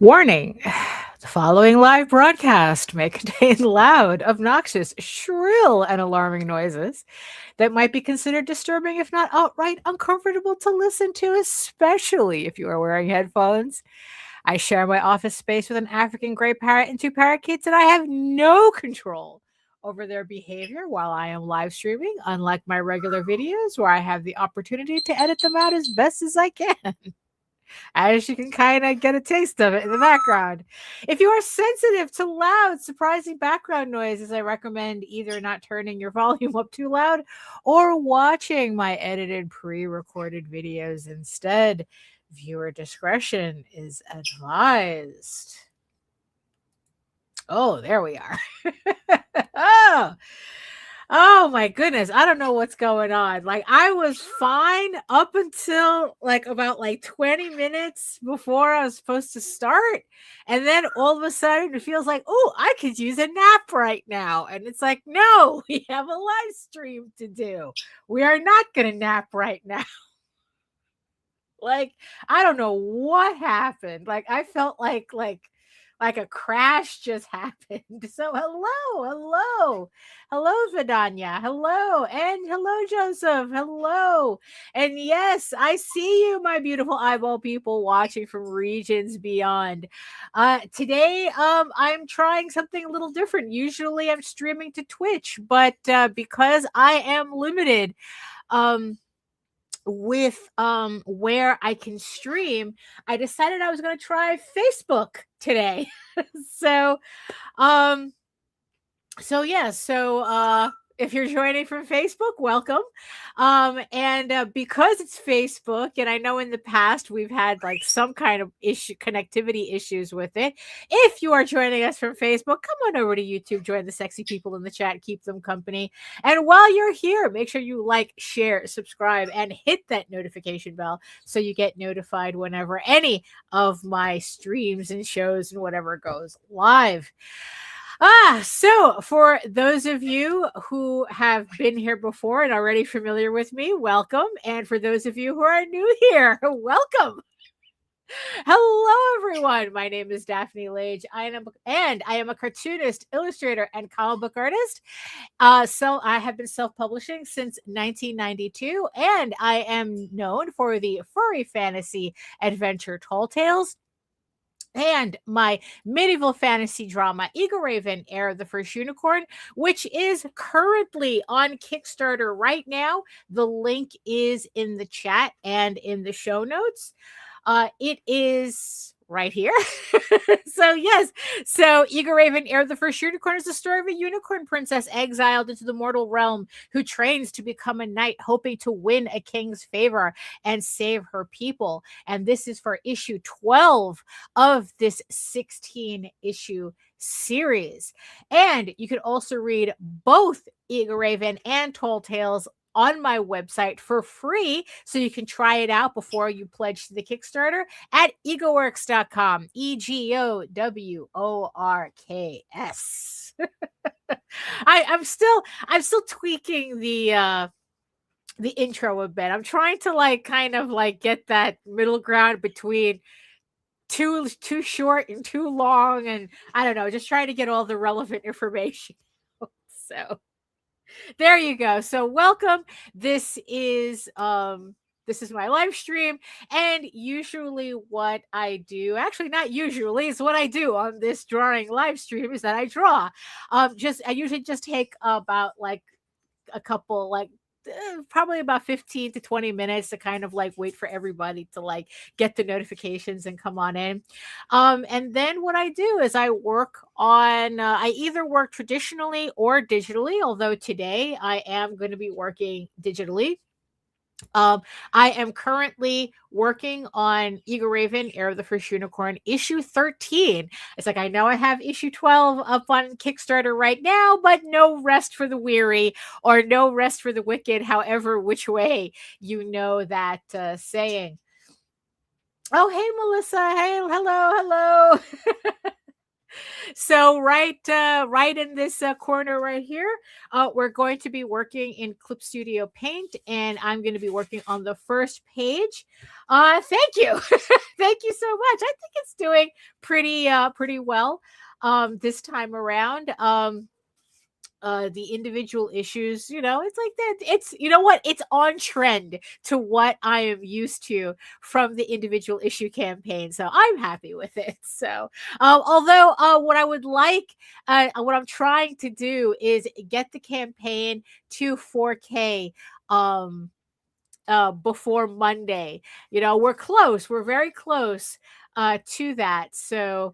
Warning. The following live broadcast may contain loud, obnoxious, shrill, and alarming noises that might be considered disturbing, if not outright uncomfortable to listen to, especially if you are wearing headphones. I share my office space with an African gray parrot and two parakeets, and I have no control over their behavior while I am live streaming, unlike my regular videos where I have the opportunity to edit them out as best as I can. As you can kind of get a taste of it in the background. If you are sensitive to loud, surprising background noises, I recommend either not turning your volume up too loud or watching my edited pre-recorded videos instead. Viewer discretion is advised. Oh, there we are. Oh, oh my goodness. I don't know what's going on. Like I was fine up until about 20 minutes before I was supposed to start. And then all of a sudden it feels like, oh, I could use a nap right now. And it's like, no, we have a live stream to do. We are not going to nap right now. I don't know what happened. I felt like a crash just happened. So hello, Vidanya, hello, and hello, Joseph, hello, and yes, I see you, my beautiful eyeball people watching from regions beyond. Today, I'm trying something a little different. Usually, I'm streaming to Twitch, but because I am limited, with where I can stream, I decided I was going to try Facebook today. so um if you're joining from Facebook, welcome. And because it's Facebook, and I know in the past we've had some kind of connectivity issues with it. If you are joining us from Facebook, come on over to YouTube, join the sexy people in the chat, keep them company. And while you're here, make sure you like, share, subscribe, and hit that notification bell so you get notified whenever any of my streams and shows and whatever goes live. So for those of you who have been here before and already familiar with me, welcome. And for those of you who are new here, welcome. Hello, everyone. My name is Daphne Lage. I am a cartoonist, illustrator, and comic book artist. So I have been self-publishing since 1992, and I am known for the furry fantasy adventure Tall Tales and my medieval fantasy drama, Eagle Raven, Heir of the First Unicorn, which is currently on Kickstarter right now. The link is in the chat and in the show notes. It is right here. So Eagle Raven, Heir of the First Unicorn is the story of a unicorn princess exiled into the mortal realm who trains to become a knight, hoping to win a king's favor and save her people. And this is for issue 12 of this 16-issue series. And you can also read both Eagle Raven and Tall Tales on my website for free, so you can try it out before you pledge to the Kickstarter at egoworks.com. EGOWORKS. I'm still tweaking the intro a bit. I'm trying to get that middle ground between too short and too long, and I don't know, just trying to get all the relevant information. So there you go. So welcome. This is my live stream, and usually what I do, actually not usually, is what I do on this drawing live stream is that I draw. I usually just take about a couple probably about 15 to 20 minutes to kind of wait for everybody to get the notifications and come on in. And then what I do is I work on I either work traditionally or digitally, although today I am going to be working digitally. I am currently working on Eagle Raven, Heir of the First Unicorn, issue 13. It's I know I have issue 12 up on Kickstarter right now, but no rest for the weary or no rest for the wicked, however which way you know that saying. Oh, hey, Melissa. Hey, hello. So right in this corner right here, we're going to be working in Clip Studio Paint, and I'm going to be working on the first page. Thank you. Thank you so much. I think it's doing pretty well this time around. The individual issues, it's like that. It's, you know what, it's on trend to what I am used to from the individual issue campaign, so I'm happy with it. So although what I would like, what I'm trying to do is get the campaign to 4K before Monday. We're close, we're very close to that. So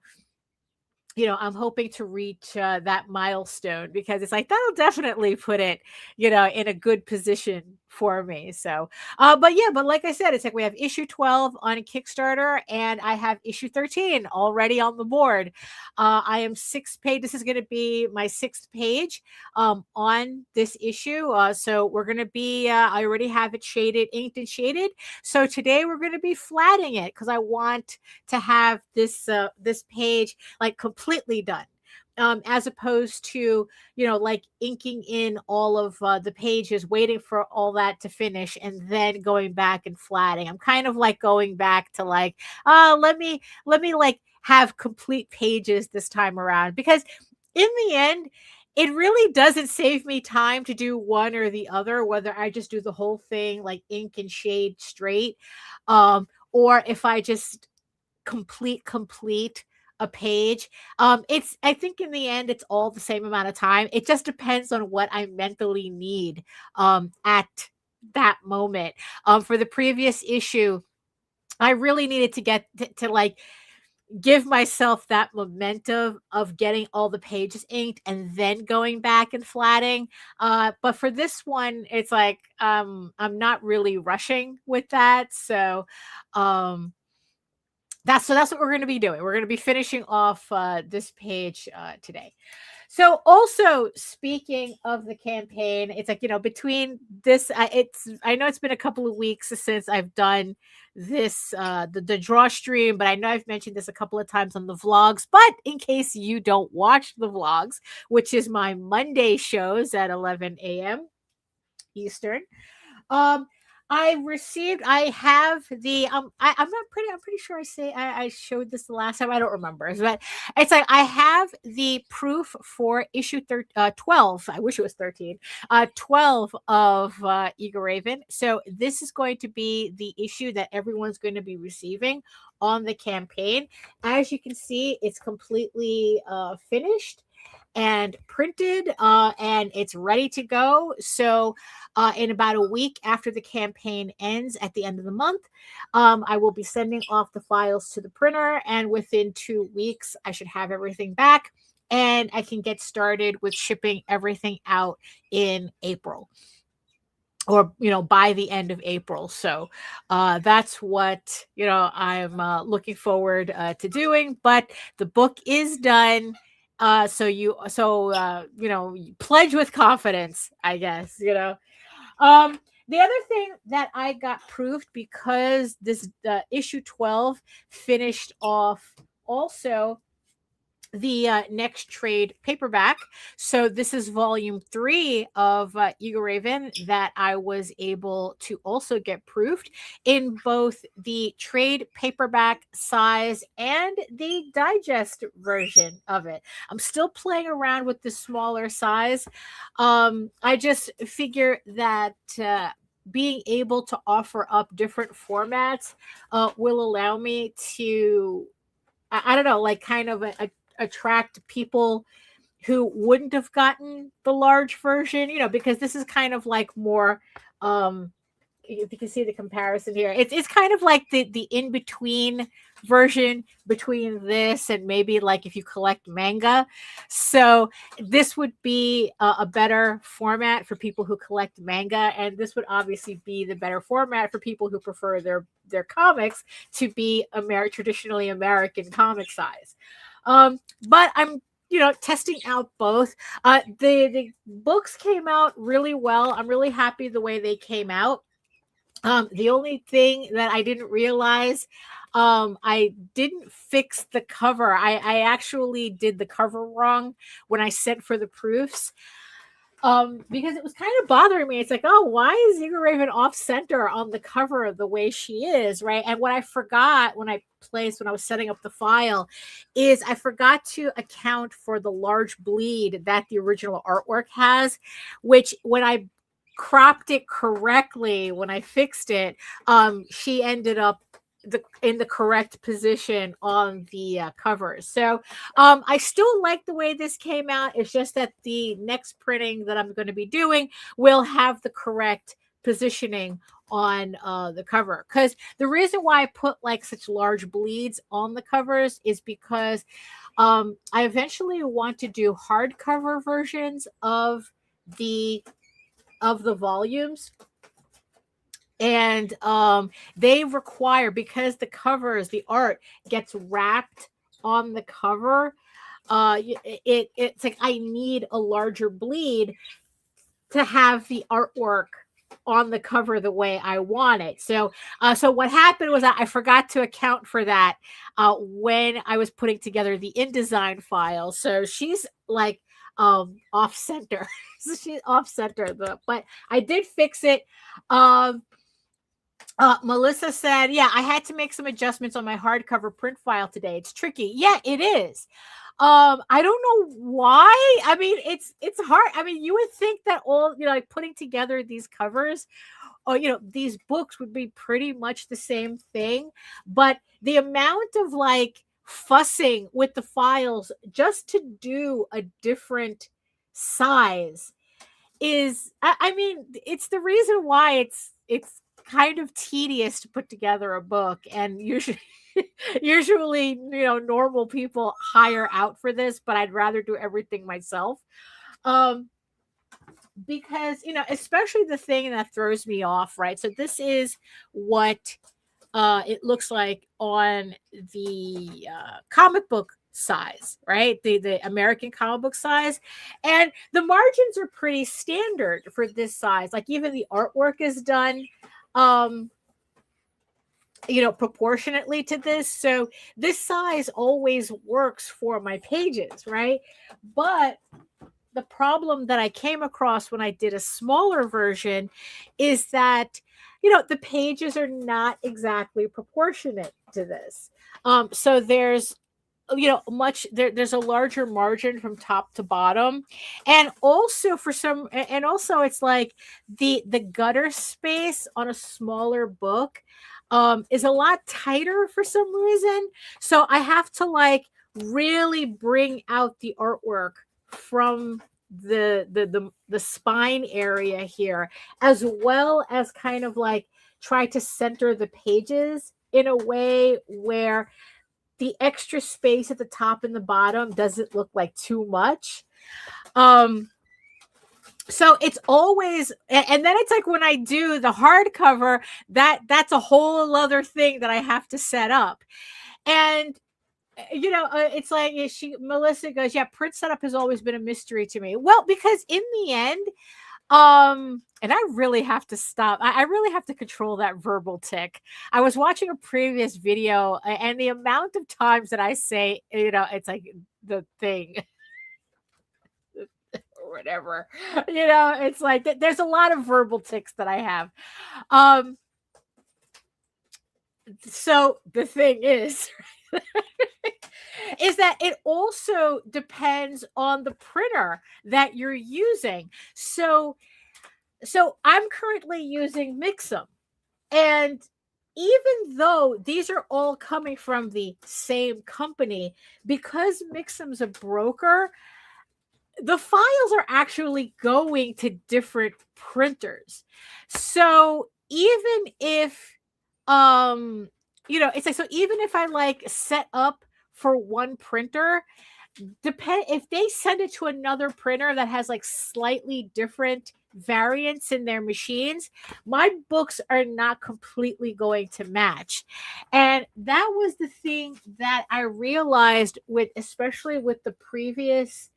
I'm hoping to reach that milestone, because it's like that'll definitely put it, in a good position for me. So, but like I said, it's like we have issue 12 on Kickstarter, and I have issue 13 already on the board. I am 6th page. This is going to be my 6th page on this issue. So we're going to be, I already have it shaded, inked and shaded. So today we're going to be flatting it, because I want to have this page like completely done, as opposed to like inking in all of the pages, waiting for all that to finish, and then going back and flatting. I'm kind of like going back to like, let me like have complete pages this time around, because in the end it really doesn't save me time to do one or the other, whether I just do the whole thing like ink and shade straight, or if I just complete a page. I think in the end it's all the same amount of time. It just depends on what I mentally need at that moment. For the previous issue, I really needed to get to like give myself that momentum of getting all the pages inked and then going back and flatting. But for this one, it's like I'm not really rushing with that. So that's what we're going to be doing. We're going to be finishing off this page today. So also, speaking of the campaign, it's like, between this, I know it's been a couple of weeks since I've done this, the draw stream, but I know I've mentioned this a couple of times on the vlogs. But in case you don't watch the vlogs, which is my Monday shows at 11 a.m. Eastern, I have the I'm pretty sure I showed this the last time. I don't remember, but it's like I have the proof for issue 12. I wish it was 13. 12 of Eagle Raven. So this is going to be the issue that everyone's going to be receiving on the campaign. As you can see, it's completely finished and printed, and it's ready to go. So in about a week after the campaign ends at the end of the month, I will be sending off the files to the printer, and within 2 weeks I should have everything back, and I can get started with shipping everything out in April, or by the end of April. So that's what I'm looking forward to doing. But the book is done. So you pledge with confidence, I guess. The other thing that I got proofed, because this issue 12 finished off also the next trade paperback. So this is volume 3 of Eagle Raven that I was able to also get proofed in both the trade paperback size and the digest version of it. I'm still playing around with the smaller size. I just figure that being able to offer up different formats will allow me to, I don't know, like kind of attract people who wouldn't have gotten the large version, because this is kind of like more, if you can see the comparison here, it's kind of like the in-between version between this and maybe like if you collect manga. So this would be a better format for people who collect manga, and this would obviously be the better format for people who prefer their comics to be traditionally American comic size. But I'm testing out both. The books came out really well. I'm really happy the way they came out. The only thing that I didn't realize, I didn't fix the cover. I actually did the cover wrong when I sent for the proofs. Because it was kind of bothering me. It's like, oh, why is Eagle Raven off center on the cover the way she is, right? And what I forgot when I was setting up the file is I forgot to account for the large bleed that the original artwork has, which when I cropped it correctly, when I fixed it, she ended up in the correct position on the cover. So I still like the way this came out. It's just that the next printing that I'm going to be doing will have the correct positioning on the cover. Because the reason why I put like such large bleeds on the covers is because I eventually want to do hardcover versions of the volumes. And they require, because the art gets wrapped on the cover, it's like I need a larger bleed to have the artwork on the cover the way I want it. So what happened was I forgot to account for that when I was putting together the InDesign file. So she's like off center. So she's off center, but I did fix it. Melissa said, yeah, I had to make some adjustments on my hardcover print file today. It's tricky. Yeah, it is. I don't know why. I mean, it's hard. I mean, you would think that all, like putting together these covers or, these books would be pretty much the same thing. But the amount of like fussing with the files just to do a different size is, I mean, it's the reason why it's kind of tedious to put together a book, and usually normal people hire out for this, but I'd rather do everything myself, because especially the thing that throws me off, right? So this is what it looks like on the comic book size, right? The American comic book size, and the margins are pretty standard for this size. Like even the artwork is done proportionately to this. So this size always works for my pages, right? But the problem that I came across when I did a smaller version is that, the pages are not exactly proportionate to this. So there's there's a larger margin from top to bottom, and also it's like the gutter space on a smaller book is a lot tighter for some reason. So I have to like really bring out the artwork from the spine area here, as well as kind of like try to center the pages in a way where the extra space at the top and the bottom doesn't look like too much. So it's always, and then it's like when I do the hardcover, that's a whole other thing that I have to set up. And it's like Melissa goes, yeah, print setup has always been a mystery to me. Well, because in the end, and I really have to stop. I really have to control that verbal tick. I was watching a previous video, and the amount of times that I say, it's like the thing or whatever, it's like there's a lot of verbal ticks that I have. So the thing is, is that it also depends on the printer that you're using. So I'm currently using Mixum, and even though these are all coming from the same company, because Mixum's a broker, the files are actually going to different printers. So even if it's like, so even if I like set up for one printer, if they send it to another printer that has like slightly different variants in their machines, my books are not completely going to match. And that was the thing that I realized especially with the previous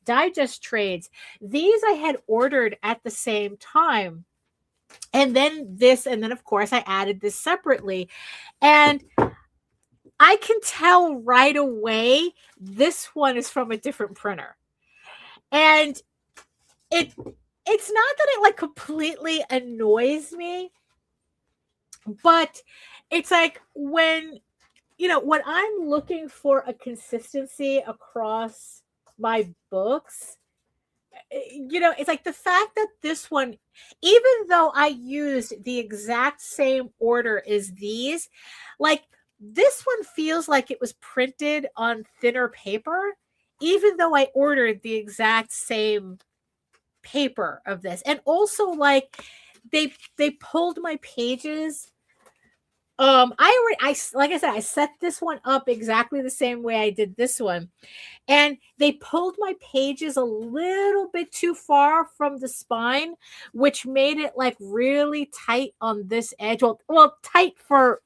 digest trades. These I had ordered at the same time, and then this, and then of course I added this separately. And I can tell right away this one is from a different printer. And it's not that it like completely annoys me, but it's like when I'm looking for a consistency across my books, it's like the fact that this one, even though I used the exact same order as these, like this one feels like it was printed on thinner paper, even though I ordered the exact same paper of this. And also like they pulled my pages. I like I said, I set this one up exactly the same way I did this one. And they pulled my pages a little bit too far from the spine, which made it like really tight on this edge. Well, tight for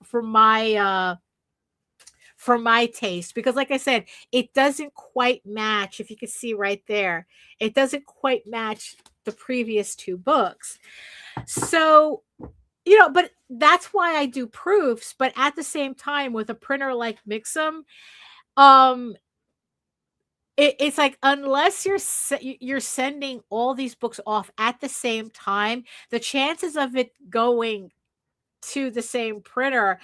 my taste, because like I said, it doesn't quite match. If you can see right there, it doesn't quite match the previous two books. So, but that's why I do proofs. But at the same time, with a printer like Mixam, it's like unless you're sending all these books off at the same time, the chances of it going to the same printer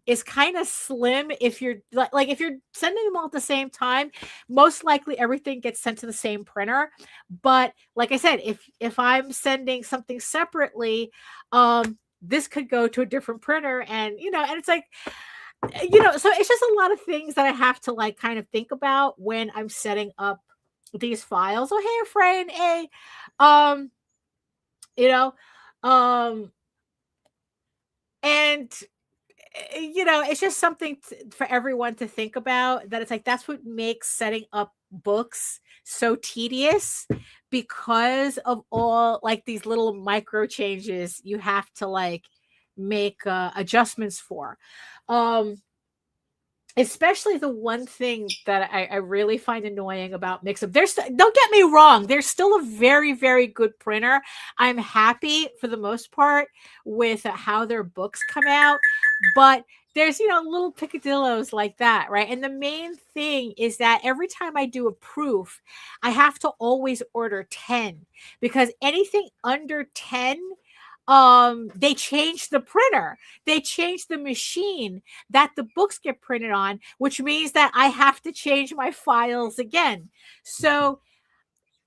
is kind of slim. If you're like if you're sending them all at the same time, most likely everything gets sent to the same printer. But like I said, if I'm sending something separately, this could go to a different printer, and and it's like, so it's just a lot of things that I have to like kind of think about when I'm setting up these files. Oh, hey, Efrain, hey, you know, and it's just something for everyone to think about, that it's like that's what makes setting up books so tedious, because of all like these little micro changes you have to like make adjustments for. Especially the one thing that I really find annoying about Mixup. Don't get me wrong, there's still a very, very good printer. I'm happy for the most part with how their books come out, but there's little picadillos like that, right? And the main thing is that every time I do a proof, I have to always order 10, because anything under 10, they change the printer, they change the machine that the books get printed on, which means that I have to change my files again. So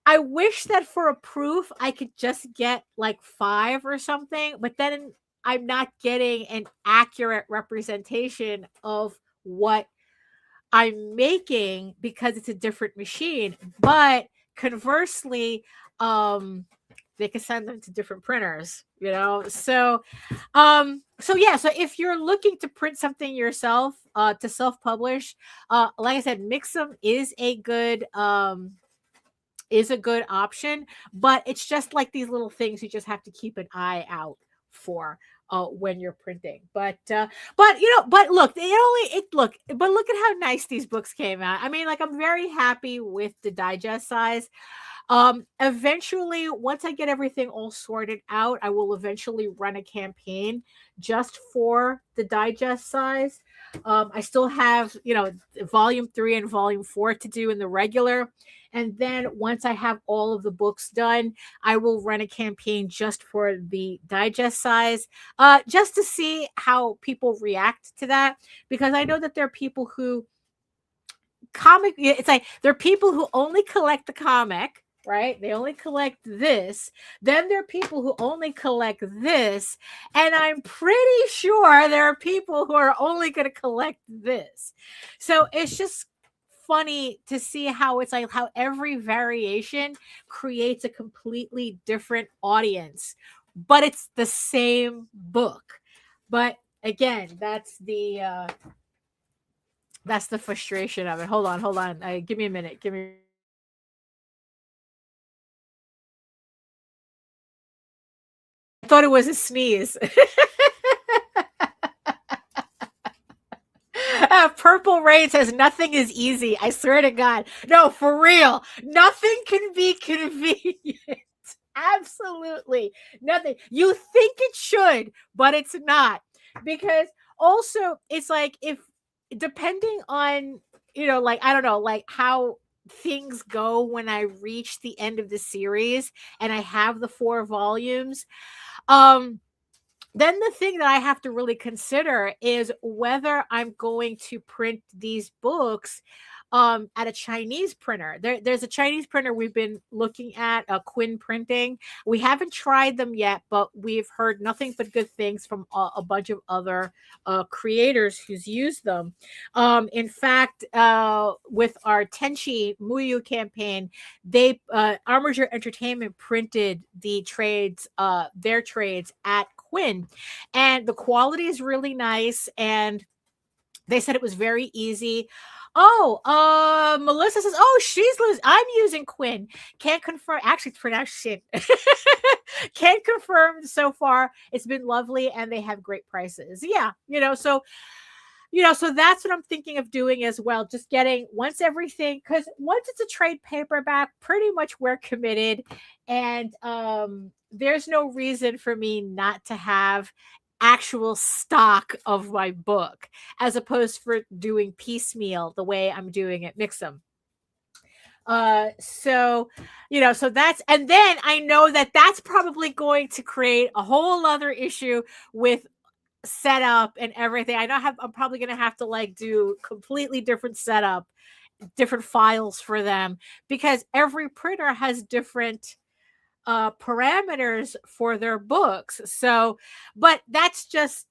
I wish that for a proof I could just get like 5 or something, but then I'm not getting an accurate representation of what I'm making because it's a different machine. But conversely, they can send them to different printers, So yeah, so if you're looking to print something yourself, to self-publish, like I said, Mixam is a good option, but it's just like these little things you just have to keep an eye out for when you're printing. But look, look at how nice these books came out. I mean, like, I'm very happy with the digest size. Eventually, once I get everything all sorted out, I will eventually run a campaign just for the digest size. I still have, volume 3 and volume 4 to do in the regular. And then once I have all of the books done, I will run a campaign just for the digest size, just to see how people react to that. Because I know that there are people who it's like there are people who only collect the comic, right? They only collect this. Then there are people who only collect this. And I'm pretty sure there are people who are only going to collect this. So it's just funny to see how it's like how every variation creates a completely different audience, but it's the same book. But again, that's the frustration of it. Hold on. Give me a minute. I thought it was a sneeze. Purple Rain says nothing is easy. I swear to God. No, for real. Nothing can be convenient. Absolutely nothing. You think it should, but it's not. Because also, it's like, if depending on, like, I don't know, like how things go when I reach the end of the series and I have the 4 volumes, um, then the thing that I have to really consider is whether I'm going to print these books at a Chinese printer. There's a Chinese printer we've been looking at, Quinn Printing. We haven't tried them yet, but we've heard nothing but good things from a bunch of other creators who's used them. In fact, with our Tenchi Muyu campaign, they Armature Entertainment printed their trades at Quinn, and the quality is really nice, and they said it was very easy. Oh, Melissa says, "Oh, I'm using Quinn. Can't confirm. Actually, it's pronounced Shin. Can't confirm so far. It's been lovely, and they have great prices. Yeah, so that's what I'm thinking of doing as well. Just getting once it's a trade paperback, pretty much we're committed, and there's no reason for me not to have actual stock of my book, as opposed for doing piecemeal the way I'm doing at Mixum. So that's, and then I know that that's probably going to create a whole other issue with setup and everything. I'm probably going to have to like do completely different setup, different files for them, because every printer has different parameters for their books. So, but that's just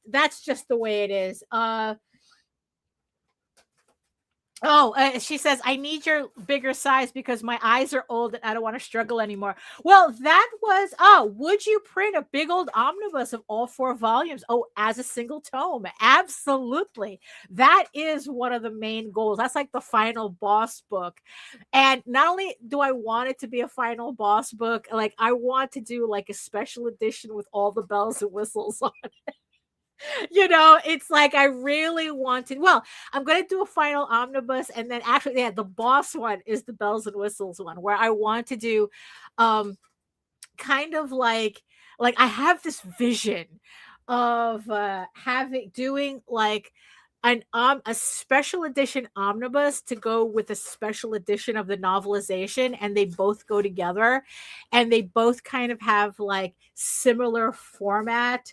the way it is. She says, I need your bigger size because my eyes are old and I don't want to struggle anymore. Well, would you print a big old omnibus of all 4 volumes? Oh, as a single tome? Absolutely. That is one of the main goals. That's like the final boss book. And not only do I want it to be a final boss book, like I want to do like a special edition with all the bells and whistles on it. It's like I really wanted. Well, I'm going to do a final omnibus, and then actually, yeah, the boss one is the bells and whistles one, where I want to do, kind of like I have this vision of doing like a special edition omnibus to go with a special edition of the novelization, and they both go together, and they both kind of have like similar format.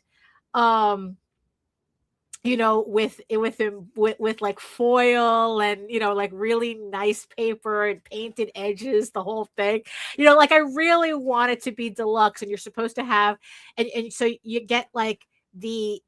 With like foil and like really nice paper and painted edges, the whole thing. Like I really want it to be deluxe, and you're supposed to have, and so you get like the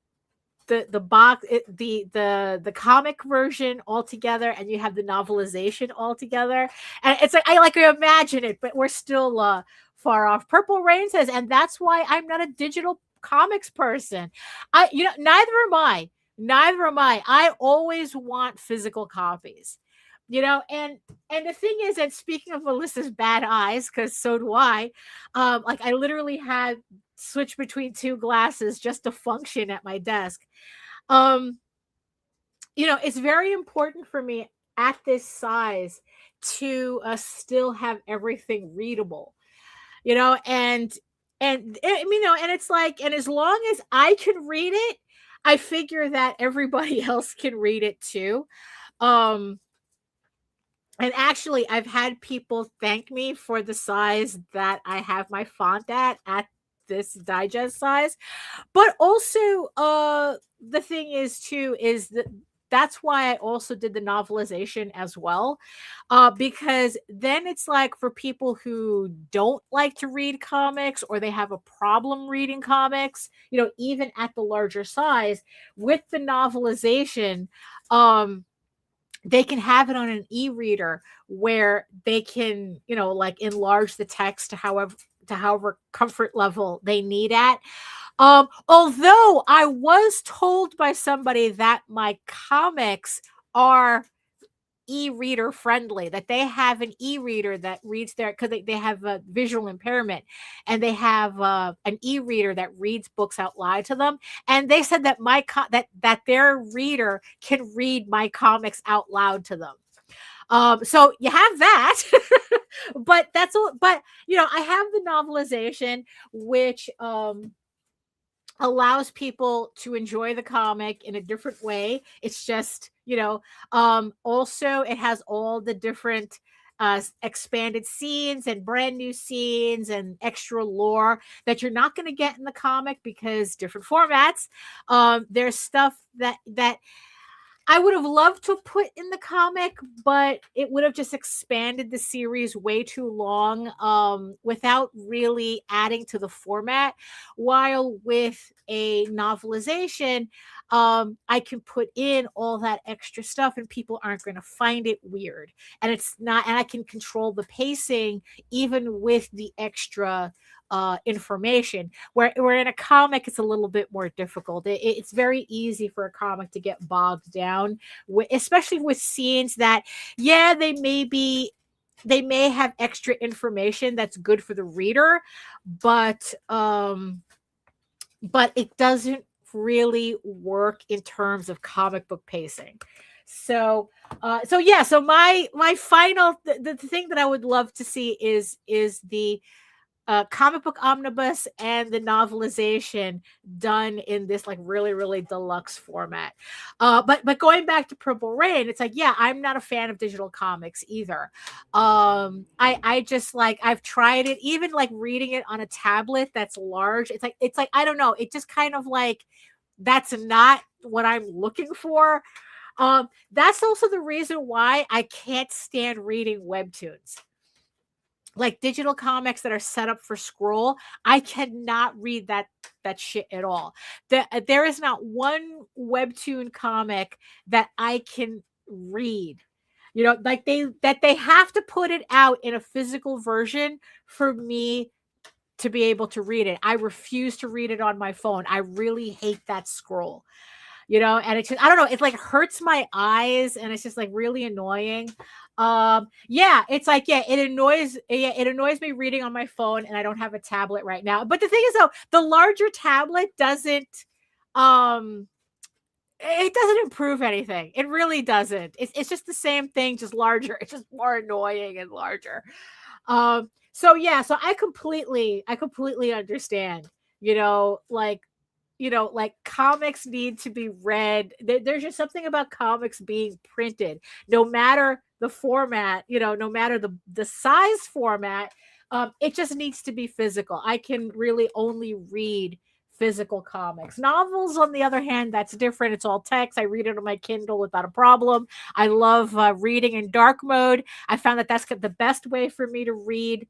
box, the comic version all together, and you have the novelization all together, and it's like I imagine it, but we're still far off. Purple Rain says, and that's why I'm not a digital comics person. Neither am I. I always want physical copies, and the thing is that, speaking of Melissa's bad eyes, because so do I, like I literally had switch between 2 glasses just to function at my desk. It's very important for me at this size to still have everything readable, and it's like, and as long as I can read it, I figure that everybody else can read it too. And actually, I've had people thank me for the size that I have my font at this digest size. But also, the thing is too, is that that's why I also did the novelization as well, because then it's like for people who don't like to read comics, or they have a problem reading comics, even at the larger size, with the novelization, they can have it on an e-reader where they can, like enlarge the text to however comfort level they need at. Although I was told by somebody that my comics are e-reader friendly, that they have an e-reader that reads because they have a visual impairment, and they have an e-reader that reads books out loud to them, and they said that that their reader can read my comics out loud to them. So you have that, but that's all. But I have the novelization, which allows people to enjoy the comic in a different way. It's just, also it has all the different expanded scenes and brand new scenes and extra lore that you're not going to get in the comic because different formats. There's stuff that I would have loved to put in the comic, but it would have just expanded the series way too long without really adding to the format. While with a novelization, I can put in all that extra stuff and people aren't going to find it weird. And I can control the pacing even with the extra information, where in a comic it's a little bit more difficult. It's very easy for a comic to get bogged down, especially with scenes that they may have extra information that's good for the reader, but it doesn't really work in terms of comic book pacing. So my final the thing that I would love to see is the comic book omnibus and the novelization done in this like really, really deluxe format. But going back to Purple Rain, it's like, yeah, I'm not a fan of digital comics either. I just like, I've tried it, even like reading it on a tablet that's large. It's like I don't know. It just kind of like, that's not what I'm looking for. That's also the reason why I can't stand reading webtoons. Like digital comics that are set up for scroll, I cannot read that shit at all. There is not one webtoon comic that I can read. Like they have to put it out in a physical version for me to be able to read it. I refuse to read it on my phone. I really hate that scroll. And it's just, I don't know, it like hurts my eyes and it's just like really annoying. It's like, it annoys me reading on my phone, and I don't have a tablet right now. But the thing is though, the larger tablet doesn't it doesn't improve anything. It really doesn't. It's just the same thing, just larger. It's just more annoying and larger. So I completely understand, like comics need to be read. There's just something about comics being printed, no matter the format, no matter the size format. It just needs to be physical. I can really only read physical comics. Novels, on the other hand, that's different. It's all text. I read it on my Kindle without a problem. I love reading in dark mode. I found that that's the best way for me to read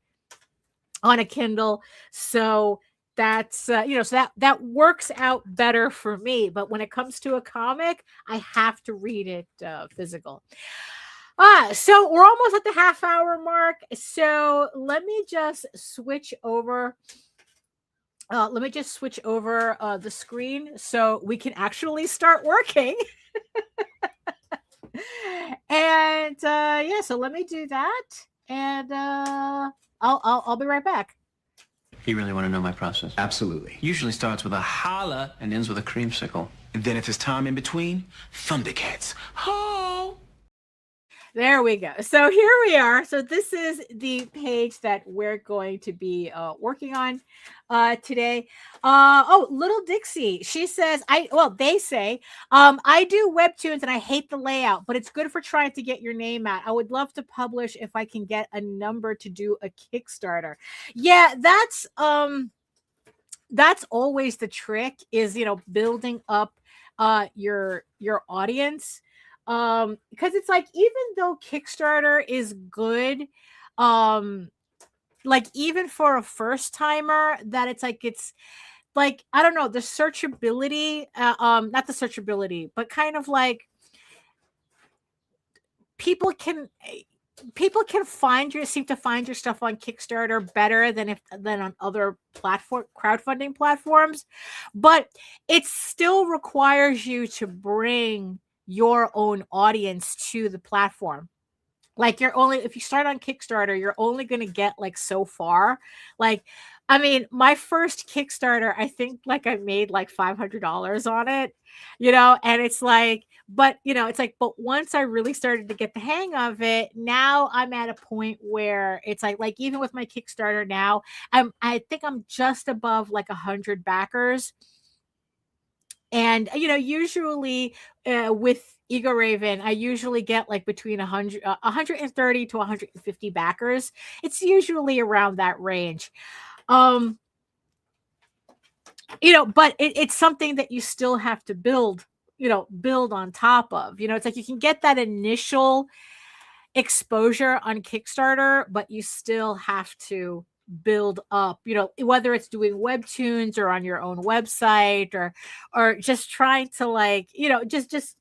on a Kindle. So that's so that works out better for me. But when it comes to a comic, I have to read it physical. So we're almost at the half-hour mark. So let me just switch over. The screen so we can actually start working. And so let me do that, and I'll be right back. You really want to know my process? Absolutely. Usually starts with a holla and ends with a creamsicle. And then if there's time in between, Thundercats. Ho! There we go. So here we are. So this is the page that we're going to be working on today. Little Dixie, she says, they say, I do webtoons and I hate the layout, but it's good for trying to get your name out. I would love to publish if I can get a number to do a Kickstarter. Yeah, that's always the trick, is, building up your audience. Because it's like, even though Kickstarter is good, like even for a first timer, that it's like, I don't know, the searchability, not the searchability, but kind of like people can seem to find your stuff on Kickstarter better than on other crowdfunding platforms, but it still requires you to bring your own audience to the platform. Like, if you start on Kickstarter, you're only going to get like so far. Like, I mean, my first Kickstarter, I think like I made like $500 on it, and it's like, but it's like, but once I really started to get the hang of it, now I'm at a point where it's like even with my Kickstarter now, I think I'm just above like 100 backers. And usually with Ego Raven, I usually get like between 130 to 150 backers. It's usually around that range. Um, but it's something that you still have to build on top of. It's like you can get that initial exposure on Kickstarter, but you still have to build up, whether it's doing webtoons or on your own website or just trying to like, just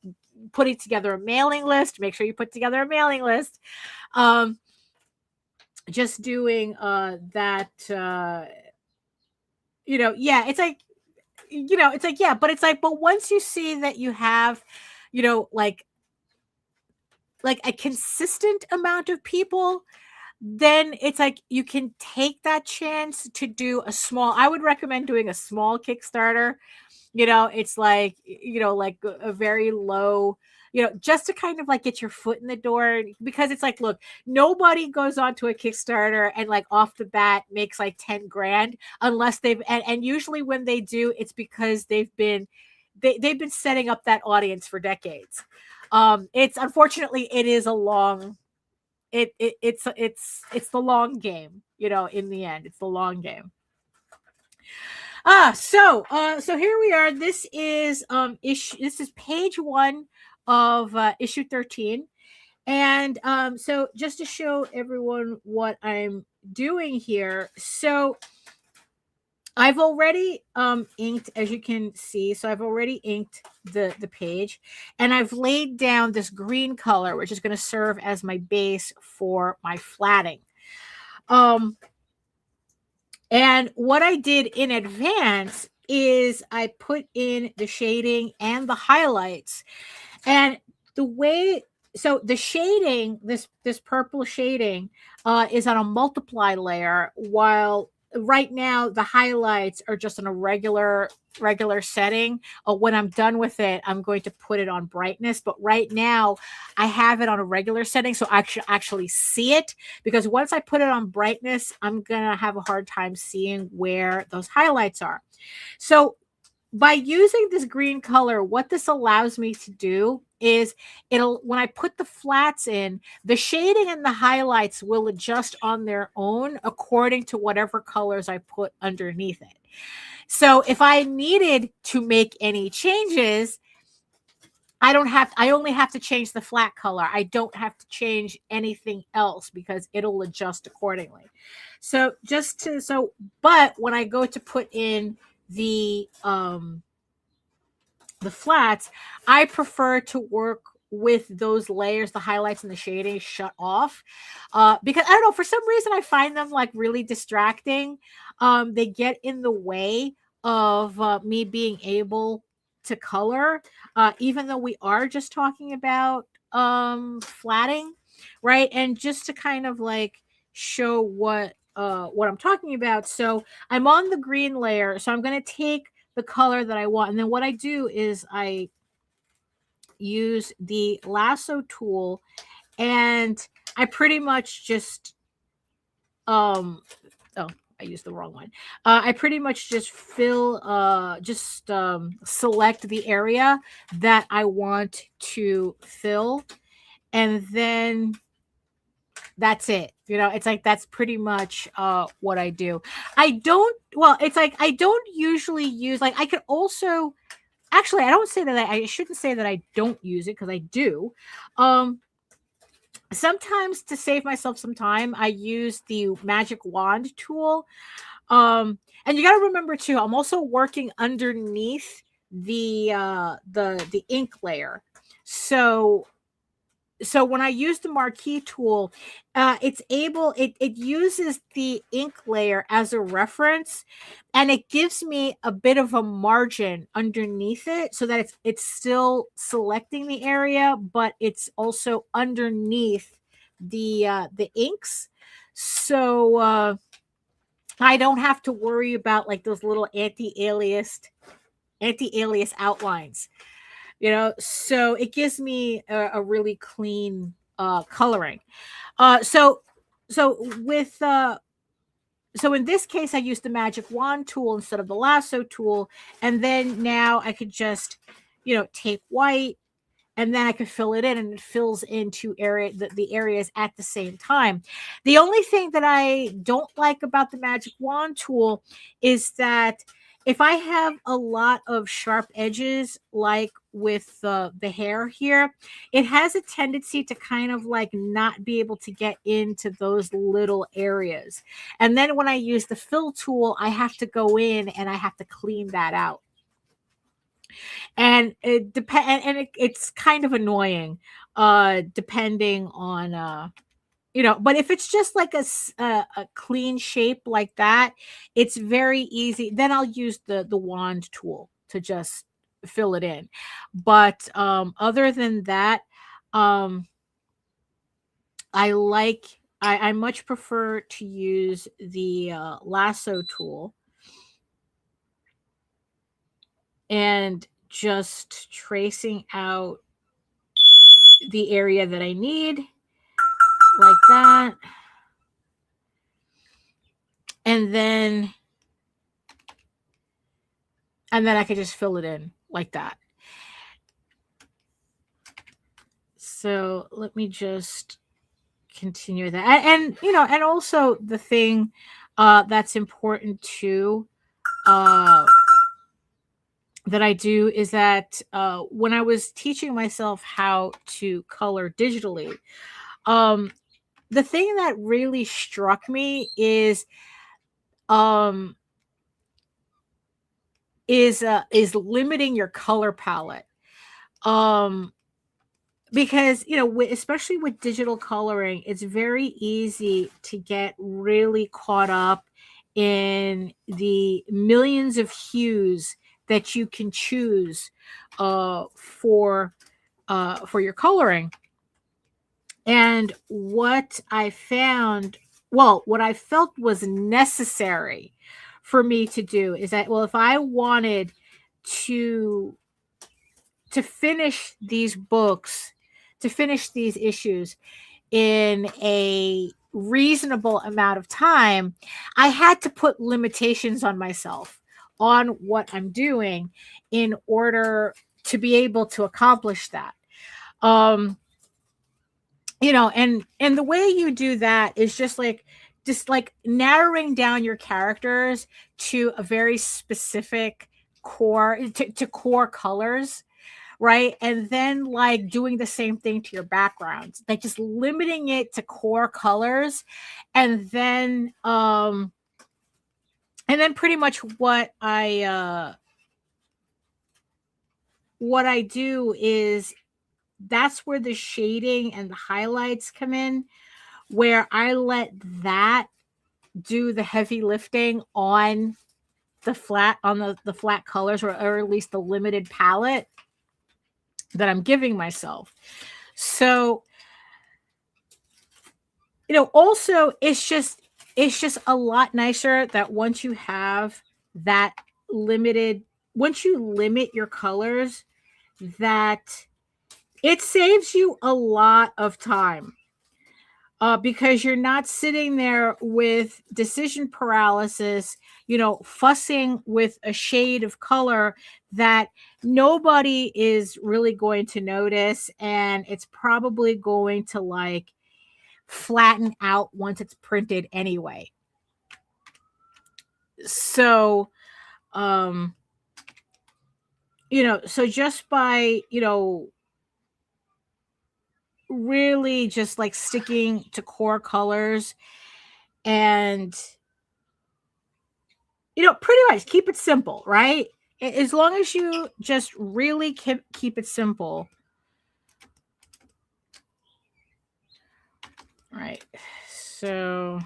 putting together a mailing list. Make sure you put together a mailing list. Just doing that yeah, it's like yeah, but it's like, but once you see that you have like a consistent amount of people, then it's like you can take that chance to do I would recommend doing a small Kickstarter. It's like, like a very low, just to kind of like get your foot in the door, because it's like, look, nobody goes onto a Kickstarter and like off the bat makes like 10 grand unless and usually when they do, it's because they've been setting up that audience for decades. It's unfortunately, it is a long, it's the long game, in the end, it's the long game. So here we are. This is this is page 1 of issue 13. And so just to show everyone what I'm doing here. So I've already inked, as you can see. So I've already inked the page, and I've laid down this green color, which is going to serve as my base for my flatting. And what I did in advance is I put in the shading and the highlights. And so the shading, this purple shading is on a multiply layer, while right now the highlights are just on a regular setting. When I'm done with it, I'm going to put it on brightness, but right now I have it on a regular setting so I can actually see it, because once I put it on brightness, I'm gonna have a hard time seeing where those highlights are. So by using this green color, what this allows me to do is when I put the flats in, the shading and the highlights will adjust on their own according to whatever colors I put underneath it. So if I needed to make any changes, I only have to change the flat color. I don't have to change anything else because it'll adjust accordingly. So but when I go to put in the flats, I prefer to work with those layers, the highlights and the shading shut off, because I don't know, for some reason I find them like really distracting. They get in the way of me being able to color, even though we are just talking about flatting, right? And just to kind of like show what I'm talking about. So I'm on the green layer, so I'm going to take the color that I want, and then what I do is I use the lasso tool, and I pretty much just I used the wrong one. I pretty much just select the area that I want to fill, and then that's it. It's like, that's pretty much what I do. It's like, I don't usually use, like, I could also, actually, I shouldn't say that I don't use it, because I do. Sometimes, to save myself some time, I use the magic wand tool. And you got to remember too, I'm also working underneath the ink layer. So when I use the marquee tool, it uses the ink layer as a reference, and it gives me a bit of a margin underneath it, so that it's still selecting the area, but it's also underneath the inks. So I don't have to worry about like those little anti-alias outlines, so it gives me a really clean coloring. So with so in this case, I used the magic wand tool instead of the lasso tool. And then now I could just, take white, and then I could fill it in, and it fills into the areas at the same time. The only thing that I don't like about the magic wand tool is that if I have a lot of sharp edges, like with the hair here, it has a tendency to kind of like not be able to get into those little areas. And then when I use the fill tool, I have to go in and I have to clean that out. And it depend and it's kind of annoying depending on but if it's just like a clean shape like that, it's very easy. Then I'll use the wand tool to just fill it in. But other than that, um I much prefer to use the lasso tool and just tracing out the area that I need like that. And then I could just fill it in like that. So let me just continue that. And also the thing that's important too, that I do is that when I was teaching myself how to color digitally, the thing that really struck me is limiting your color palette. Because especially with digital coloring, it's very easy to get really caught up in the millions of hues that you can choose for your coloring. And what I felt was necessary for me to do is that, well, if I wanted to finish these books, to finish these issues in a reasonable amount of time, I had to put limitations on myself on what I'm doing in order to be able to accomplish that. And the way you do that is just like narrowing down your characters to a very specific core to core colors, right? And then like doing the same thing to your backgrounds, like just limiting it to core colors. And then pretty much what I do is that's where the shading and the highlights come in, where I let that do the heavy lifting on the flat colors, or at least the limited palette that I'm giving myself. So, also it's just a lot nicer that once you have that once you limit your colors, that it saves you a lot of time. Because you're not sitting there with decision paralysis, fussing with a shade of color that nobody is really going to notice. And it's probably going to like flatten out once it's printed anyway. So, so just by, really just like sticking to core colors and pretty much keep it simple, right? As long as you just really keep it simple. Right. So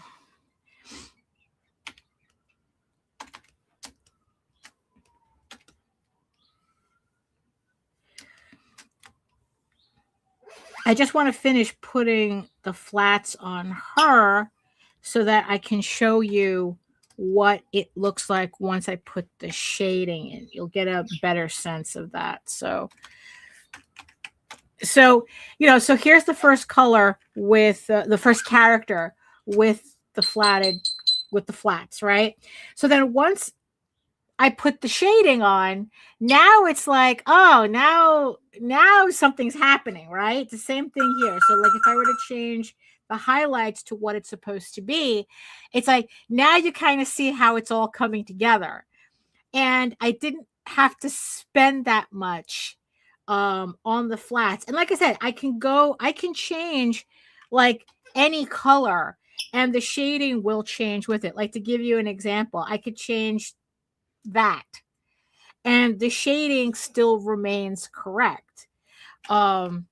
I just want to finish putting the flats on her so that I can show you what it looks like once I put the shading in. You'll get a better sense of that. So you know, so here's the first color with the first character with the flats, right? So then once I put the shading on, now it's like, oh, now something's happening, right? It's the same thing here. So like if I were to change the highlights to what it's supposed to be, it's like now you kind of see how it's all coming together. And I didn't have to spend that much on the flats. And like I said, I can change like any color and the shading will change with it. Like to give you an example, I could change that and the shading still remains correct. You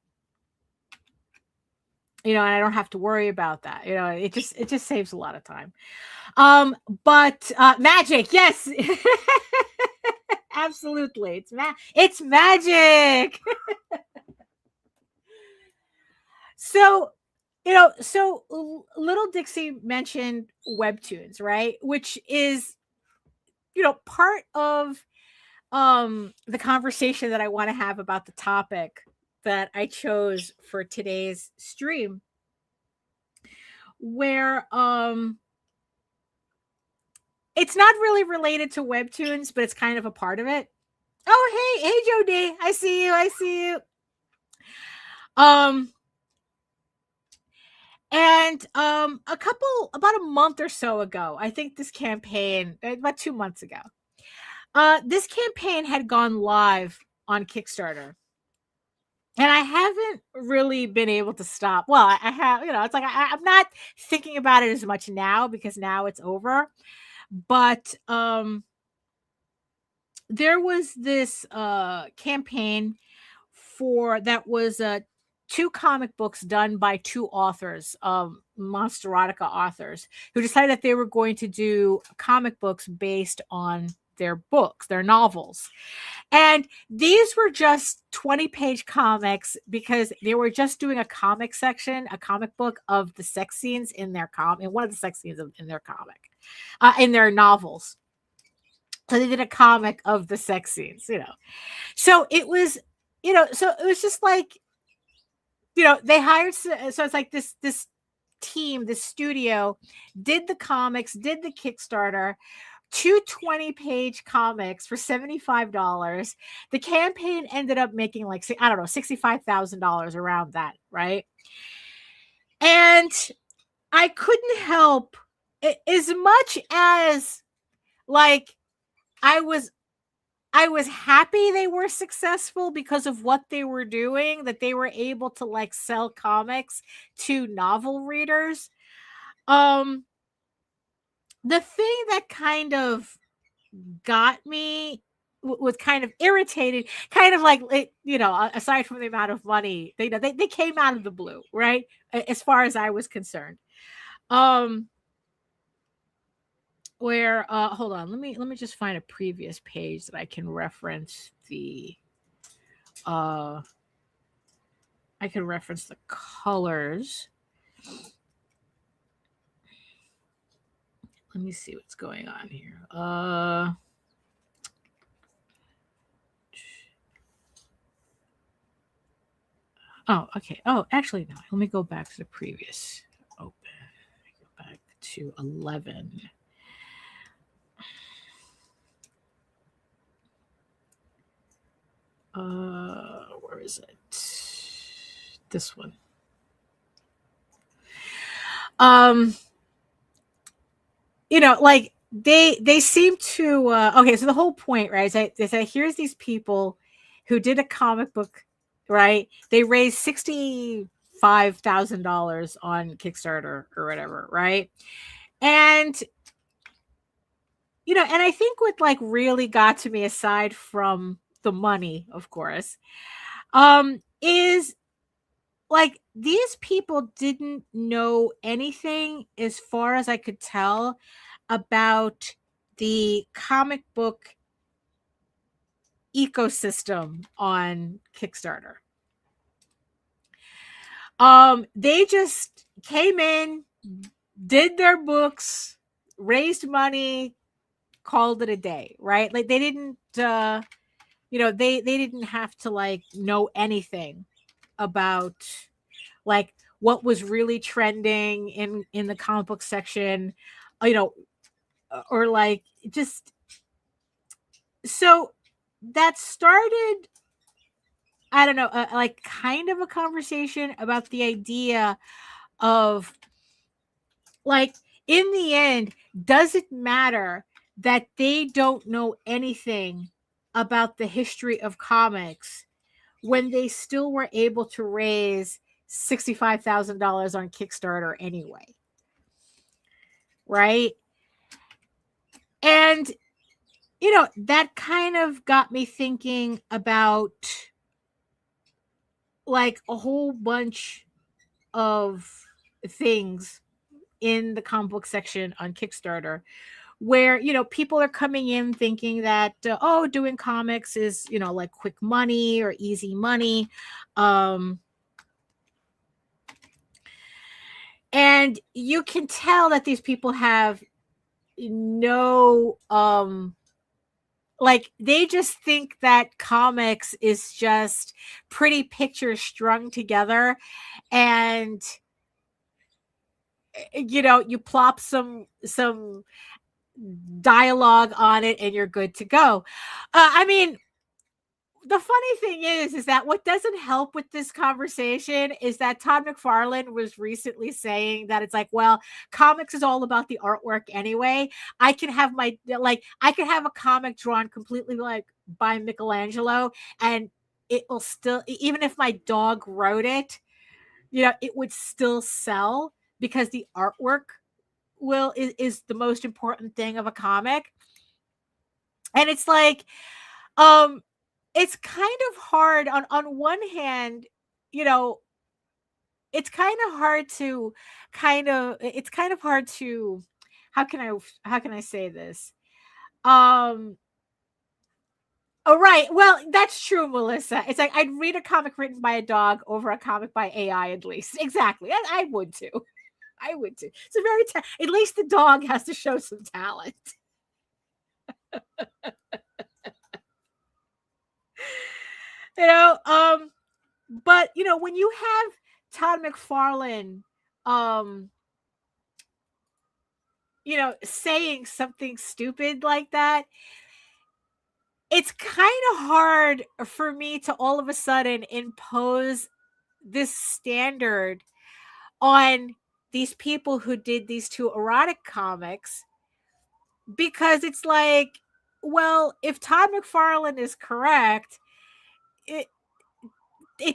know, and I don't have to worry about that. You know, it just saves a lot of time. But magic, yes. Absolutely. It's magic. So, you know, so Little Dixie mentioned webtoons, right? Which is, you know, part of the conversation that I want to have about the topic that I chose for today's stream, where it's not really related to webtoons, but it's kind of a part of it. Oh, hey Jody, I see you. And about a month or so ago, I think this campaign, about 2 months ago, this campaign had gone live on Kickstarter. And I haven't really been able to stop. Well, I have, you know, it's like I'm not thinking about it as much now because now it's over. But there was this campaign that was 2 comic books done by 2 authors, Monsterotica authors, who decided that they were going to do comic books based on their books, their novels. And these were just 20-page comics because they were just doing a comic section, a comic book of the sex scenes in their one of the sex scenes in their comic, in their novels. So they did a comic of the sex scenes, you know. So it was, you know, so it was just like, you know, they hired, so it's like this team, this studio did the comics, did the Kickstarter, 2 20-page comics for $75. The campaign ended up making like, I don't know, $65,000 around that, right? And I couldn't help, as much as like I was happy they were successful because of what they were doing, that they were able to like sell comics to novel readers. The thing that kind of got me, was kind of irritated, kind of like, you know, aside from the amount of money, they came out of the blue, right? As far as I was concerned. Where hold on, let me just find a previous page that I can reference the colors. Let me see what's going on here. Oh, okay. Oh, actually, no. Let me go back to the previous open. Go back to 11. Where is it? This one. You know, like they seem to okay, so the whole point, right, is that here's these people who did a comic book, right? They raised $65,000 on Kickstarter or whatever, right? And you know, and I think what like really got to me, aside from the money, of course, is like these people didn't know anything, as far as I could tell, about the comic book ecosystem on Kickstarter. They just came in, did their books, raised money, called it a day, right? Like they didn't, they didn't have to like know anything about like what was really trending in the comic book section, or like just so that started, I don't know, like kind of a conversation about the idea of like, in the end, does it matter that they don't know anything about the history of comics when they still were able to raise $65,000 on Kickstarter anyway? Right? And, that kind of got me thinking about like a whole bunch of things in the comic book section on Kickstarter where, people are coming in thinking that, doing comics is, like quick money or easy money. And you can tell that these people have no, like they just think that comics is just pretty pictures strung together, and you plop some dialogue on it and you're good to go. I mean, the funny thing is that what doesn't help with this conversation is that Todd McFarlane was recently saying that it's like, well, comics is all about the artwork anyway. I can have a comic drawn completely like by Michelangelo, and it will still, even if my dog wrote it, it would still sell because the artwork is the most important thing of a comic. And it's like, it's kind of hard on one hand, it's kind of hard to how can I say this? Oh, right. Well, that's true, Melissa. It's like I'd read a comic written by a dog over a comic by AI at least. Exactly. I would too. I would too. It's a very at least the dog has to show some talent. But when you have Todd McFarlane saying something stupid like that, it's kind of hard for me to all of a sudden impose this standard on these people who did these two erotic comics, because it's like, well, if Todd McFarlane is correct, it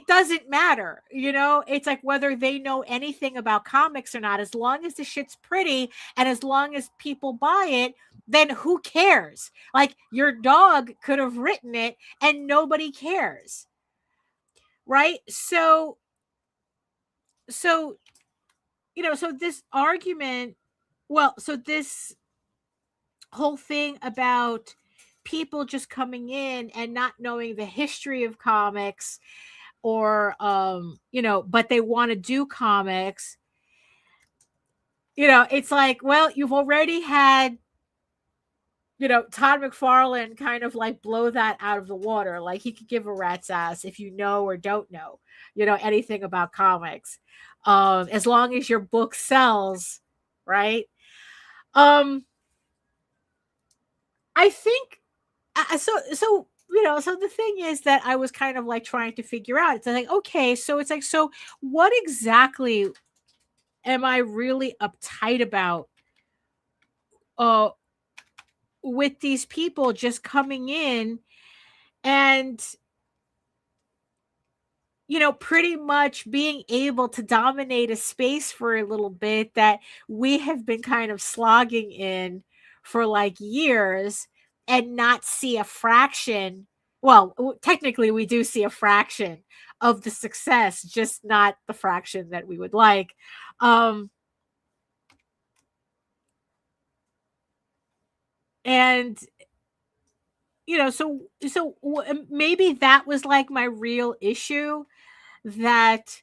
doesn't matter, it's like whether they know anything about comics or not. As long as the shit's pretty and as long as people buy it, then who cares? Like, your dog could have written it and nobody cares, right? So this argument, so this whole thing about people just coming in and not knowing the history of comics, or but they want to do comics, it's like, well, you've already had Todd McFarlane kind of like blow that out of the water. Like, he could give a rat's ass if you know or don't know anything about comics, as long as your book sells, right? I think so the thing is that I was kind of like trying to figure out, it's like, okay, so it's like, so what exactly am I really uptight about with these people just coming in and pretty much being able to dominate a space for a little bit that we have been kind of slogging in for like years, and not see a fraction. Well, technically we do see a fraction of the success, just not the fraction that we would like. And so maybe that was like my real issue, that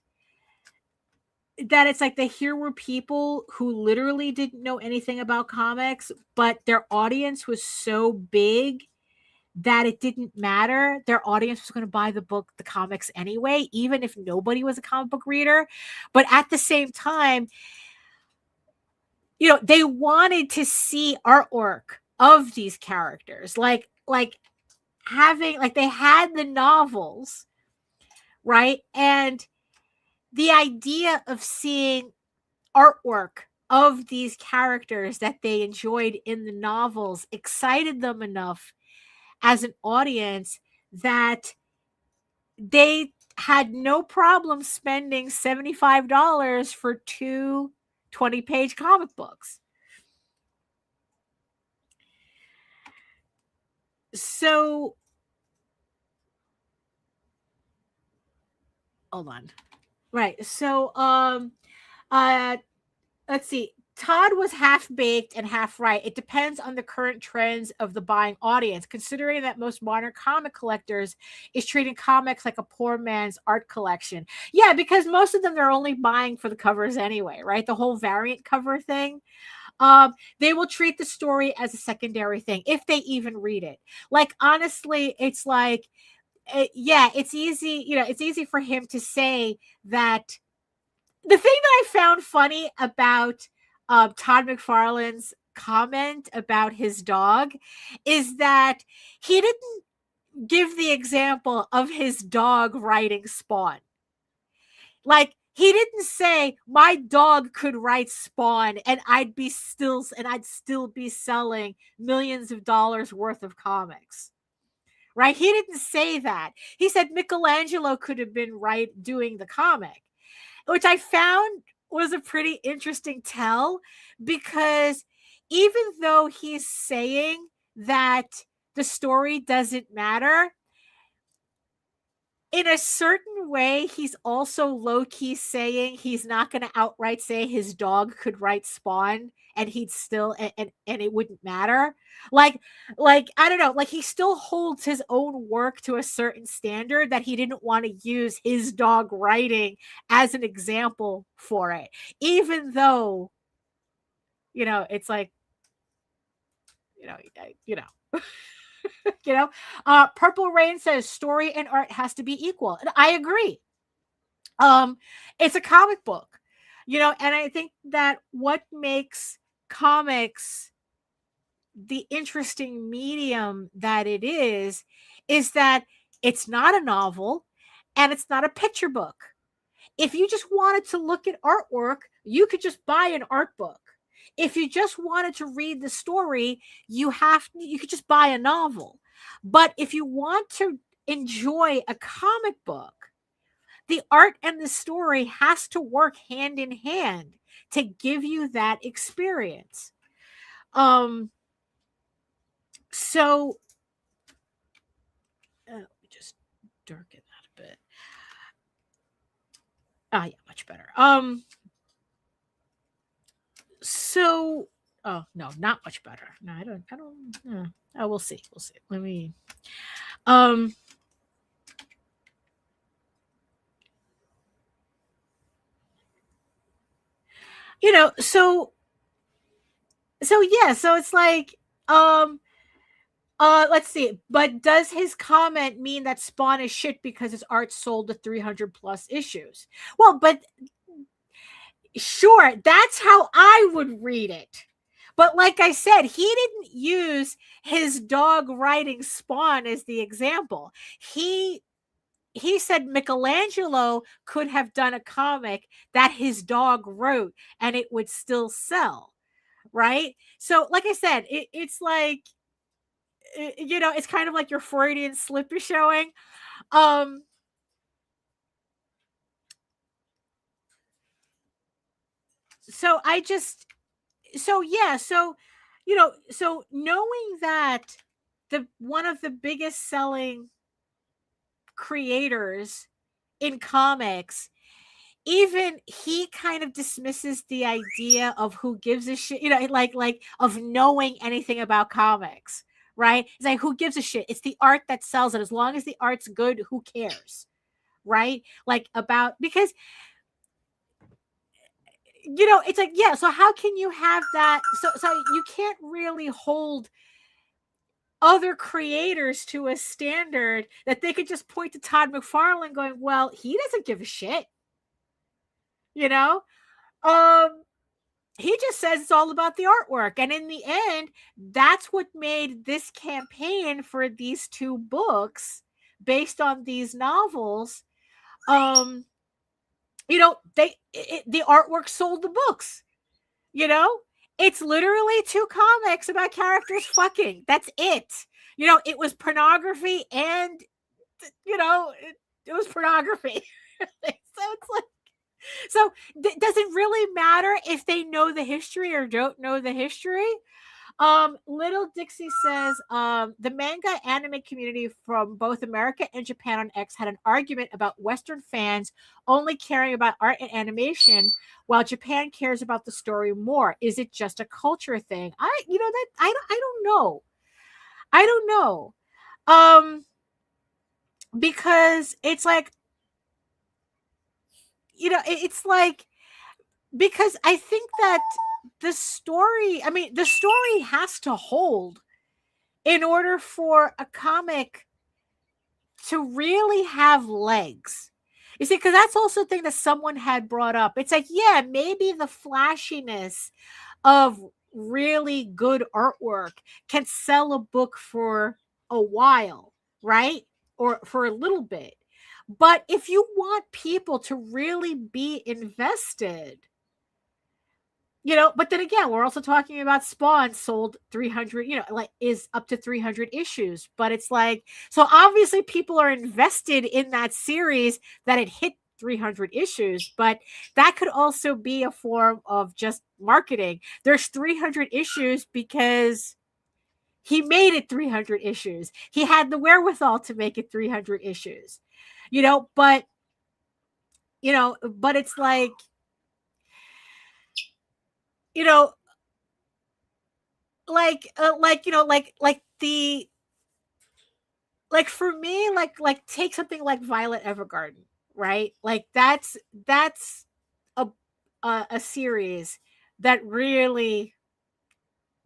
that it's like here were people who literally didn't know anything about comics, but their audience was so big that it didn't matter. Their audience was going to buy the comics anyway, even if nobody was a comic book reader. But at the same time, they wanted to see artwork of these characters, like having, like, they had the novels, right? And the idea of seeing artwork of these characters that they enjoyed in the novels excited them enough as an audience that they had no problem spending $75 for two 20-page comic books. So, hold on. Right. So, let's see. Todd was half-baked and half-right. It depends on the current trends of the buying audience, considering that most modern comic collectors is treating comics like a poor man's art collection. Yeah, because most of them, they're only buying for the covers anyway, right? The whole variant cover thing. They will treat the story as a secondary thing, if they even read it. Like, honestly, it's like, yeah, it's easy. It's easy for him to say that. The thing that I found funny about Todd McFarlane's comment about his dog is that he didn't give the example of his dog writing Spawn. Like, he didn't say my dog could write Spawn and I'd still be selling millions of dollars worth of comics. Right? He didn't say that. He said Michelangelo could have been doing the comic, which I found was a pretty interesting tell, because even though he's saying that the story doesn't matter, in a certain way, he's also low-key saying he's not going to outright say his dog could write Spawn and he'd still, and it wouldn't matter. Like, I don't know, like, he still holds his own work to a certain standard that he didn't want to use his dog writing as an example for it. Even though, it's like, Purple Rain says story and art has to be equal. And I agree. It's a comic book, and I think that what makes comics the interesting medium that it is that it's not a novel and it's not a picture book. If you just wanted to look at artwork, you could just buy an art book. If you just wanted to read the story, you could just buy a novel. But if you want to enjoy a comic book, the art and the story has to work hand in hand to give you that experience. So let me just darken that a bit. Yeah, much better. So, oh no, not much better. No, I don't. Oh, we'll see. Let me. So yeah, so it's like, let's see. But does his comment mean that Spawn is shit because his art sold to 300 plus issues? Well, but sure, that's how I would read it. But like I said, he didn't use his dog writing Spawn as the example. He said Michelangelo could have done a comic that his dog wrote and it would still sell, right? So like I said, it's like, it's kind of like your Freudian slip is showing. So knowing that one of the biggest selling creators in comics, even he kind of dismisses the idea of who gives a shit, like of knowing anything about comics, right? It's like, who gives a shit? It's the art that sells it. As long as the art's good, who cares, right? Like, because it's like, yeah, so how can you have that? So you can't really hold other creators to a standard that they could just point to Todd McFarlane going, well, he doesn't give a shit. He just says it's all about the artwork. And in the end, that's what made this campaign for these 2 books based on these novels. The artwork sold the books. It's literally 2 comics about characters fucking. That's it. It was pornography and, it was pornography. So it's like, does it really matter if they know the history or don't know the history? Little Dixie says, the manga anime community from both America and Japan on X had an argument about Western fans only caring about art and animation while Japan cares about the story more. Is it just a culture thing? I don't know. I don't know. Because it's like, it's like, because I think that the story has to hold in order for a comic to really have legs. You see, because that's also the thing that someone had brought up. It's like, yeah, maybe the flashiness of really good artwork can sell a book for a while, right? Or for a little bit. But if you want people to really be invested, but then again, we're also talking about Spawn sold 300, is up to 300 issues. But it's like, so obviously people are invested in that series that it hit 300 issues, but that could also be a form of just marketing. There's 300 issues because he made it 300 issues. He had the wherewithal to make it 300 issues. But it's like, for me, take something like Violet Evergarden, right? Like that's a series that really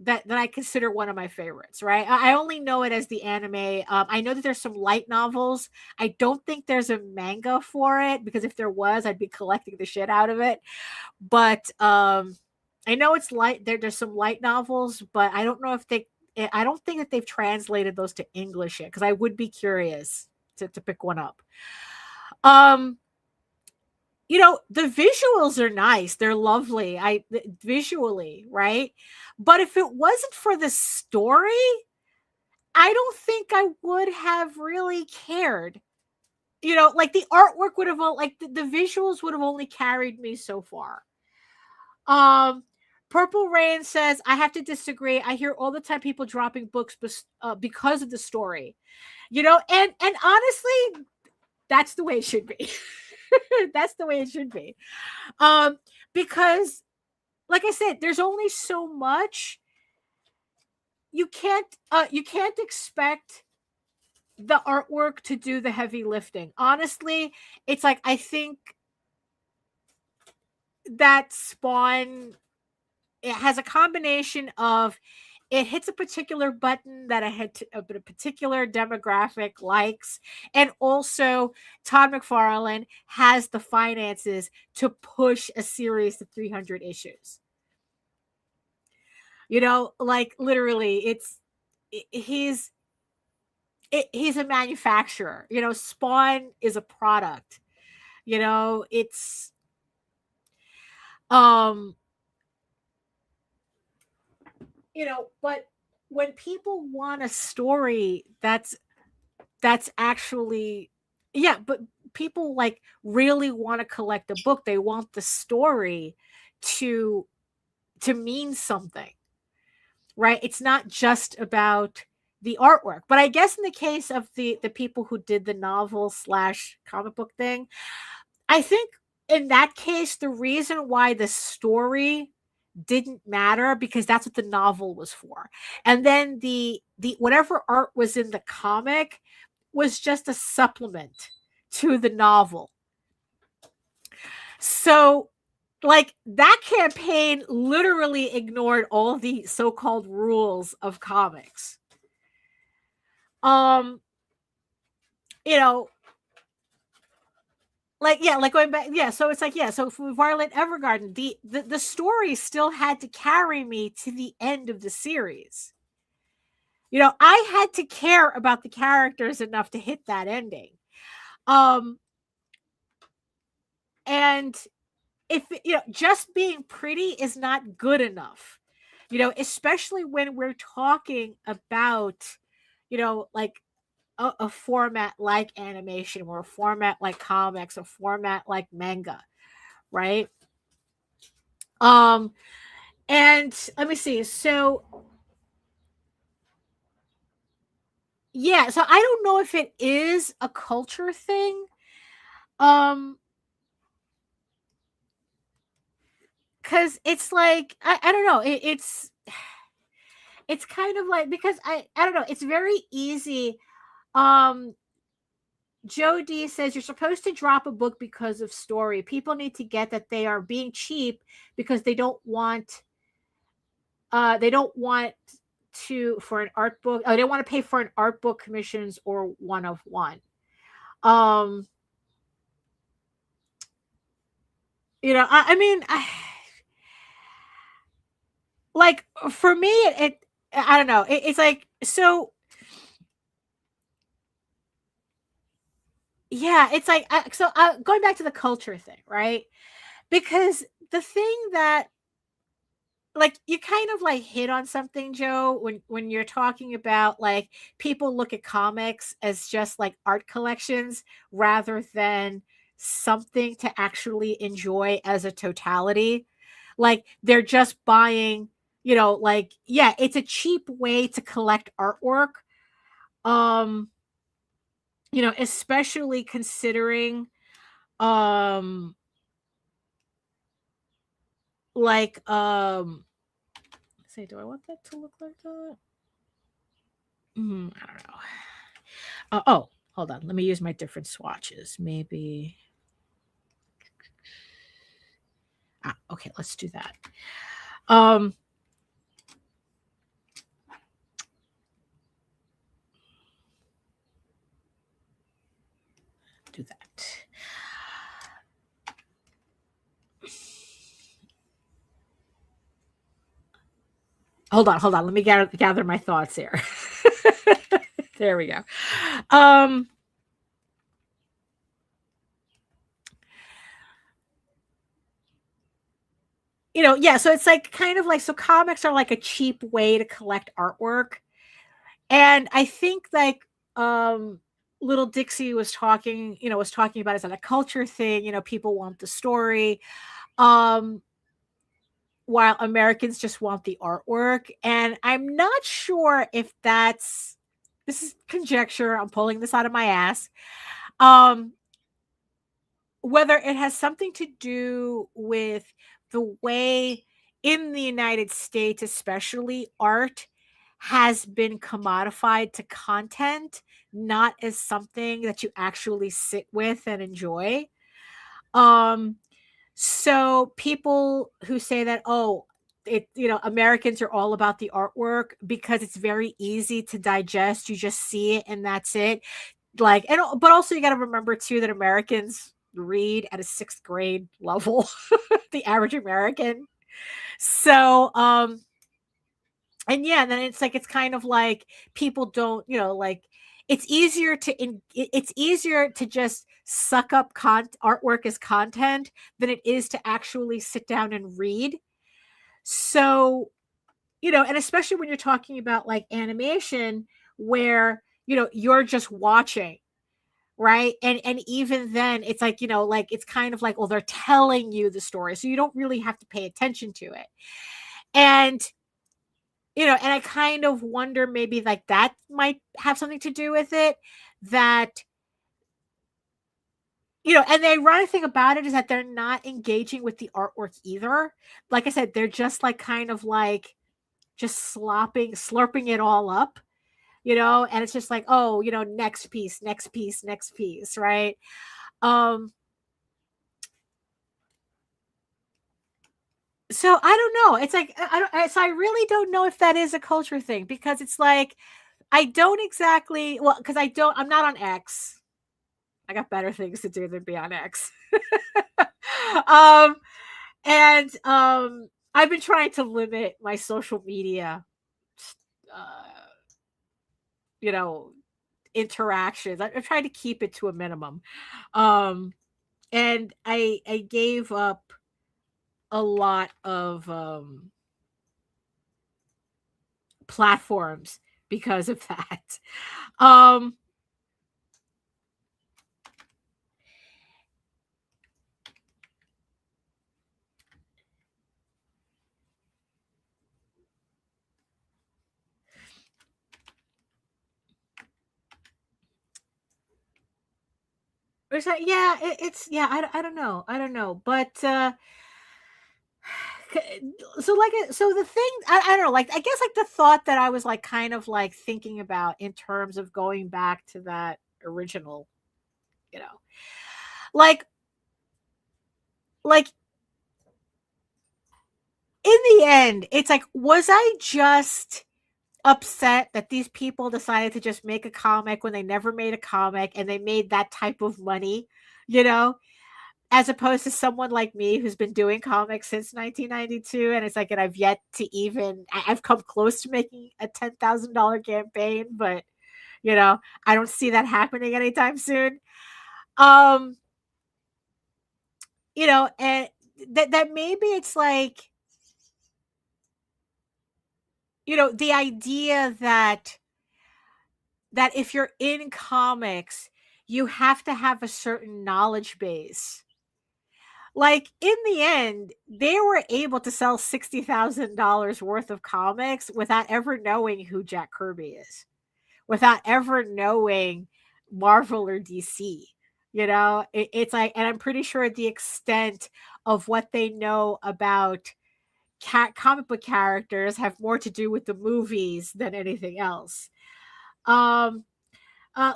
that I consider one of my favorites, right? I only know it as the anime. I know that there's some light novels. I don't think there's a manga for it, because if there was, I'd be collecting the shit out of it. But I know it's light. There's some light novels, but I don't know if I don't think that they've translated those to English yet, because I would be curious to pick one up. The visuals are nice. They're lovely. Visually, right? But if it wasn't for the story, I don't think I would have really cared. Like the artwork would have, the visuals would have only carried me so far. Purple Rain says, I have to disagree. I hear all the time people dropping books because of the story. And honestly, that's the way it should be. That's the way it should be. Because, like I said, there's only so much. You can't expect the artwork to do the heavy lifting. Honestly, it's like, I think that Spawn, it has a combination of, it hits a particular button that a particular demographic likes. And also Todd McFarlane has the finances to push a series to 300 issues. Like literally he's a manufacturer. Spawn is a product. It's but when people want a story that's actually, but people like really want to collect a book. They want the story to mean something, right? It's not just about the artwork. But I guess in the case of the people who did the novel / comic book thing, I think in that case, the reason why the story didn't matter, because that's what the novel was for. And then the whatever art was in the comic was just a supplement to the novel. So like that campaign literally ignored all the so-called rules of comics. You know, like going back, so it's like, so for Violet Evergarden, the story still had to carry me to the end of the series. You know, I had to care about the characters enough to hit that ending. And if, you know, just being pretty is not good enough, you know, especially when we're talking about, you know, like a format like animation, or a format like comics, a format like manga, right? And let me see. So yeah, so I don't know if it is a culture thing. Because it's like, I don't know, it's kind of like, because I don't know, it's very easy. Joe D says you're supposed to drop a book because of story. People need to get that they are being cheap because they don't want to for an art book. Oh, they don't want to pay for an art book commissions or one of one. You know, I mean, like for me, I don't know. It's like, so yeah, it's like, going back to the culture thing, right? Because the thing that, like, you kind of like hit on something, Joe, when you're talking about like people look at comics as just like art collections rather than something to actually enjoy as a totality. Like they're just buying, you know, like, yeah, it's a cheap way to collect artwork. Um, you know, especially considering like say, do I want that to look like that? I don't know. Oh, hold on. Let me use my different swatches. Maybe. Okay, let's do that. Do that. Hold on. Let me gather my thoughts here. There we go. You know, yeah, so it's like kind of like, so comics are like a cheap way to collect artwork. And I think like Little Dixie was talking about it as a culture thing, you know, people want the story. While Americans just want the artwork. And I'm not sure if this is conjecture. I'm pulling this out of my ass. Whether it has something to do with the way in the United States, especially, art has been commodified to content, not as something that you actually sit with and enjoy. So people who say that, oh, you know, Americans are all about the artwork because it's very easy to digest. You just see it and that's it. Like, but also you got to remember too that Americans read at a 6th grade level, the average American. So, and yeah, and then it's like, it's kind of like people don't, you know, like it's easier to just suck up artwork as content than it is to actually sit down and read. So, you know, and especially when you're talking about like animation where, you know, you're just watching, right? And even then it's like, you know, like it's kind of like, well, they're telling you the story, so you don't really have to pay attention to it. And you know, and I kind of wonder maybe like that might have something to do with it, that, you know, and the ironic thing about it is that they're not engaging with the artwork either. Like I said, they're just like kind of like just slurping it all up, you know, and it's just like, oh, you know, next piece, right? Um So I don't know. It's like so I really don't know if that is a culture thing, because it's like I don't exactly, well, because I'm not on X. I got better things to do than be on X. um and I've been trying to limit my social media uh you know interactions. I'm trying to keep it to a minimum. Um and I gave up a lot of platforms because of that. Um It's like, yeah, it's yeah, I don't know. I don't know. But so like so the thing, I don't know, like I guess like the thought that I was like kind of like thinking about in terms of going back to that original, you know, like like in the end, it's like, was I just upset that these people decided to just make a comic when they never made a comic and they made that type of money, you know? As opposed to someone like me who's been doing comics since 1992, and it's like, and I've yet to even I've come close to making a $10,000 campaign, but I don't see that happening anytime soon. Um, and that maybe it's like, the idea that if you're in comics, you have to have a certain knowledge base. Like, in the end, they were able to sell $60,000 worth of comics without ever knowing who Jack Kirby is, without ever knowing Marvel or DC. It's like, and I'm pretty sure the extent of what they know about comic book characters have more to do with the movies than anything else. Um,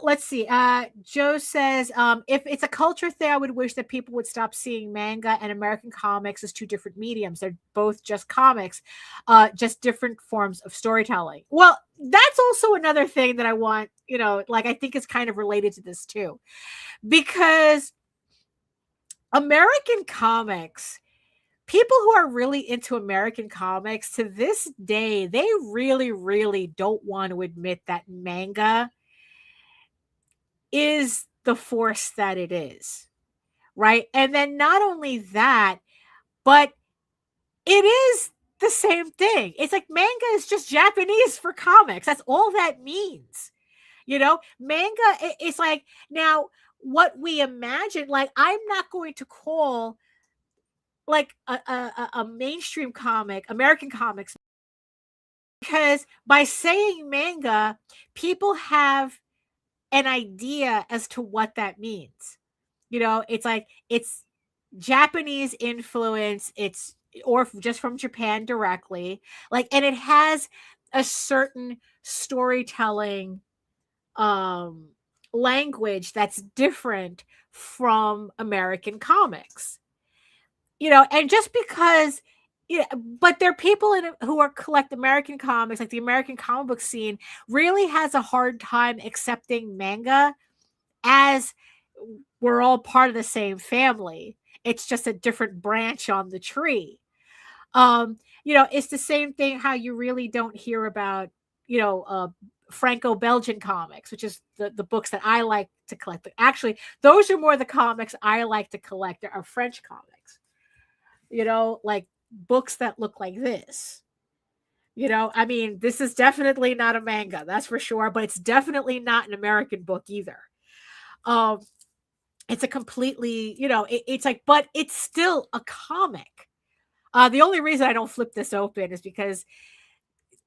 let's see. Joe says, if it's a culture thing, I would wish that people would stop seeing manga and American comics as two different mediums. They're both just comics, just different forms of storytelling. Well, that's also another thing that I want, like I think is kind of related to this too, because American comics, people who are really into American comics to this day, they really, really don't want to admit that manga is the force that it is, right? And then not only that, but it is the same thing. It's like manga is just Japanese for comics. That's all that means. Manga, it's like, now what we imagine, like, I'm not going to call like a mainstream comic American comics, because by saying manga, people have an idea as to what that means. It's like it's Japanese influence, or just from Japan directly. Like, and it has a certain storytelling language that's different from American comics. And just because but there are people who are collect American comics, like the American comic book scene really has a hard time accepting manga as we're all part of the same family. It's just a different branch on the tree. It's the same thing how you really don't hear about, Franco-Belgian comics, which is the books that I like to collect. Actually, those are more the comics I like to collect are French comics. Like books that look like this. I mean, this is definitely not a manga, that's for sure, but it's definitely not an American book either. It's a completely, it's like, but it's still a comic. The only reason I don't flip this open is because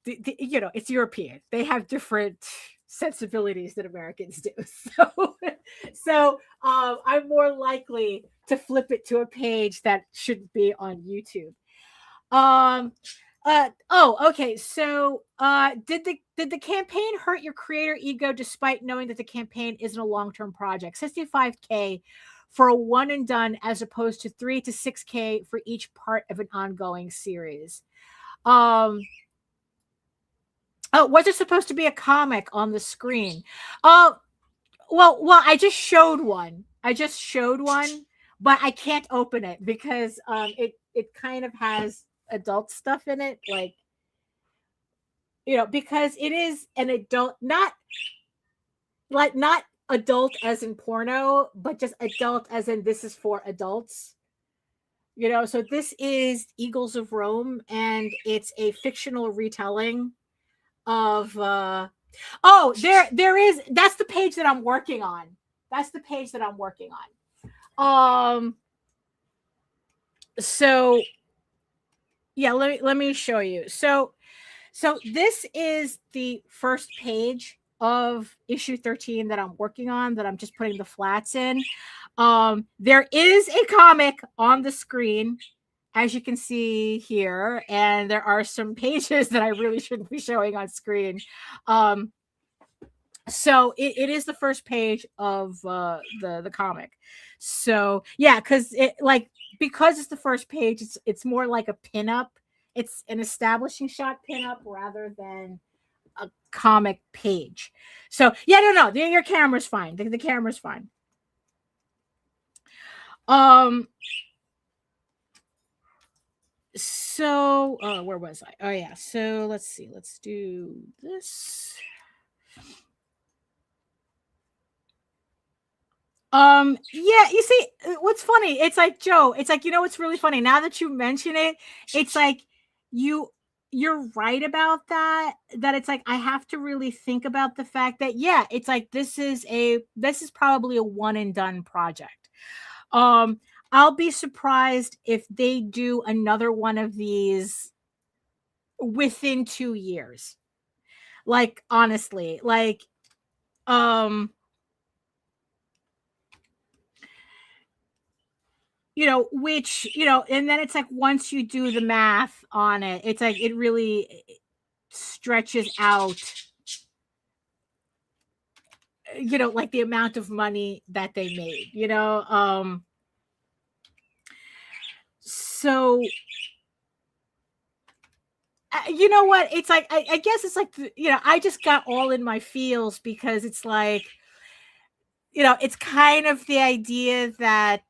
it's European. They have different sensibilities than Americans do. So I'm more likely to flip it to a page that shouldn't be on YouTube. Okay. So did the campaign hurt your creator ego despite knowing that the campaign isn't a long-term project? 65K for a one and done, as opposed to 3 to 6K for each part of an ongoing series. Oh, was there supposed to be a comic on the screen? Well, I just showed one. But I can't open it because it kind of has adult stuff in it, like, because it is an adult, not adult as in porno, but just adult as in this is for adults. So this is Eagles of Rome, and it's a fictional retelling of there is, that's the page that I'm working on. So yeah, let me show you. So this is the first page of issue 13 that I'm working on, that I'm just putting the flats in. There is a comic on the screen, as you can see here, and there are some pages that I really shouldn't be showing on screen. So it is the first page of the comic. So yeah, because it's the first page, it's more like a pinup. It's an establishing shot pinup rather than a comic page. So yeah, no, your camera's fine. The camera's fine. So where was I? Oh yeah. So let's see. Let's do this. Yeah, you see, what's funny, it's like, Joe, it's like, what's really funny, now that you mention it, it's like you're right about that it's like I have to really think about the fact that, yeah, it's like this is probably a one and done project. I'll be surprised if they do another one of these within 2 years. Like, honestly, like, which, and then it's like, once you do the math on it, it's like it really stretches out, like the amount of money that they made, so you know what, it's like, I guess it's like, I just got all in my feels, because it's like, it's kind of the idea that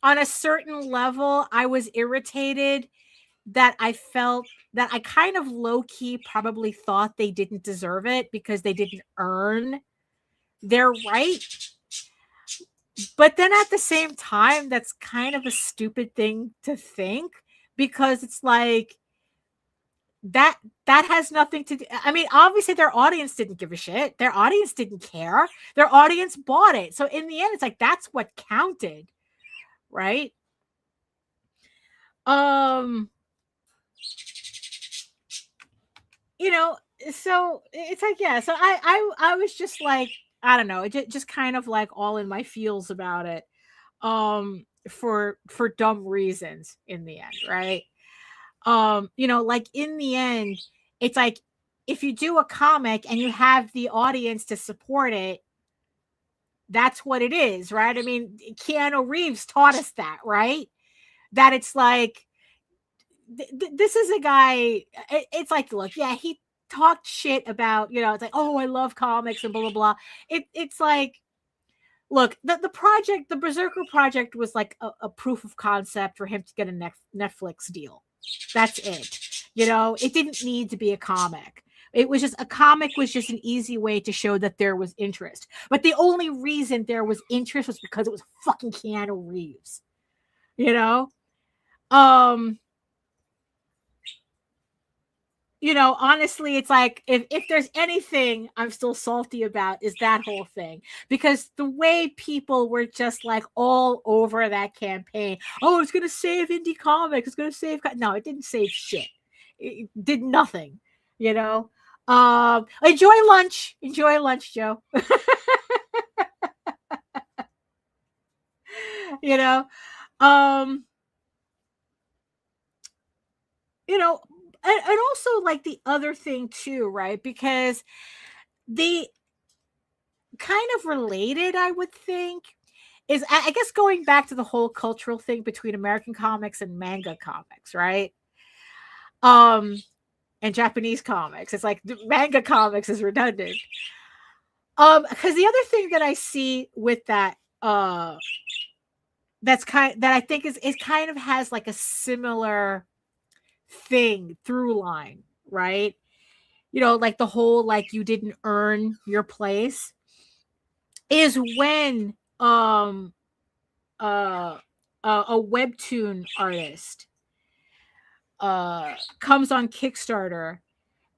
on a certain level, I was irritated that I felt that I kind of low-key probably thought they didn't deserve it because they didn't earn their right. But then at the same time, that's kind of a stupid thing to think, because it's like that has nothing to do. I mean, obviously their audience didn't give a shit. Their audience didn't care. Their audience bought it. So in the end, it's like, that's what counted. Right? So it's like, yeah, so I was just like, I don't know, just kind of like all in my feels about it, for dumb reasons in the end, right? Like in the end, it's like, if you do a comic and you have the audience to support it, that's what it is, right? I mean, Keanu Reeves taught us that, right? That it's like, this is a guy, it's like, look, yeah, he talked shit about, it's like, oh, I love comics and blah, blah, blah. It's like, look, the project, the Berserker project was like a proof of concept for him to get a Netflix deal. That's it. It didn't need to be a comic. It was just, a comic was just an easy way to show that there was interest. But the only reason there was interest was because it was fucking Keanu Reeves. Honestly, it's like, if there's anything I'm still salty about, is that whole thing. Because the way people were just like all over that campaign, oh, it's going to save indie comics, it's going to save... No, it didn't save shit. It did nothing, Enjoy lunch, Joe. And also, like, the other thing too, right? Because the kind of related, I would think, is I guess going back to the whole cultural thing between American comics and manga comics, right? And Japanese comics. It's like the manga comics is redundant. Because the other thing that I see with that, that I think is kind of has like a similar thing through line, right? You know, like the whole like you didn't earn your place is when a webtoon artist comes on Kickstarter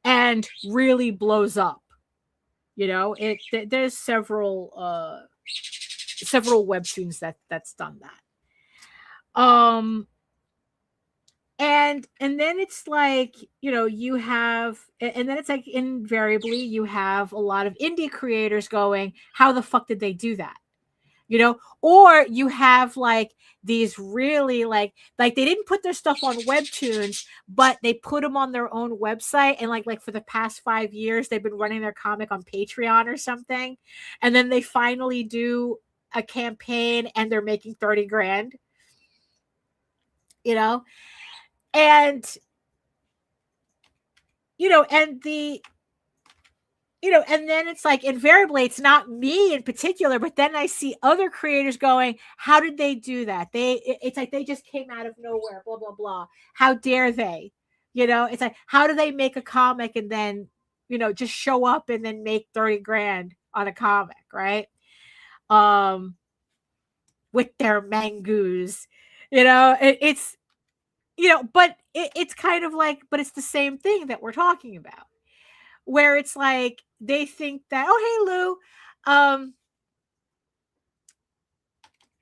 and really blows up. You know, there's several webtoons that's done that. And then it's like, you know, you have, and then it's like invariably you have a lot of indie creators going, how the fuck did they do that? You know, or you have like these really like they didn't put their stuff on webtoons, but they put them on their own website, and like for the past 5 years they've been running their comic on Patreon or something, and then they finally do a campaign and they're making 30 grand, you know. And you know, and the you know, and then it's like invariably it's not me in particular, but then I see other creators going, how did they do that? It's like they just came out of nowhere, blah blah blah. How dare they? You know, it's like, how do they make a comic and then, you know, just show up and then make 30 grand on a comic, right? With their mangoos, you know, it's, you know, but it's kind of like, but it's the same thing that we're talking about, where it's like they think that, oh hey Lou,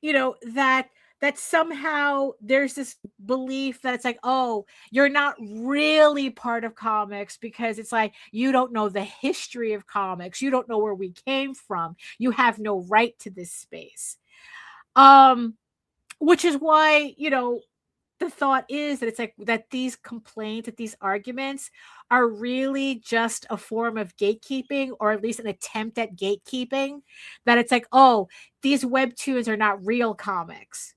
you know, that somehow there's this belief that it's like, oh, you're not really part of comics because it's like you don't know the history of comics, you don't know where we came from, you have no right to this space. Which is why, you know, the thought is that it's like that these complaints, that these arguments are really just a form of gatekeeping, or at least an attempt at gatekeeping, that it's like, oh, these webtoons are not real comics.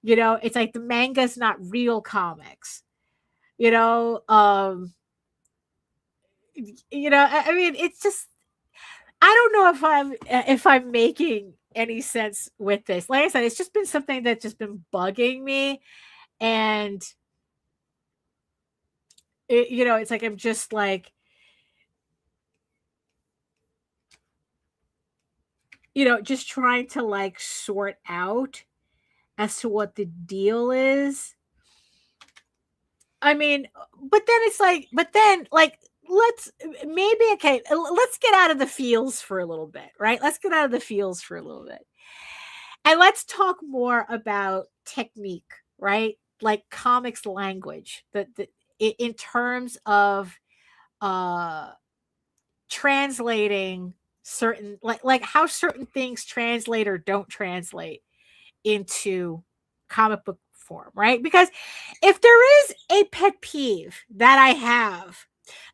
You know, it's like the manga's not real comics. You know, I mean, it's just, I don't know if I'm making any sense with this. Like I said, it's just been something that's just been bugging me. And you know, it's like I'm just like, you know, just trying to like sort out as to what the deal is. I mean, but then it's like, let's get out of the feels for a little bit, right? Let's get out of the feels for a little bit. And let's talk more about technique, right? Like comics language, in terms of translating certain, like how certain things translate or don't translate into comic book form, right? Because if there is a pet peeve that I have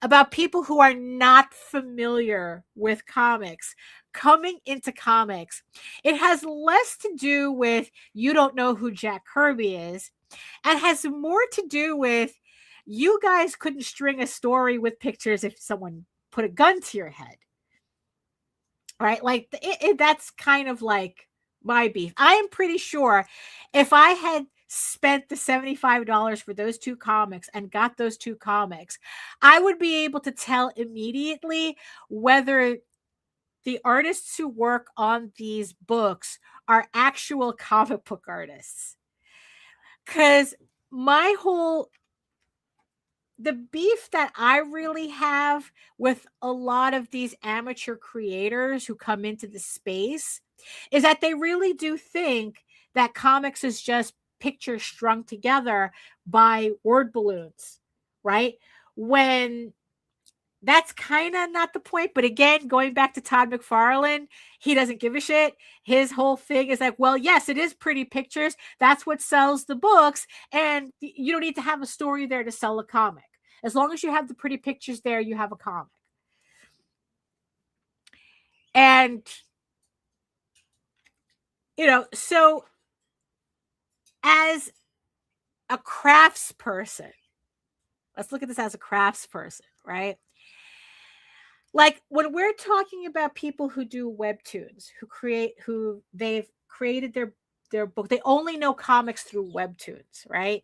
about people who are not familiar with comics coming into comics, it has less to do with you don't know who Jack Kirby is, and has more to do with you guys couldn't string a story with pictures if someone put a gun to your head, right? Like that's kind of like my beef. I am pretty sure if I had spent the $75 for those two comics and got those two comics, I would be able to tell immediately whether the artists who work on these books are actual comic book artists. Because the beef that I really have with a lot of these amateur creators who come into the space is that they really do think that comics is just pictures strung together by word balloons, right? When that's kind of not the point. But again, going back to Todd McFarlane, he doesn't give a shit. His whole thing is like, well, yes, it is pretty pictures. That's what sells the books. And you don't need to have a story there to sell a comic. As long as you have the pretty pictures there, you have a comic. And So as a craftsperson, let's look at this as a craftsperson, right? Like when we're talking about people who do webtoons, who they've created their book, they only know comics through webtoons, right?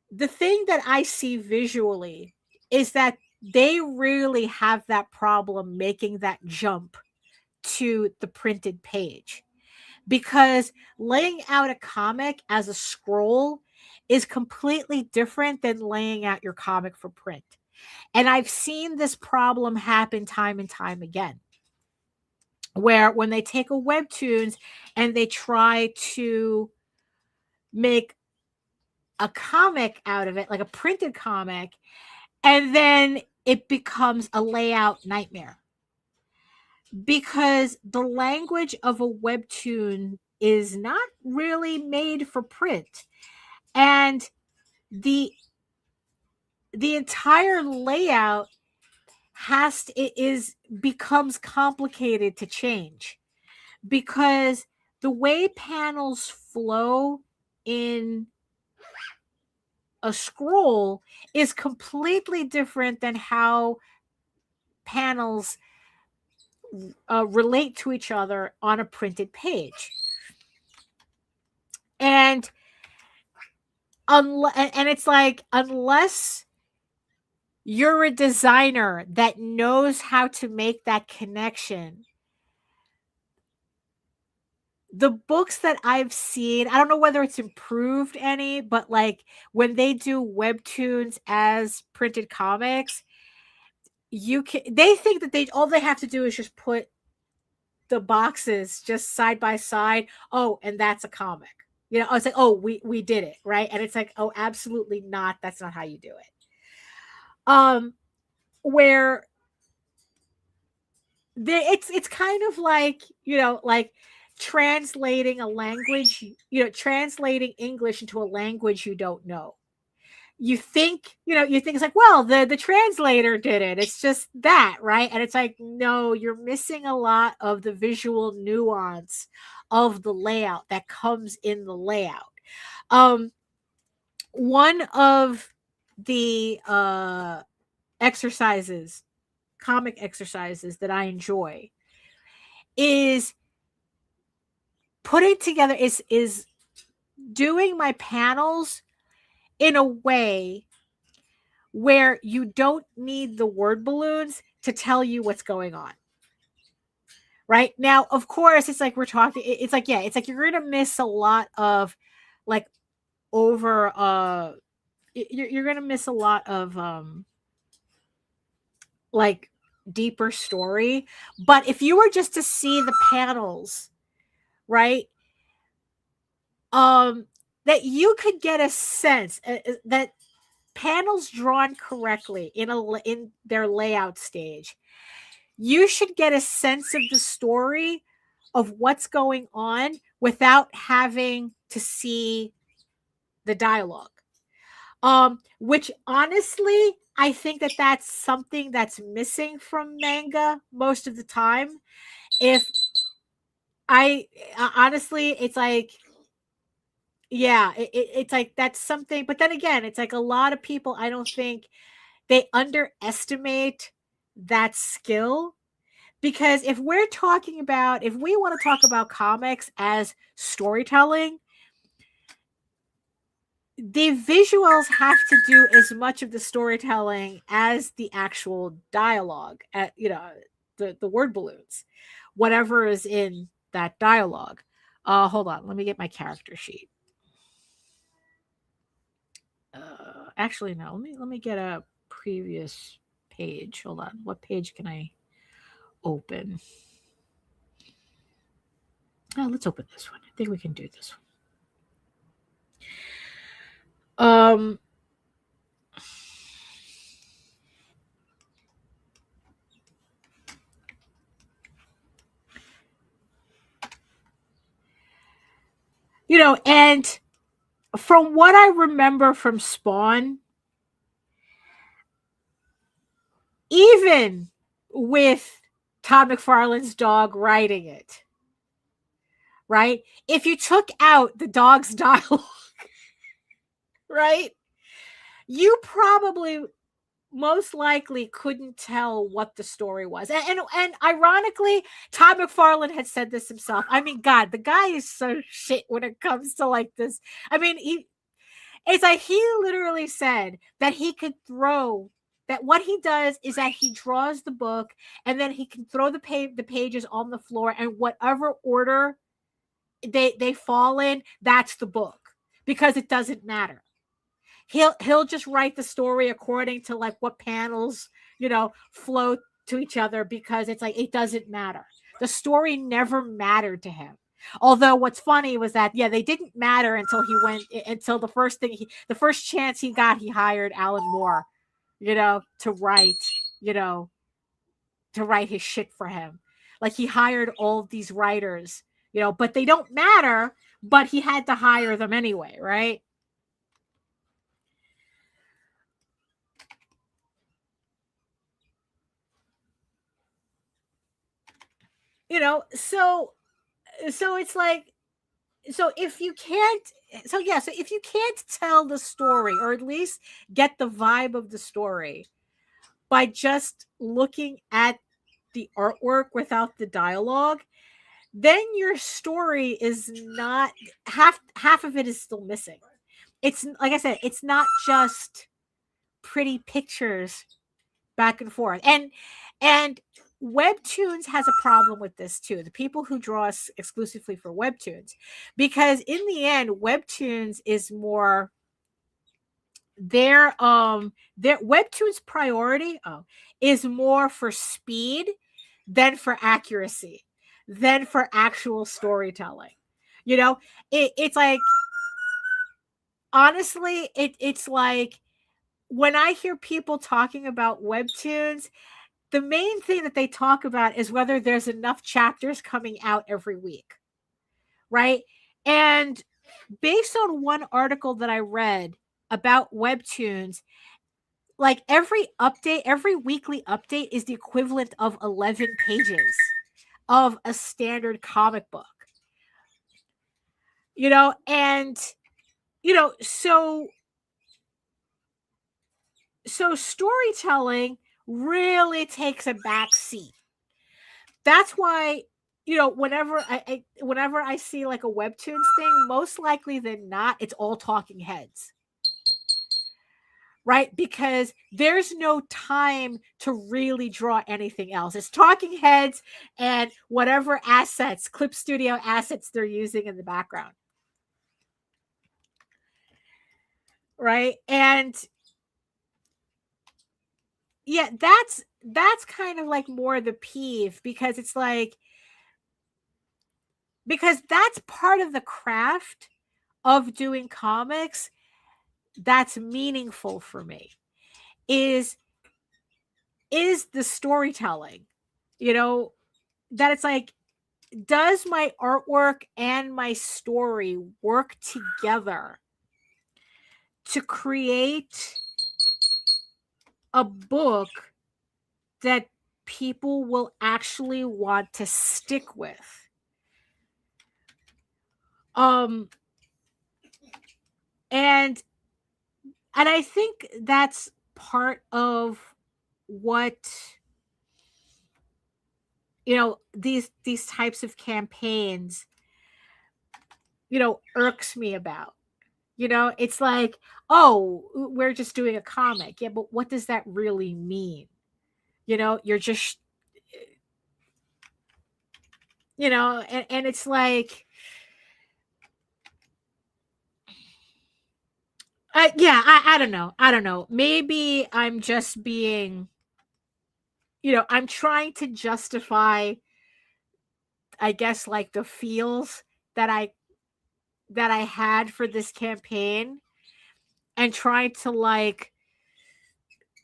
The thing that I see visually is that they really have that problem making that jump to the printed page, because laying out a comic as a scroll is completely different than laying out your comic for print. And I've seen this problem happen time and time again, where when they take a webtoons and they try to make a comic out of it, like a printed comic, and then it becomes a layout nightmare, because the language of a webtoon is not really made for print, and the entire layout becomes complicated to change, because the way panels flow in a scroll is completely different than how panels relate to each other on a printed page. And it's like, unless you're a designer that knows how to make that connection, the books that I've seen, I don't know whether it's improved any, but like when they do webtoons as printed comics, they think that all they have to do is just put the boxes just side by side. Oh, and that's a comic. It's like, oh, we did it, right? And it's like, oh, absolutely not. That's not how you do it. Where it's kind of like, like translating a language, translating English into a language you don't know. You think it's like, well, the translator did it. It's just that, right? And it's like, no, you're missing a lot of the visual nuance of the layout that comes in the layout. One of the comic exercises that I enjoy is putting together is doing my panels in a way where you don't need the word balloons to tell you what's going on. Right now, of course, it's like we're talking, it's like, yeah, it's like you're going to miss a lot of like you're going to miss a lot of like deeper story. But if you were just to see the panels, right, that you could get a sense that panels drawn correctly in their layout stage, you should get a sense of the story of what's going on without having to see the dialogue. Which honestly, I think that that's something that's missing from manga most of the time. If I honestly, it's like, yeah, it's like that's something. But then again, it's like a lot of people, I don't think they underestimate that skill. Because if we want to talk about comics as storytelling, the visuals have to do as much of the storytelling as the actual dialogue, the word balloons, whatever is in that dialogue. Hold on, let me get my character sheet. Actually, no, let me get a previous page. Hold on, what page can I open? Let's open this one. I think we can do this one. And from what I remember from Spawn, even with Todd McFarlane's dog writing it, right? If you took out the dog's dialogue, right, you probably most likely couldn't tell what the story was. And ironically, Todd McFarlane had said this himself. I mean, God, the guy is so shit when it comes to like this. I mean, it's like he literally said that he could throw that what he does is that he draws the book and then he can throw the pages on the floor, and whatever order they fall in, that's the book, because it doesn't matter. He'll just write the story according to like what panels, flow to each other, because it's like it doesn't matter. The story never mattered to him. Although what's funny was that they didn't matter until the first chance he got, he hired Alan Moore, to write his shit for him. Like he hired all of these writers, but they don't matter, but he had to hire them anyway, right? So it's like, if you can't tell the story, or at least get the vibe of the story by just looking at the artwork without the dialogue, then your story is not half of it is still missing. It's like I said, it's not just pretty pictures back and forth. And Webtoons has a problem with this too. The people who draw exclusively for Webtoons, because in the end, Webtoons is more their Webtoons priority is more for speed than for accuracy, than for actual storytelling. It's like, honestly, it's like when I hear people talking about Webtoons, the main thing that they talk about is whether there's enough chapters coming out every week, right? And based on one article that I read about Webtoons, like every weekly update is the equivalent of 11 pages of a standard comic book. And so storytelling really takes a back seat. That's why, whenever I see like a Webtoons thing, most likely than not, it's all talking heads, right? Because there's no time to really draw anything else. It's talking heads and whatever assets, Clip Studio assets they're using in the background, right? And yeah, that's kind of like more the peeve, because it's like, because that's part of the craft of doing comics that's meaningful for me is the storytelling, that it's like, does my artwork and my story work together to create a book that people will actually want to stick with? And I think that's part of what these types of campaigns irks me about. It's like, oh, we're just doing a comic. Yeah, but what does that really mean? You're just and it's like, I don't know. Maybe I'm just being, I'm trying to justify, I guess, like the feels that I had for this campaign, and trying to like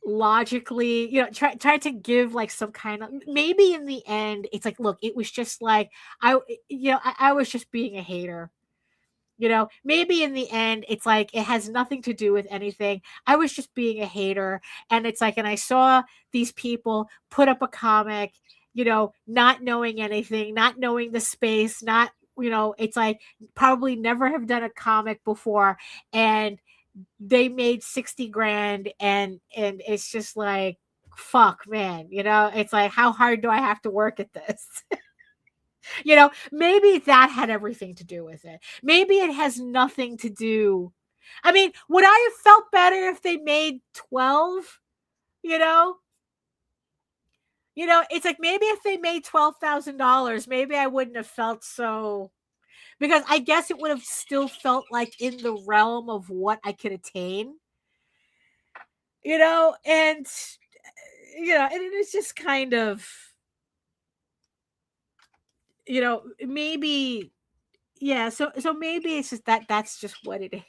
logically, try to give like some kind of, maybe in the end, it's like, look, it was just like, I was just being a hater. Maybe in the end, it's like, it has nothing to do with anything. I was just being a hater. And it's like, and I saw these people put up a comic, not knowing anything, not knowing the space, not it's like probably never have done a comic before, and they made 60 grand, and it's just like, fuck, man, it's like, how hard do I have to work at this? Maybe that had everything to do with it. Maybe it has nothing to do. I mean, would I have felt better if they made 12? It's like, maybe if they made $12,000, maybe I wouldn't have felt so, because I guess it would have still felt like in the realm of what I could attain, and and it is just kind of, maybe, yeah, so maybe it's just that's just what it is,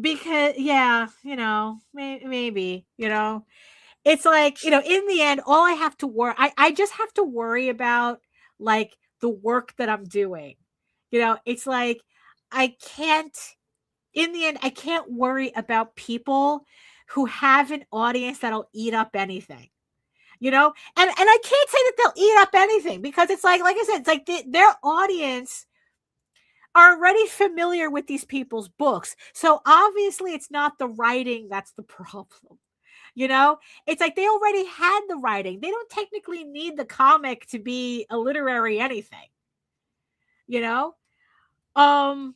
because, yeah, maybe, it's like, in the end, all I have to I just have to worry about, like, the work that I'm doing. It's like, I can't, in the end, I can't worry about people who have an audience that'll eat up anything. And I can't say that they'll eat up anything, because it's like I said, it's like their audience are already familiar with these people's books. So obviously it's not the writing that's the problem. It's like they already had the writing. They don't technically need the comic to be a literary anything. Um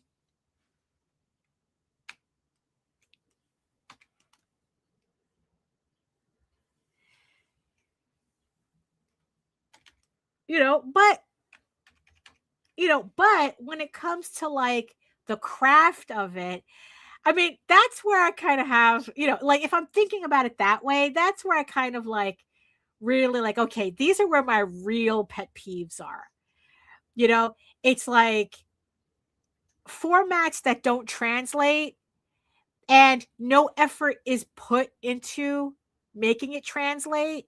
but but when it comes to, like, the craft of it, I mean, that's where I kind of have, like, if I'm thinking about it that way, that's where I kind of, like, really, like, okay, these are where my real pet peeves are. It's like formats that don't translate, and no effort is put into making it translate.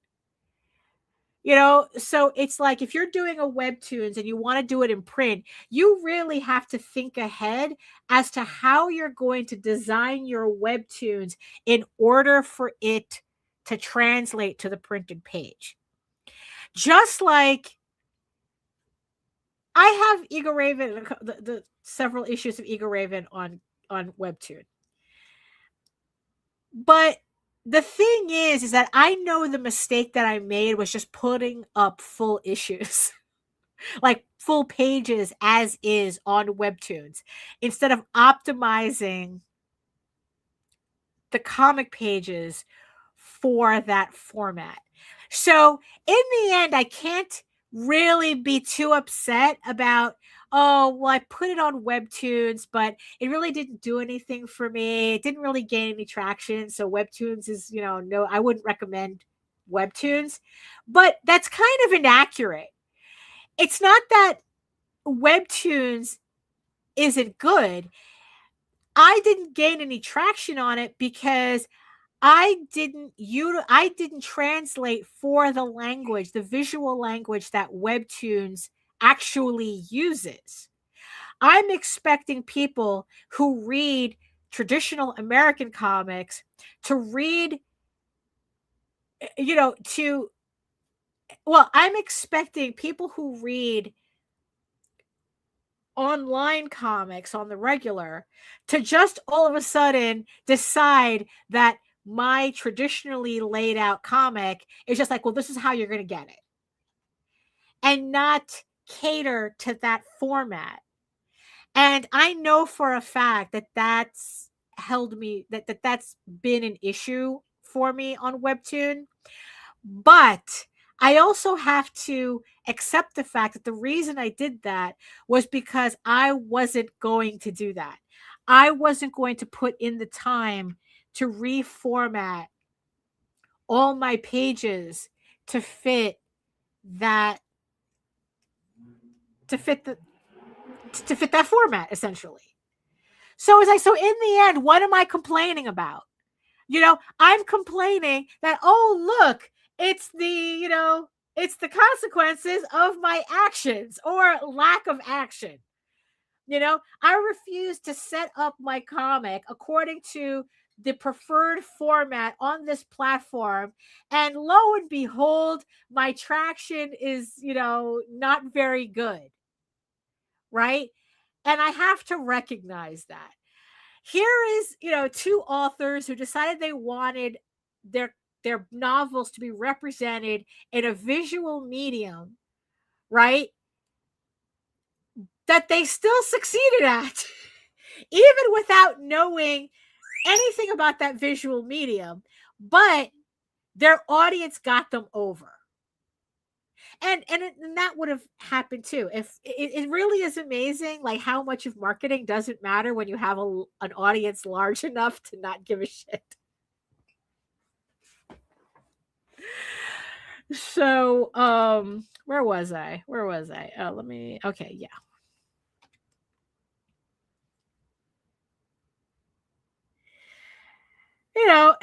So it's like, if you're doing a webtoons and you want to do it in print, you really have to think ahead as to how you're going to design your webtoons in order for it to translate to the printed page. Just like I have Eagle Raven, the several issues of Eagle Raven on webtoon. But the thing is that I know the mistake that I made was just putting up full issues, like full pages as is on webtoons, instead of optimizing the comic pages for that format. So in the end, I can't really be too upset about, oh, well, I put it on webtoons, but it really didn't do anything for me. It didn't really gain any traction. So webtoons is, no, I wouldn't recommend webtoons. But that's kind of inaccurate. It's not that webtoons isn't good. I didn't gain any traction on it because I didn't translate for the language, the visual language that webtoons actually uses. I'm expecting people who read traditional American comics to read, I'm expecting people who read online comics on the regular to just all of a sudden decide that my traditionally laid out comic is just like, well, this is how you're going to get it, and not cater to that format. And I know for a fact that that's been an issue for me on webtoon. But I also have to accept the fact that the reason I did that was because I wasn't going to do that. I wasn't going to put in the time to reformat all my pages to fit that format, essentially. So it's like, so in the end, what am I complaining about? I'm complaining that, oh, look, it's the consequences of my actions or lack of action. You know, I refuse to set up my comic according to the preferred format on this platform. And lo and behold, my traction is, not very good. Right. And I have to recognize that. Here is, two authors who decided they wanted their novels to be represented in a visual medium, right? That they still succeeded at, even without knowing anything about that visual medium, but their audience got them over. And that would have happened too. If it really is amazing, like how much of marketing doesn't matter when you have an audience large enough to not give a shit. So, where was I? Oh, okay, yeah.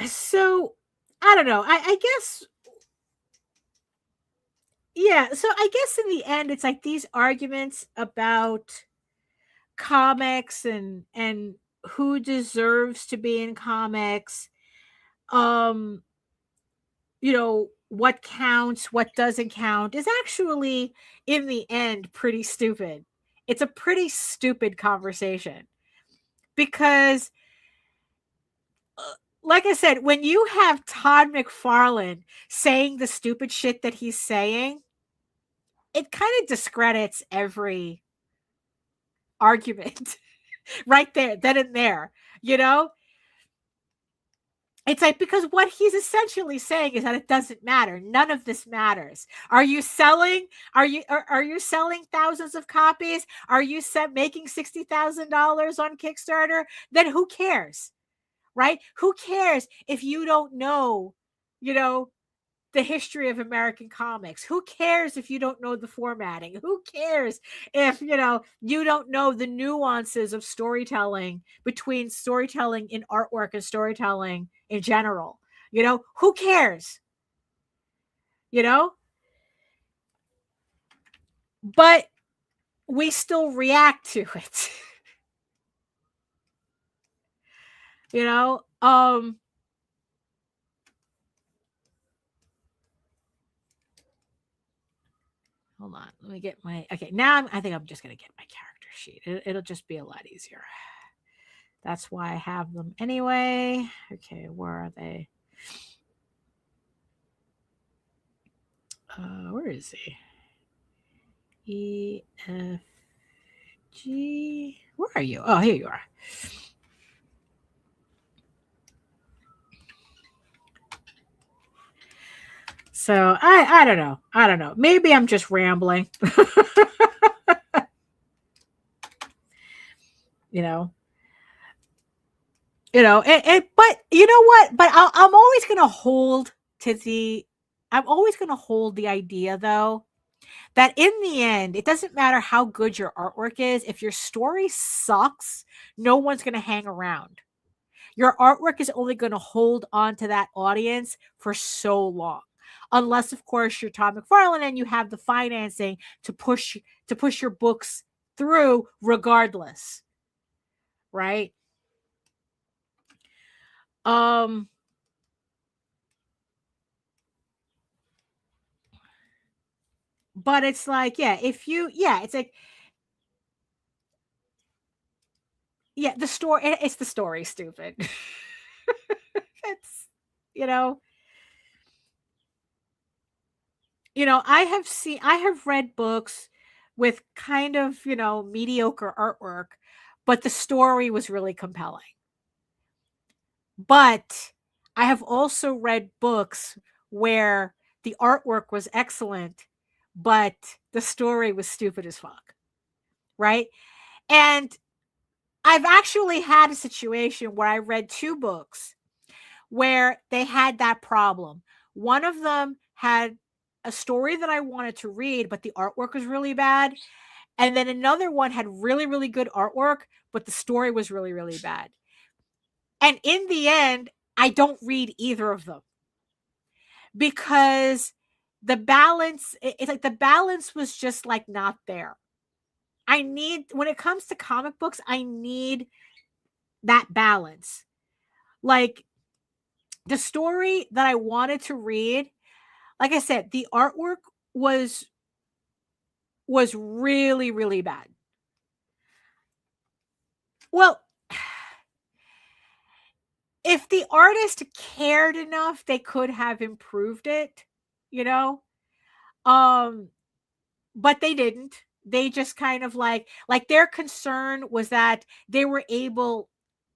So I don't know. I guess, yeah. So I guess in the end, it's like these arguments about comics and who deserves to be in comics. What counts, what doesn't count is actually in the end pretty stupid. It's a pretty stupid conversation because like I said, when you have Todd McFarlane saying the stupid shit that he's saying, it kind of discredits every argument right there, then and there, It's like, because what he's essentially saying is that it doesn't matter. None of this matters. Are you selling thousands of copies? Are you making $60,000 on Kickstarter? Then who cares? Right? Who cares if you don't know, the history of American comics? Who cares if you don't know the formatting? Who cares if, you don't know the nuances of storytelling between storytelling in artwork and storytelling in general? Who cares? But we still react to it. Hold on. Let me get okay. Now I think I'm just going to get my character sheet. It'll just be a lot easier. That's why I have them anyway. Okay. Where are they? Where is he? E, F, G. Where are you? Oh, here you are. So I don't know. Maybe I'm just rambling. But you know what? But I'm always going to hold the idea, though, that in the end, it doesn't matter how good your artwork is. If your story sucks, no one's going to hang around. Your artwork is only going to hold on to that audience for so long. Unless, of course, you're Todd McFarlane and you have the financing to push your books through regardless. Right? But it's like, it's like, the story, it's the story, stupid. It's, I have read books with kind of, mediocre artwork, but the story was really compelling. But I have also read books where the artwork was excellent, but the story was stupid as fuck. Right? And I've actually had a situation where I read two books where they had that problem. One of them had a story that I wanted to read, but the artwork was really bad. And then another one had really, really good artwork, but the story was really, really bad. And in the end, I don't read either of them because the balance, it's like the balance was just like not there. when it comes to comic books, I need that balance. Like the story that I wanted to read, like I said, the artwork was really, really bad. Well, if the artist cared enough, they could have improved it, you know? But they didn't. They just kind of like their concern was that they were able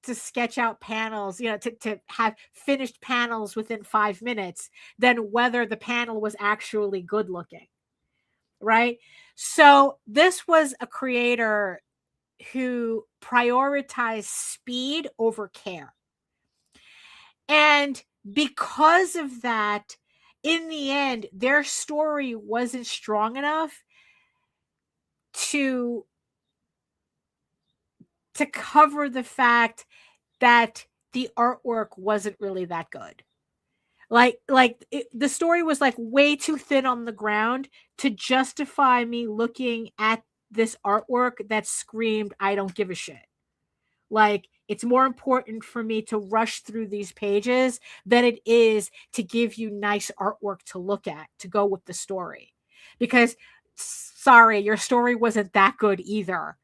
to sketch out panels, to have finished panels within 5 minutes, than whether the panel was actually good looking. Right? So this was a creator who prioritized speed over care. And because of that, in the end, their story wasn't strong enough to cover the fact that the artwork wasn't really that good. The story was like way too thin on the ground to justify me looking at this artwork that screamed, I don't give a shit. Like, it's more important for me to rush through these pages than it is to give you nice artwork to look at to go with the story. Because, sorry, your story wasn't that good either,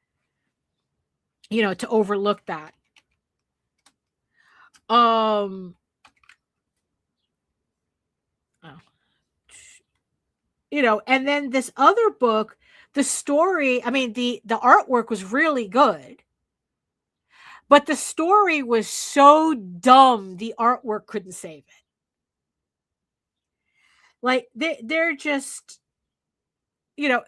to overlook that. And then this other book, the story, I mean, the artwork was really good. But the story was so dumb, the artwork couldn't save it. Like, they're just, it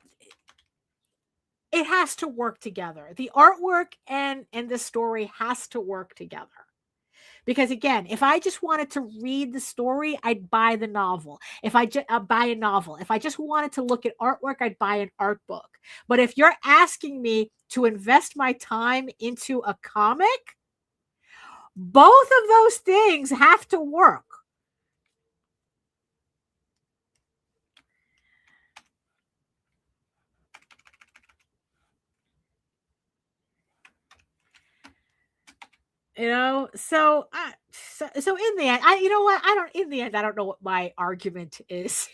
has to work together. The artwork and the story has to work together. Because again, if I just wanted to read the story, I'd buy the novel. If I buy a novel. If I just wanted to look at artwork, I'd buy an art book. But if you're asking me to invest my time into a comic, both of those things have to work. So in the end, I don't know what my argument is.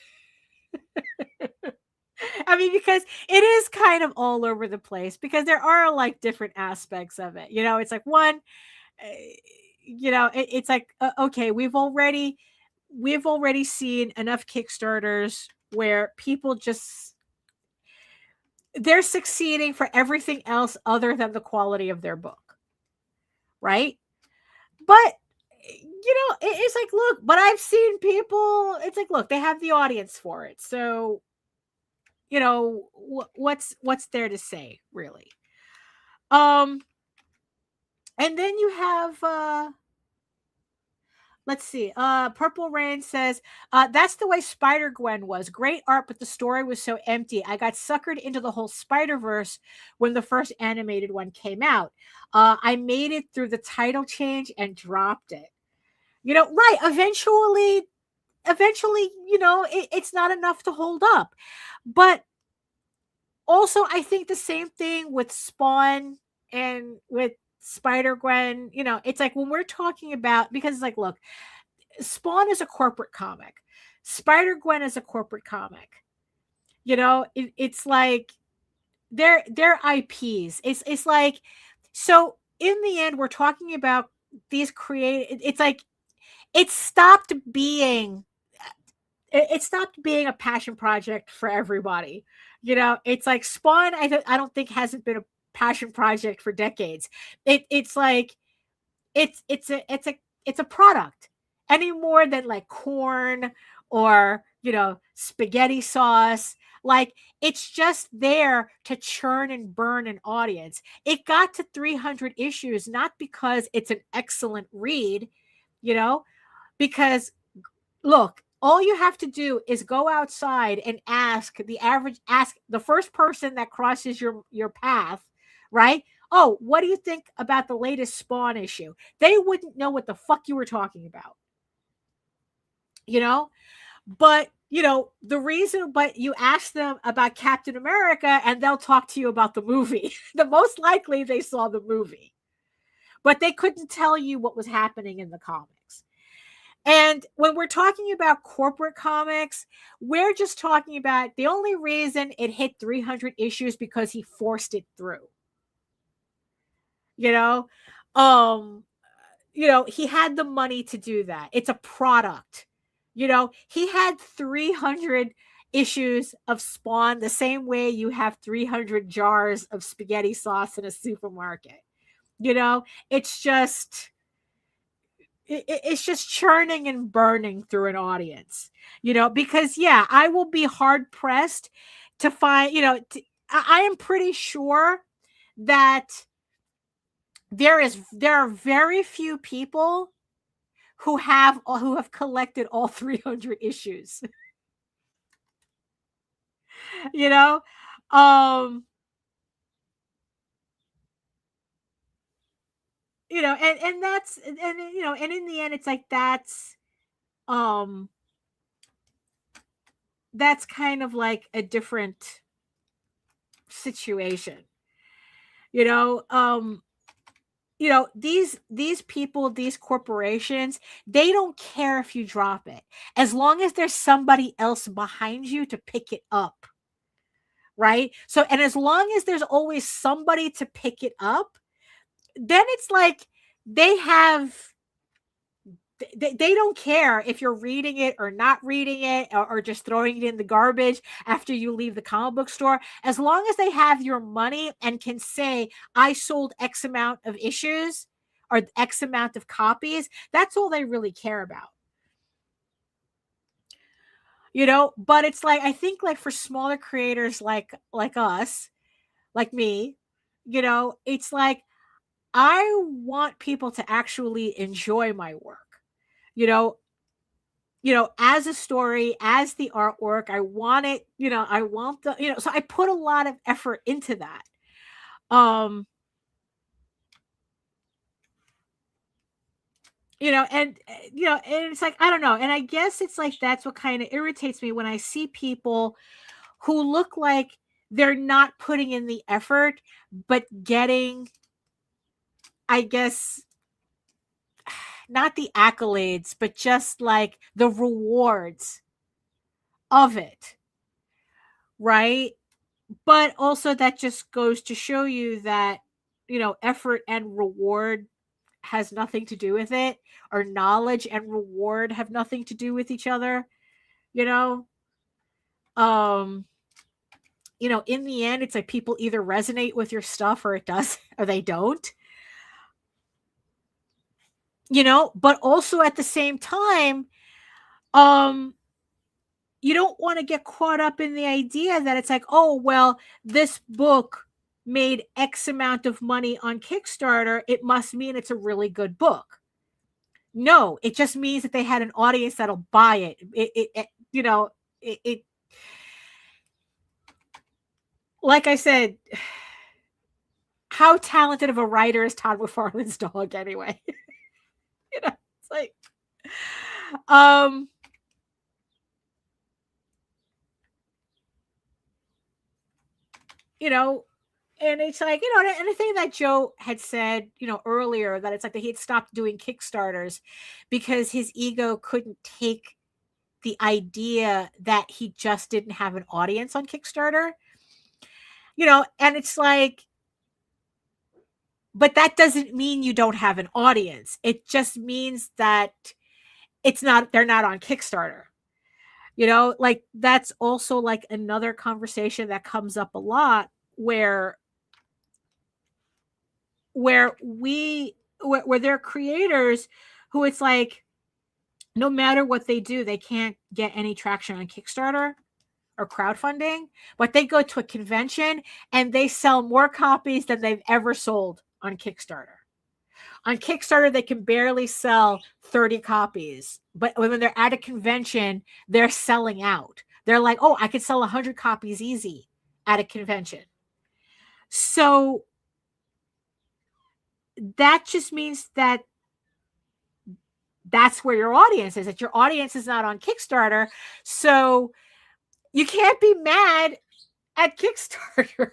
I mean, because it is kind of all over the place, because there are like different aspects of it. It's like one, it's like, okay, we've already seen enough Kickstarters where people they're succeeding for everything else other than the quality of their book. Right? But it's like, look, but I've seen people, it's like, look, they have the audience for it. So, what's there to say, really? And then you have let's see. Purple Rain says, that's the way Spider-Gwen was. Great art, but the story was so empty. I got suckered into the whole Spider-Verse when the first animated one came out. I made it through the title change and dropped it. Right. Eventually, it's not enough to hold up. But also, I think the same thing with Spawn and with Spider-Gwen. It's like, when we're talking about, because it's like, look, Spawn is a corporate comic. Spider-Gwen is a corporate comic. It's like they're IPs. It's like, so in the end, we're talking about these it's like it stopped being a passion project for everybody. It's like Spawn, I don't think hasn't been a passion project for decades. It's like it's a product any more than like corn or spaghetti sauce. Like, it's just there to churn and burn an audience. It got to 300 issues not because it's an excellent read, because look, all you have to do is go outside and ask the first person that crosses your path, right? Oh, what do you think about the latest Spawn issue? They wouldn't know what the fuck you were talking about. But the reason, but you ask them about Captain America and they'll talk to you about the movie. The most likely they saw the movie, but they couldn't tell you what was happening in the comics. And when we're talking about corporate comics, we're just talking about the only reason it hit 300 issues because he forced it through. You know, he had the money to do that. It's a product. He had 300 issues of Spawn the same way you have 300 jars of spaghetti sauce in a supermarket. It's just churning and burning through an audience, because I will be hard pressed to find, I am pretty sure that there are very few people who have collected all 300 issues. And that's, and in the end it's like that's kind of like a different situation. These people, these corporations, they don't care if you drop it, as long as there's somebody else behind you to pick it up. Right? So, and as long as there's always somebody to pick it up, then it's like they don't care if you're reading it or not reading it, or just throwing it in the garbage after you leave the comic book store. As long as they have your money and can say, I sold X amount of issues or X amount of copies, that's all they really care about. But it's like, I think like for smaller creators like us, like me, it's like, I want people to actually enjoy my work. As a story, as the artwork, I want it, I want the, so I put a lot of effort into that. And it's like, I don't know. And I guess it's like, that's what kind of irritates me when I see people who look like they're not putting in the effort, but getting, I guess, not the accolades, but just like the rewards of it. Right? But also that just goes to show you that, effort and reward has nothing to do with it, or knowledge and reward have nothing to do with each other. In the end, it's like people either resonate with your stuff or it does, or they don't. But also at the same time, you don't want to get caught up in the idea that it's like, oh, well, this book made X amount of money on Kickstarter, it must mean it's a really good book. No, it just means that they had an audience that'll buy it. It like I said, how talented of a writer is Todd McFarlane's dog anyway? It's like, and it's like, and the thing that Joe had said, earlier, that it's like that he had stopped doing Kickstarters because his ego couldn't take the idea that he just didn't have an audience on Kickstarter. And it's like, but that doesn't mean you don't have an audience. It just means that they're not on Kickstarter. Like that's also like another conversation that comes up a lot where there are creators who it's like, no matter what they do, they can't get any traction on Kickstarter or crowdfunding, but they go to a convention and they sell more copies than they've ever sold on Kickstarter. On Kickstarter, they can barely sell 30 copies, but when they're at a convention, they're selling out. They're like, oh, I could sell 100 copies easy at a convention. So that just means that that's where your audience is, that your audience is not on Kickstarter. So you can't be mad at Kickstarter.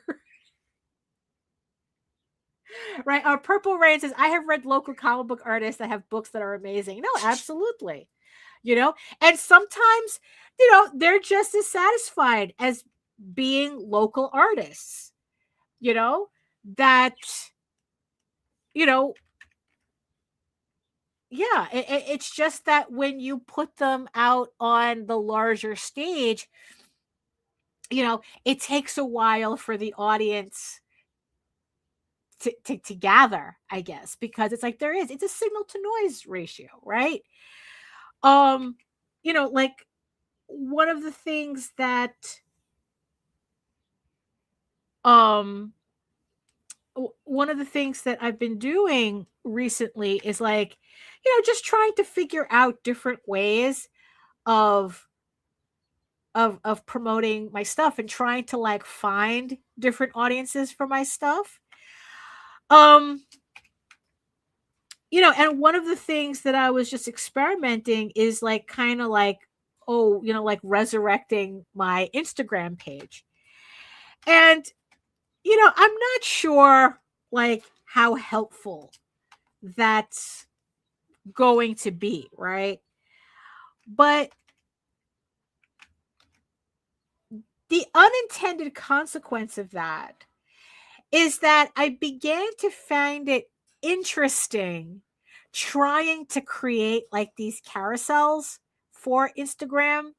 Right? Purple Rain says, I have read local comic book artists that have books that are amazing. No, absolutely. And sometimes, they're just as satisfied as being local artists, that, yeah, it's just that when you put them out on the larger stage, it takes a while for the audience to gather, I guess, because it's like it's a signal to noise ratio, right? Like one of the things that I've been doing recently is like, just trying to figure out different ways of promoting my stuff and trying to like find different audiences for my stuff. And one of the things that I was just experimenting is like kind of like, like resurrecting my Instagram page. And, I'm not sure like how helpful that's going to be, right? But the unintended consequence of that is that I began to find it interesting trying to create like these carousels for Instagram,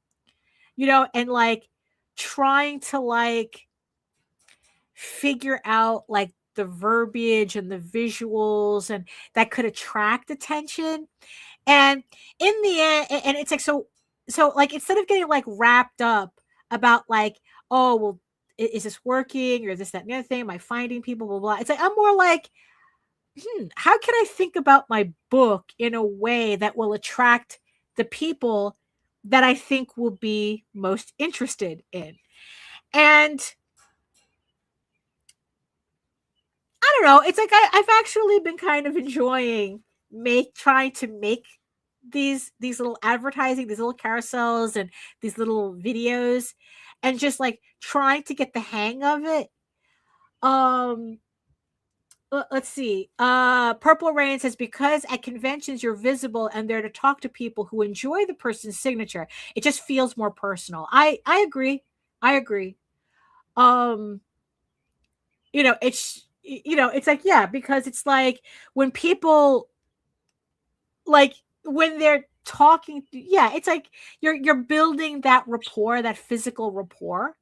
and like trying to like figure out like the verbiage and the visuals and that could attract attention. And in the end, and it's like, so like, instead of getting like wrapped up about like, oh, well, is this working or this, that, and the other thing? Am I finding people, blah, blah. It's like, I'm more like, how can I think about my book in a way that will attract the people that I think will be most interested in? And I don't know. It's like I've actually been kind of enjoying trying to make these little advertising, these little carousels and these little videos, and just like trying to get the hang of it. Let's see. Purple Rain says, because at conventions you're visible and there to talk to people who enjoy the person's signature, it just feels more personal. I agree. It's like, yeah, because it's like when people like when they're talking, yeah, it's like you're building that rapport, that physical rapport,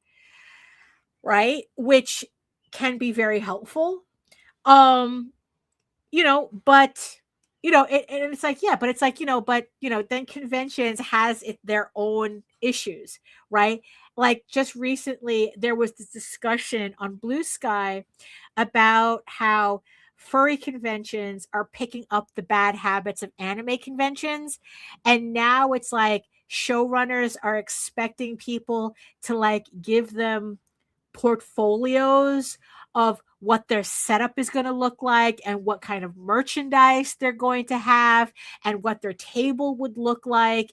right? Which can be very helpful. But it's like, yeah, but it's like, then conventions has their own issues, right? Like just recently there was this discussion on Blue Sky about how furry conventions are picking up the bad habits of anime conventions. And now it's like showrunners are expecting people to like give them portfolios of what their setup is going to look like and what kind of merchandise they're going to have and what their table would look like.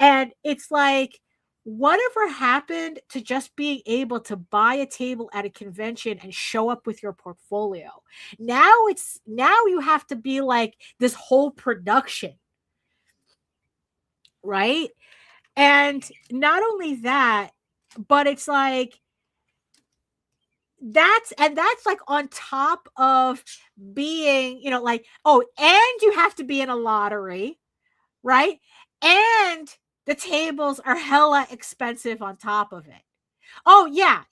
And it's like, whatever happened to just being able to buy a table at a convention and show up with your portfolio? Now you have to be like this whole production, right? And not only that, but it's like, that's like on top of being, like, oh, and you have to be in a lottery, right? And the tables are hella expensive on top of it. Oh yeah.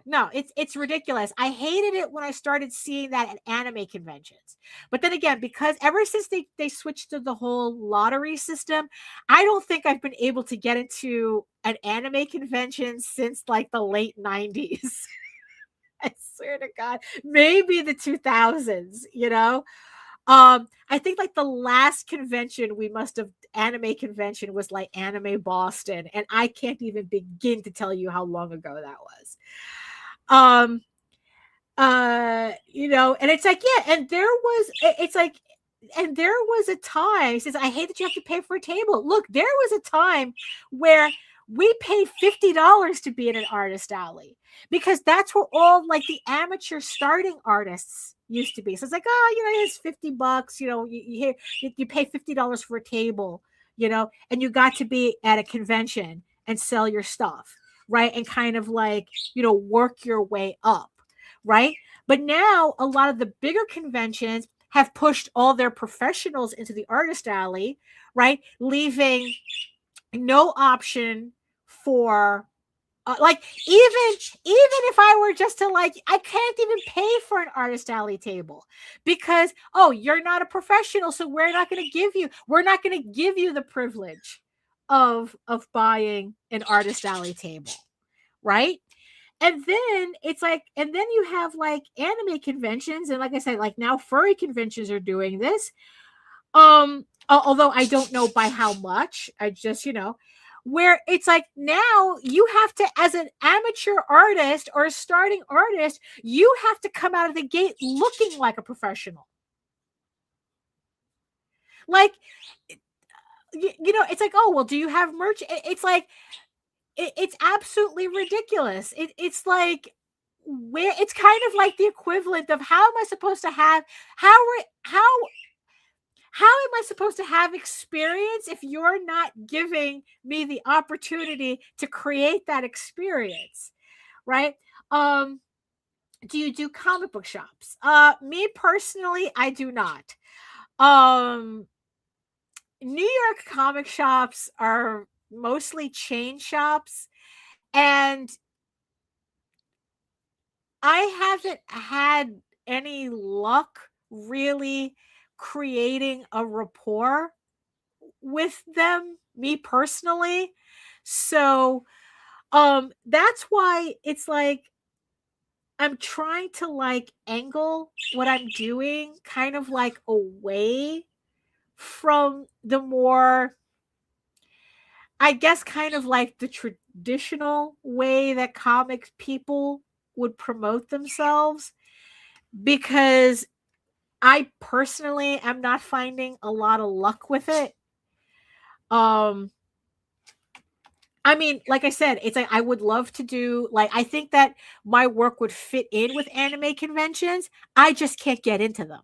No, it's ridiculous. I hated it when I started seeing that at anime conventions. But then again, because ever since they switched to the whole lottery system, I don't think I've been able to get into an anime convention since like the late 90s. I swear to God, maybe the 2000s, I think like the last convention anime convention was like Anime Boston. And I can't even begin to tell you how long ago that was. And it's like, yeah, and it's like, and there was a time, he says, I hate that you have to pay for a table. Look, there was a time where we paid $50 to be in an artist alley, because that's where all like the amateur starting artists used to be. So it's like, oh, you know, it's $50, you know, you pay $50 for a table, you know, and you got to be at a convention and sell your stuff, right? And kind of like, you know, work your way up, right? But now a lot of the bigger conventions have pushed all their professionals into the artist alley, right? Leaving no option for like, even if I were just to like, I can't even pay for an artist alley table because, oh, you're not a professional, so we're not going to give you the privilege of buying an artist alley table, right? And then it's like, and then you have like anime conventions, and like I said, like now furry conventions are doing this. Although I don't know by how much, I just, you know, where it's like now you have to, as an amateur artist or a starting artist, you have to come out of the gate looking like a professional. Like, you know, it's like, oh, well, do you have merch? It's like, it's absolutely ridiculous. It's like, where it's kind of like the equivalent of how am I supposed to have how am I supposed to have experience if you're not giving me the opportunity to create that experience, right? Do you do comic book shops? Me personally, I do not. New York comic shops are mostly chain shops, and I haven't had any luck really creating a rapport with them, me personally. So that's why it's like I'm trying to like angle what I'm doing kind of like away from the more, I guess, kind of like the traditional way that comics people would promote themselves, because I personally am not finding a lot of luck with it. I mean, like I said, it's like I would love to do, like, I think that my work would fit in with anime conventions. I just can't get into them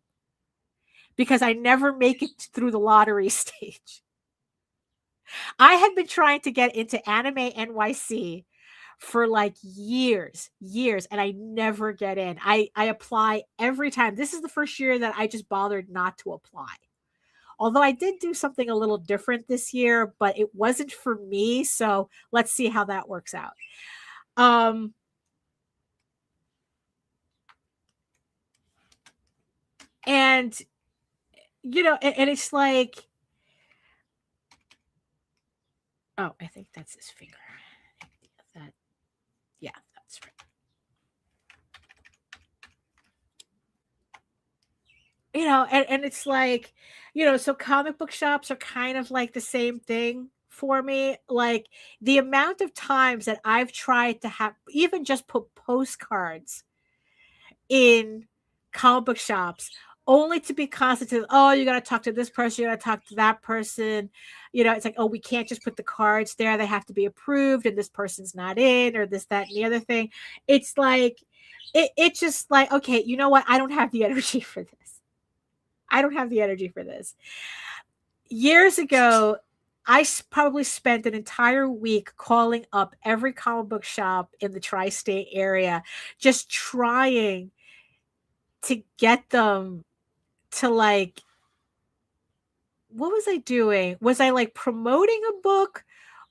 because I never make it through the lottery stage. I have been trying to get into Anime NYC for like years, and I never get in. I apply every time. This is the first year that I just bothered not to apply. Although I did do something a little different this year, but it wasn't for me. So let's see how that works out. And, you know, and it's like, oh, I think that's his finger. Yeah, that's right. You know, and it's like, you know, so comic book shops are kind of like the same thing for me. Like the amount of times that I've tried to have even just put postcards in comic book shops only to be constantly, oh, you got to talk to this person, you got to talk to that person. You know, it's like, oh, we can't just put the cards there. They have to be approved and this person's not in, or this, that, and the other thing. It's like, it's just like, okay, you know what? I don't have the energy for this. I don't have the energy for this. Years ago, I probably spent an entire week calling up every comic book shop in the tri-state area, just trying to get them to like, what was I doing? Was I like promoting a book,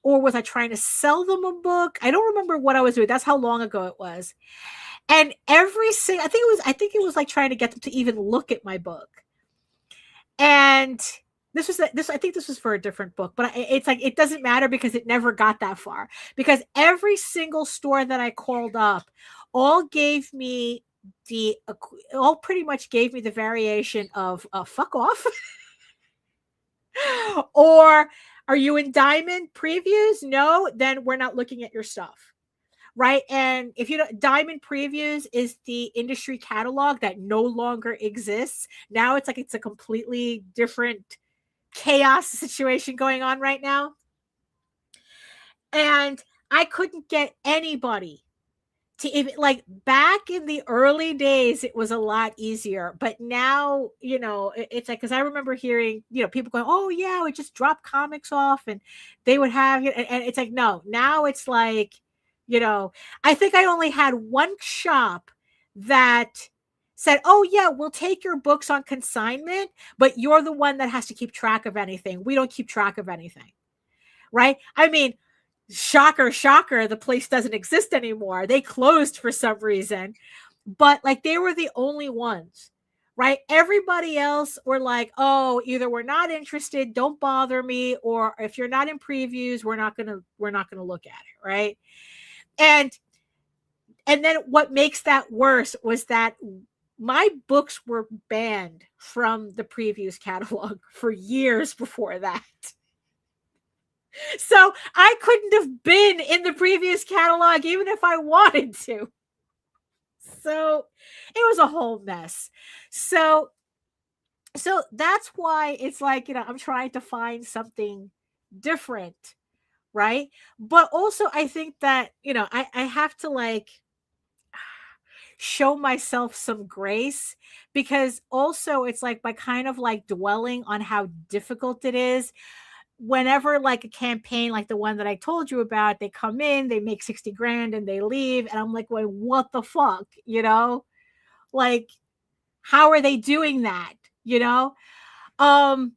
or was I trying to sell them a book? I don't remember what I was doing. That's how long ago it was. And every single, I think it was like trying to get them to even look at my book. And I think this was for a different book, but it's like, it doesn't matter because it never got that far, because every single store that I called up all pretty much gave me the variation of fuck off or are you in diamond previews? No, then we're not looking at your stuff. right? And if you don't, Diamond Previews is the industry catalog that no longer exists. Now it's like it's a completely different chaos situation going on right now. And I couldn't get anybody to even, like, back in the early days, it was a lot easier. But now, you know, it's like, because I remember hearing, you know, people going, oh, yeah, we just drop comics off and they would have it. And it's like, no, now it's like, you know, I think I only had one shop that said, oh, yeah, we'll take your books on consignment, but you're the one that has to keep track of anything. We don't keep track of anything. Right. I mean, shocker, shocker, the place doesn't exist anymore. They closed for some reason, but like they were the only ones, right? Everybody else were like, oh, either we're not interested, don't bother me, or if you're not in previews, we're not gonna look at it, right? And then what makes that worse was that my books were banned from the previews catalog for years before that. So I couldn't have been in the previous catalog even if I wanted to. So it was a whole mess. So that's why it's like, you know, I'm trying to find something different, right? But also I think that, you know, I have to like show myself some grace, because also it's like by kind of like dwelling on how difficult it is, whenever like a campaign like the one that I told you about, they come in, they make 60 grand and they leave. And I'm like, wait, what the fuck? You know, like, how are they doing that? You know, in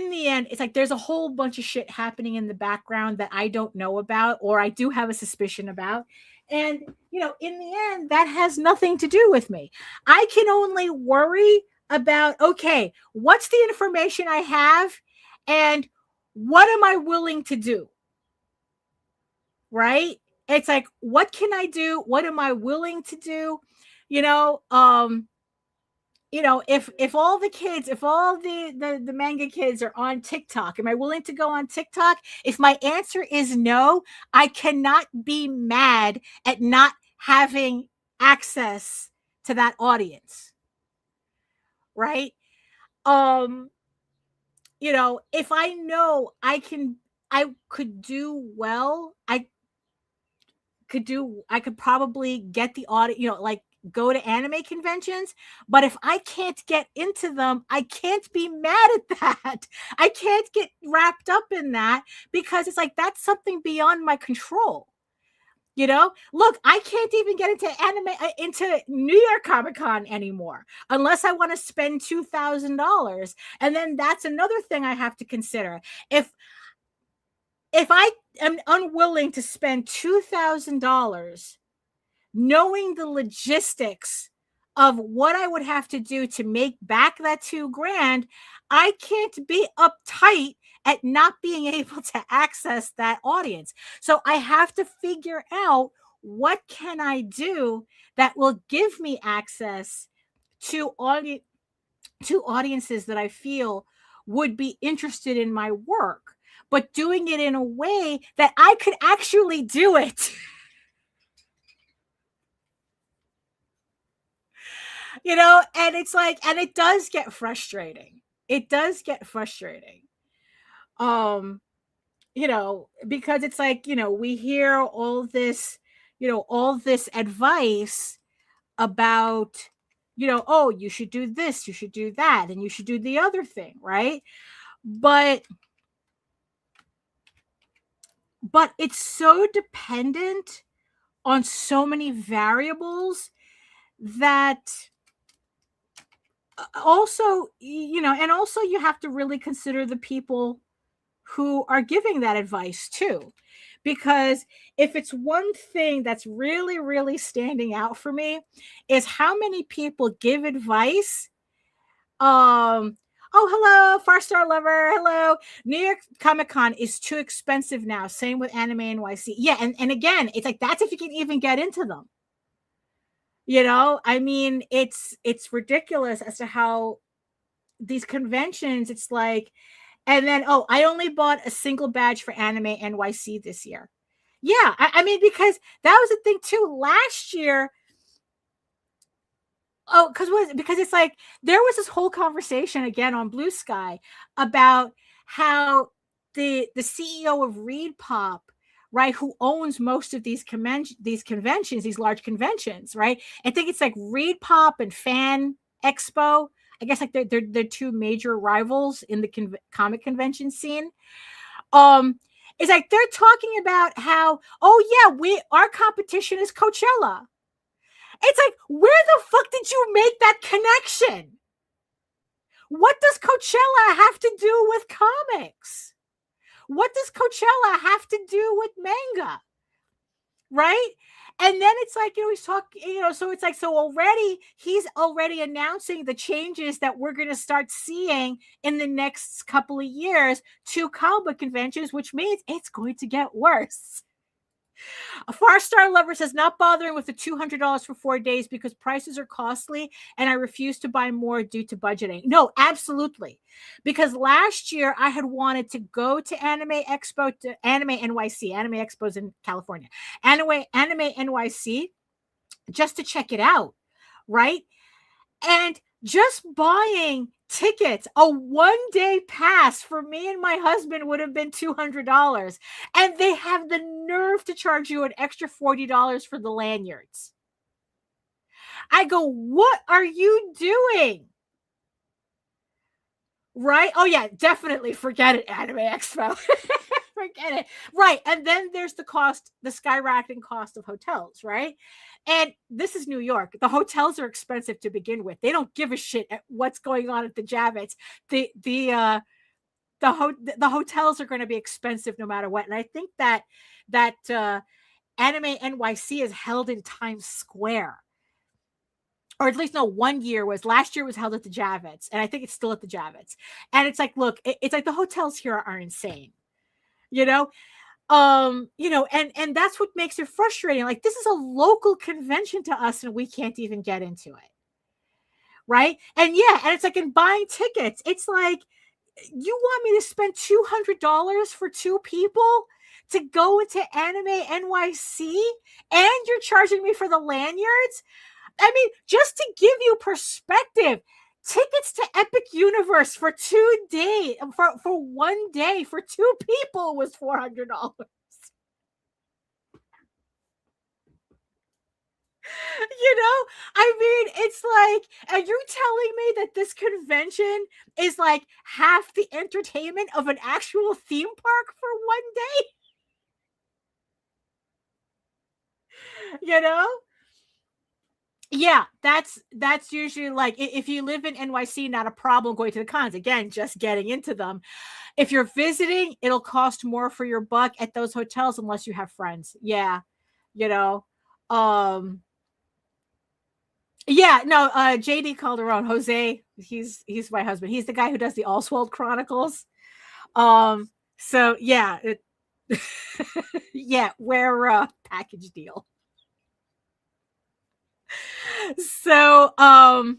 the end, it's like there's a whole bunch of shit happening in the background that I don't know about, or I do have a suspicion about. And, you know, in the end, that has nothing to do with me. I can only worry about, okay, what's the information I have? And what am I willing to do? Right? It's like, what can I do? What am I willing to do? If all the kids, if all the manga kids are on TikTok, am I willing to go on TikTok? If my answer is no, I cannot be mad at not having access to that audience. Right? If I know I could do well, I could probably get the audience, like go to anime conventions. But if I can't get into them, I can't be mad at that. I can't get wrapped up in that, because it's like, that's something beyond my control. Look, I can't even get into New York Comic Con anymore unless I want to spend $2,000. And then that's another thing I have to consider. If I am unwilling to spend $2,000, knowing the logistics of what I would have to do to make back that $2,000, I can't be uptight at not being able to access that audience. So I have to figure out, what can I do that will give me access to audiences that I feel would be interested in my work, but doing it in a way that I could actually do it. And it's like, and it does get frustrating. Because it's like, we hear all this advice about, oh, you should do this, you should do that, and you should do the other thing, right? But it's so dependent on so many variables that also, and also you have to really consider the people who are giving that advice too. Because if it's one thing that's really, really standing out for me, is how many people give advice. Oh, hello, Far Star Lover. Hello. New York Comic Con is too expensive now. Same with Anime NYC. Yeah. And again, it's like, that's if you can even get into them. I mean, it's ridiculous as to how these conventions, it's like, and then, oh, I only bought a single badge for Anime NYC this year. Yeah, I mean, because that was the thing too. Last year, because it's like there was this whole conversation again on Blue Sky about how the CEO of Reed Pop, right, who owns most of these conventions, these large conventions, right? I think it's like Reed Pop and Fan Expo. I guess like they're two major rivals in the comic convention scene. It's like they're talking about how, oh yeah, our competition is Coachella. It's like, where the fuck did you make that connection? What does Coachella have to do with comics? What does Coachella have to do with manga? Right? And then it's like, he's talking, so it's like, he's already announcing the changes that we're going to start seeing in the next couple of years to comic book conventions, which means it's going to get worse. A Far Star Lover says, not bothering with the $200 for 4 days because prices are costly and I refuse to buy more due to budgeting. No, absolutely. Because last year I had wanted to go to Anime Expo, to Anime NYC. Anime Expo's in California. Anime NYC, just to check it out, right? And just buying tickets, a 1-day pass for me and my husband would have been $200. And they have the nerve to charge you an extra $40 for the lanyards. I go, what are you doing? Right? Oh yeah, definitely forget it, Anime Expo. Forget it. Right. And then there's the skyrocketing cost of hotels, right? And this is New York. The hotels are expensive to begin with. They don't give a shit at what's going on at the Javits. The hotels are going to be expensive no matter what. And I think that Anime NYC is held in Times Square. Or at least no, last year was held at the Javits. And I think it's still at the Javits. And it's like, look, it's like the hotels here are insane. And that's what makes it frustrating. Like, this is a local convention to us and we can't even get into it. Right. And yeah, and it's like in buying tickets, it's like, you want me to spend $200 for 2 people to go into Anime NYC and you're charging me for the lanyards? I mean, just to give you perspective, tickets to Epic Universe for 2 days, for 1 day for 2 people was $400. I mean, it's like, are you telling me that this convention is like half the entertainment of an actual theme park for 1 day? Yeah, that's usually like, if you live in NYC, not a problem going to the cons. Again, just getting into them. If you're visiting, it'll cost more for your buck at those hotels unless you have friends. Yeah. Yeah, no, JD Calderon, Jose, he's my husband. He's the guy who does the Oswald Chronicles. So yeah, yeah, we're package deal. So so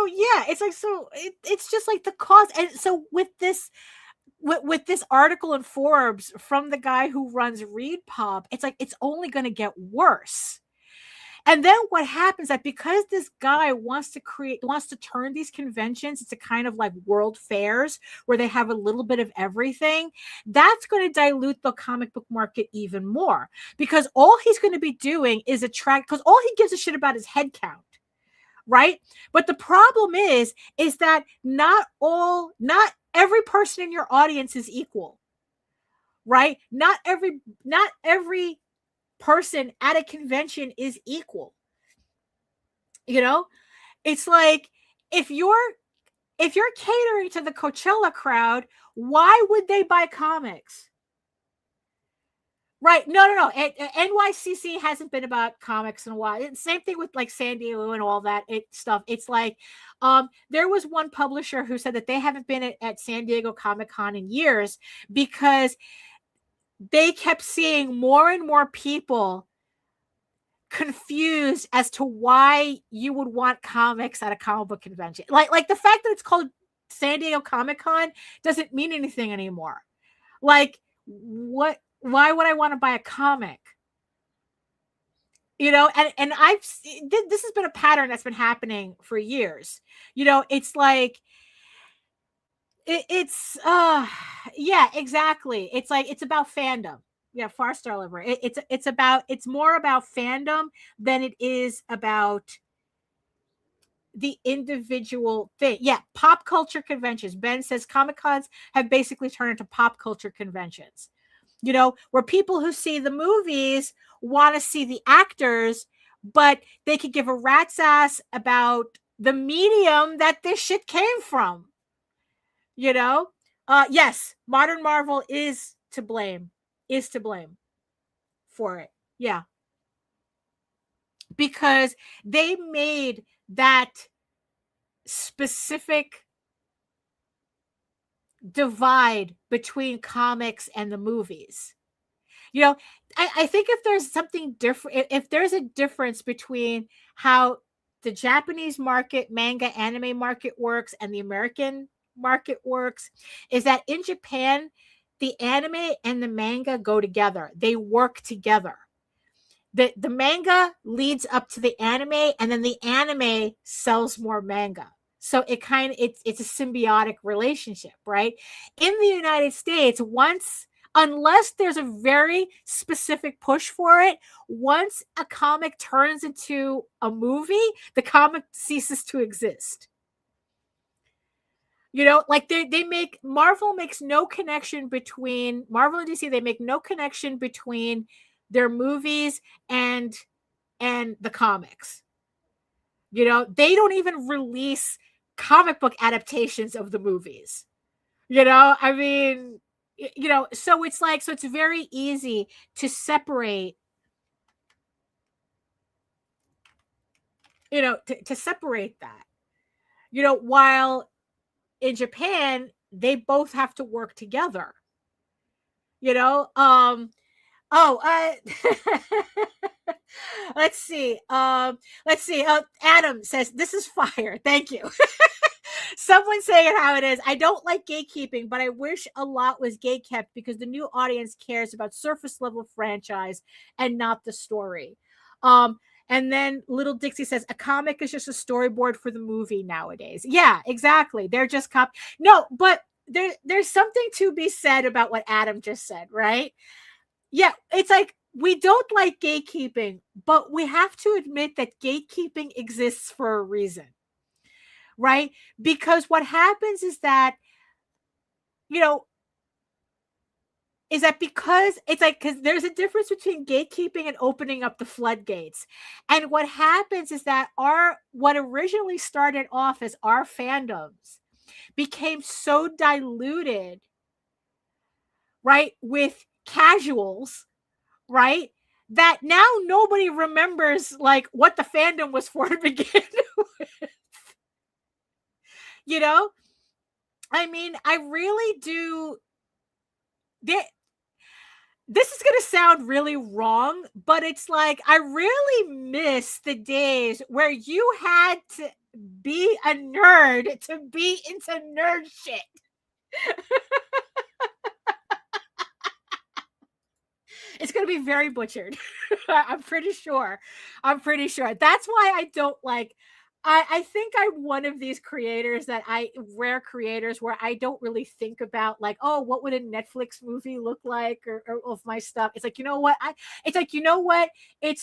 yeah, it's like, so it's just like the cost. And so with this article in Forbes from the guy who runs Reed Pop, it's like it's only going to get worse. And then what happens that because this guy wants to turn these conventions into kind of like world fairs where they have a little bit of everything, that's going to dilute the comic book market even more, because all he's going to be doing is because all he gives a shit about is head count. Right. But the problem is that not every person in your audience is equal. Right. Not every person at a convention is equal. It's like, if you're catering to the Coachella crowd, why would they buy comics? Right. No. NYCC hasn't been about comics in a while. Same thing with like San Diego and all that stuff. It's like, there was one publisher who said that they haven't been at San Diego Comic-Con in years because they kept seeing more and more people confused as to why you would want comics at a comic book convention. Like the fact that it's called San Diego Comic-Con doesn't mean anything anymore. Like, why would I want to buy a comic? And this has been a pattern that's been happening for years. It's like yeah, exactly. It's like it's about fandom. Yeah, Farstar Liver. It's more about fandom than it is about the individual thing. Yeah, pop culture conventions. Ben says Comic Cons have basically turned into pop culture conventions. Where people who see the movies want to see the actors, but they could give a rat's ass about the medium that this shit came from. Yes, modern Marvel is to blame for it. Yeah. Because they made that specific divide between comics and the movies. I think if there's something different, if there's a difference between how the Japanese market, manga, anime market works and the American market works, is that in Japan, the anime and the manga go together. They work together. The manga leads up to the anime, and then the anime sells more manga. So it's a symbiotic relationship, right? In the United States, unless there's a very specific push for it, once a comic turns into a movie, the comic ceases to exist. Like they make Marvel makes no connection between Marvel and DC. They make no connection between their movies and the comics. They don't even release comic book adaptations of the movies. I mean, so it's very easy to separate, to separate that, while in Japan, they both have to work together, let's see. Adam says, this is fire. Thank you. Someone saying it how it is. I don't like gatekeeping, but I wish a lot was gatekept because the new audience cares about surface level franchise and not the story. And then Little Dixie says, a comic is just a storyboard for the movie nowadays. Yeah, exactly. They're just No, but there's something to be said about what Adam just said, right? Yeah, it's like, we don't like gatekeeping, but we have to admit that gatekeeping exists for a reason, right? Because what happens is that, because it's like, because there's a difference between gatekeeping and opening up the floodgates. And what happens is that what originally started off as our fandoms became so diluted, right, with casuals, right, that now nobody remembers like what the fandom was for to begin with. I mean, I really do. This is going to sound really wrong, but it's like, I really miss the days where you had to be a nerd to be into nerd shit. It's going to be very butchered. I'm pretty sure. That's why I don't like, I think I'm one of these rare creators where I don't really think about like, oh, what would a Netflix movie look like or of my stuff. It's like, It's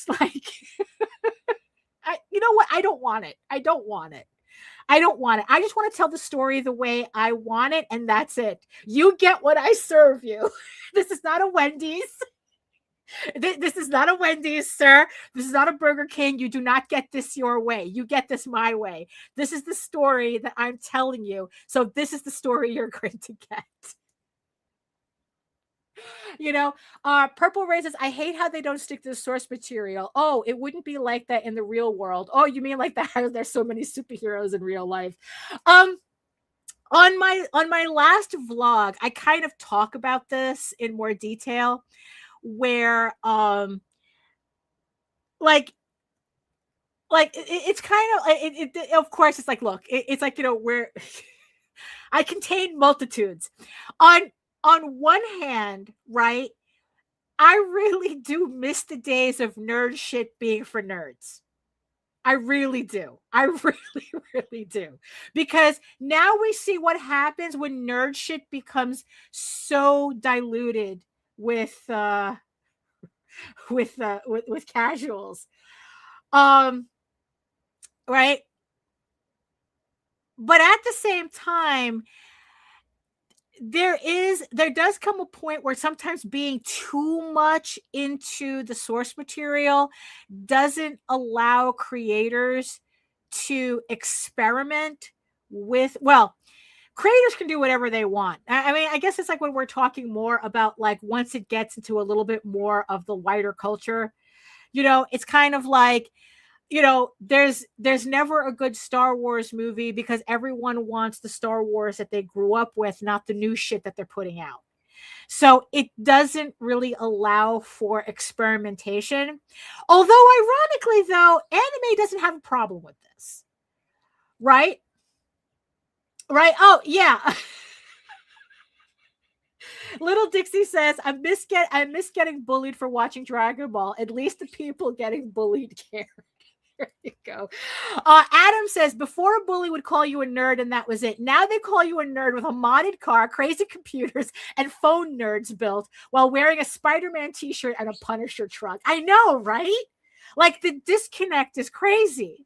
like, I don't want it. I just want to tell the story the way I want it. And that's it. You get what I serve you. This is not a Wendy's. This is not a Wendy's, sir. This is not a Burger King. You do not get this your way. You get this my way. This is the story that I'm telling you. So this is the story you're going to get. Purple Ray says, I hate how they don't stick to the source material. Oh, it wouldn't be like that in the real world. Oh, you mean like that? There's so many superheroes in real life. On my last vlog, I kind of talk about this in more detail, where it's kind of of course it's like, look, it's like, where I contain multitudes on on one hand, right, I really do miss the days of nerd shit being for nerds. I really do. I really, really do. Because now we see what happens when nerd shit becomes so diluted with with casuals. Right? But at the same time, there does come a point where sometimes being too much into the source material doesn't allow creators to experiment with, well, creators can do whatever they want. I mean, I guess it's like when we're talking more about like once it gets into a little bit more of the wider culture, it's kind of like, there's never a good Star Wars movie because everyone wants the Star Wars that they grew up with, not the new shit that they're putting out. So it doesn't really allow for experimentation. Although ironically though, anime doesn't have a problem with this. Right? Right? Oh, yeah. Little Dixie says, I miss getting bullied for watching Dragon Ball. At least the people getting bullied care. There you go. Adam says, before a bully would call you a nerd and that was it. Now they call you a nerd with a modded car, crazy computers, and phone nerds built while wearing a Spider-Man t-shirt and a Punisher truck. I know, right? Like the disconnect is crazy.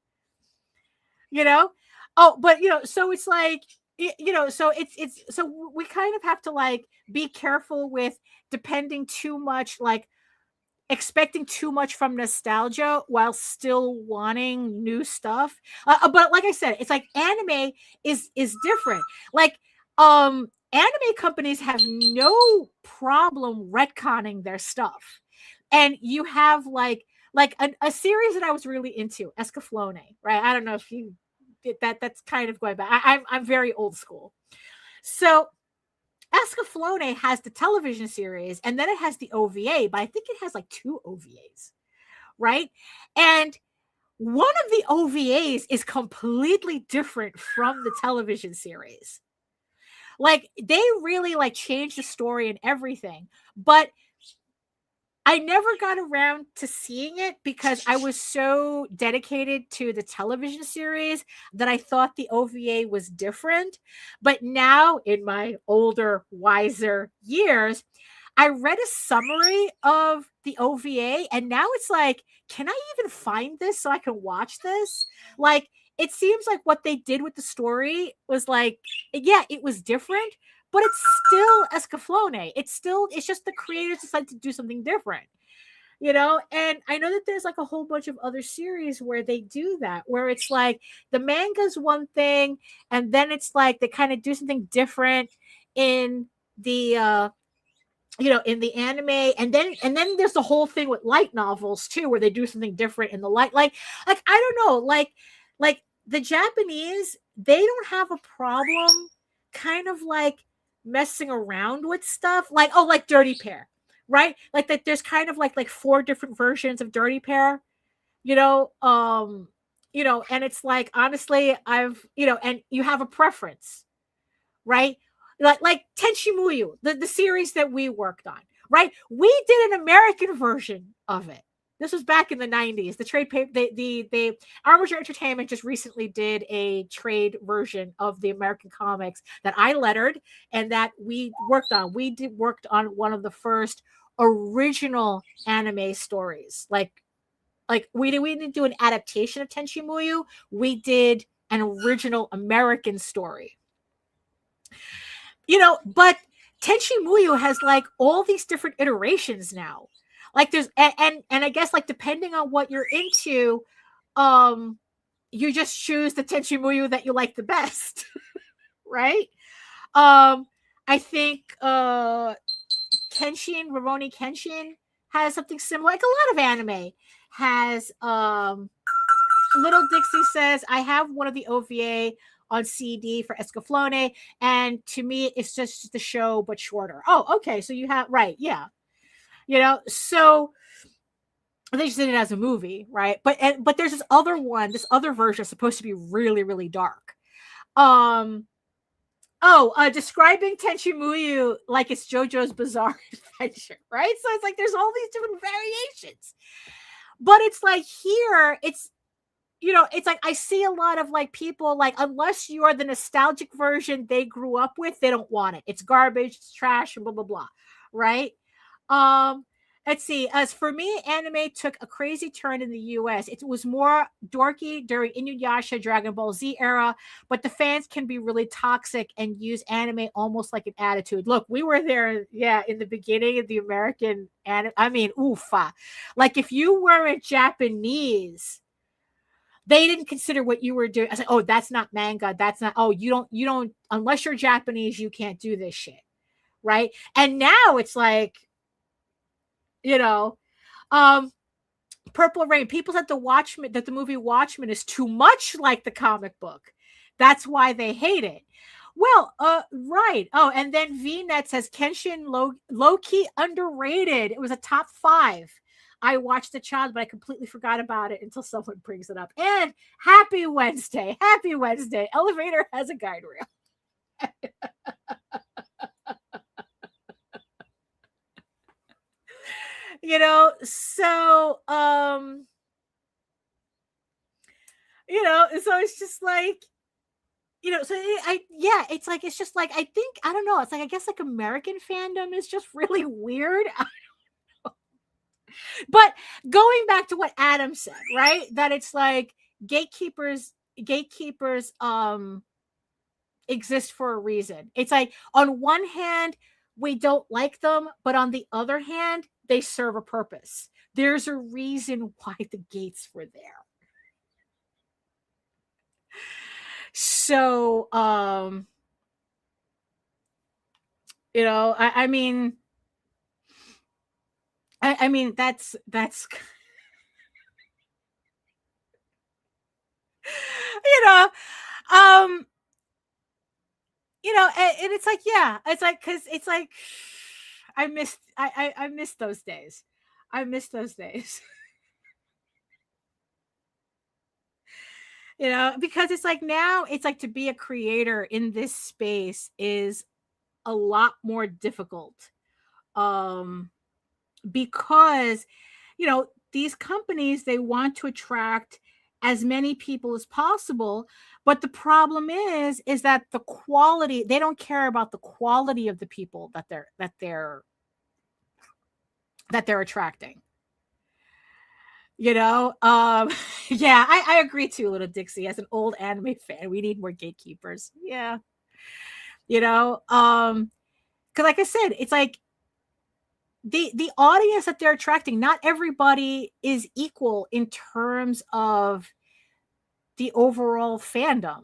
Oh, but so it's like, so so we kind of have to like be careful with depending too much, like expecting too much from nostalgia while still wanting new stuff. But like I said, it's like anime is different. Like anime companies have no problem retconning their stuff. And you have like a series that I was really into, Escaflowne, right? I don't know if you did that. That's kind of going back. I'm very old school. So Escaflowne has the television series and then it has the OVA, but I think it has like 2 OVAs, right? And one of the OVAs is completely different from the television series. Like they really like changed the story and everything, but I never got around to seeing it because I was so dedicated to the television series that I thought the OVA was different. But now, in my older, wiser years, I read a summary of the OVA, and now it's like, can I even find this so I can watch this? Like, it seems like what they did with the story was like, yeah, it was different, but it's still Escaflowne. It's just the creators decided to do something different, and I know that there's like a whole bunch of other series where they do that, where it's like the manga's one thing, and then it's like they kind of do something different in the in the anime, and then there's the whole thing with light novels too, where they do something different in the light, like I don't know, like the Japanese, they don't have a problem kind of like messing around with stuff like Dirty Pair, right? Like that there's kind of like 4 different versions of Dirty Pair, and it's like, honestly, I've and you have a preference, right? Like Tenchi Muyo, the series that we worked on, right? We did an American version of it. This was back in the 90s. The trade paper, the Armature Entertainment just recently did a trade version of the American comics that I lettered and that we worked on. We worked on one of the first original anime stories. Like we didn't do an adaptation of Tenchi Muyo. We did an original American story. But Tenchi Muyo has like all these different iterations now. Like there's and I guess like depending on what you're into, you just choose the Tenchi Muyo that you like the best, right? I think Rurouni Kenshin has something similar. Like a lot of anime has. Little Dixie says, I have one of the OVA on CD for Escaflowne, and to me, it's just the show but shorter. Oh, okay, so you have right, yeah. So they just did it as a movie, right? But there's this other version is supposed to be really, really dark. Describing Tenchi Muyo like it's JoJo's Bizarre Adventure, right? So it's like there's all these different variations. But it's like here, it's, you know, it's like I see a lot of like people like, unless you are the nostalgic version they grew up with, they don't want it. It's garbage, it's trash, and blah blah blah, right? Let's see. As for me, anime took a crazy turn in the US. It was more dorky during Inuyasha, Dragon Ball Z era, but the fans can be really toxic and use anime almost like an attitude. Look, we were there, yeah, in the beginning of the American anime. I mean, oofa. Like if you weren't Japanese, they didn't consider what you were doing. I said, oh, that's not manga. That's not, oh, you don't, unless you're Japanese, you can't do this shit. Right. And now it's like, you know, Purple Rain. People said that the movie Watchmen is too much like the comic book. That's why they hate it. Well, right. Oh, and then VNet says Kenshin low-key underrated. It was a top 5. I watched the child, but I completely forgot about it until someone brings it up. And happy Wednesday. Happy Wednesday. Elevator has a guide rail. You know, so you know, so it's just like, you know, so it's like, it's just like, I think, I don't know, it's like, I guess like American fandom is just really weird. I don't know. But going back to what Adam said, right? That it's like gatekeepers exist for a reason. It's like on one hand, we don't like them, but on the other hand, they serve a purpose. There's a reason why the gates were there. So, you know, I mean, that's, you know, you know, and it's like, yeah, it's like, cause it's like, I missed those days. I miss those days. You know, because it's like now it's like to be a creator in this space is a lot more difficult. Because, you know, these companies, they want to attract as many people as possible, but the problem is that the quality, they don't care about the quality of the people that they're attracting. You know, yeah, I agree too, Little Dixie. As an old anime fan, we need more gatekeepers. Yeah, you know, because like I said, it's like the audience that they're attracting, not everybody is equal in terms of the overall fandom,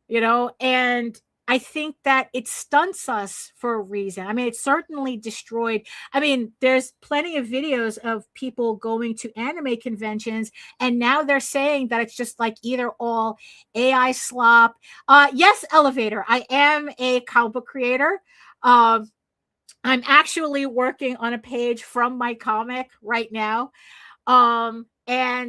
you know, and I think that it stunts us for a reason. I mean, it certainly destroyed. I mean, there's plenty of videos of people going to anime conventions, and now they're saying that it's just like either all AI slop. Yes, Elevator. I am a comic book creator. I'm actually working on a page from my comic right now. And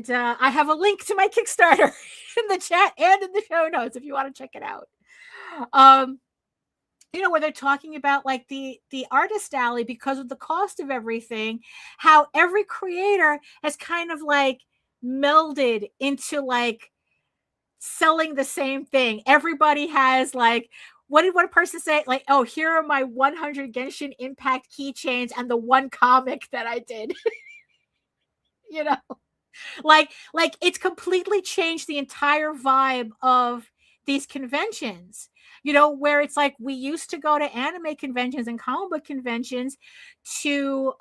I have a link to my Kickstarter in the chat and in the show notes if you want to check it out. You know, where they're talking about like the artist alley, because of the cost of everything, how every creator has kind of like melded into like selling the same thing. Everybody has like, what did one person say? Like, oh, here are my 100 Genshin Impact keychains and the one comic that I did. You know, like it's completely changed the entire vibe of these conventions. You know, where it's like we used to go to anime conventions and comic book conventions to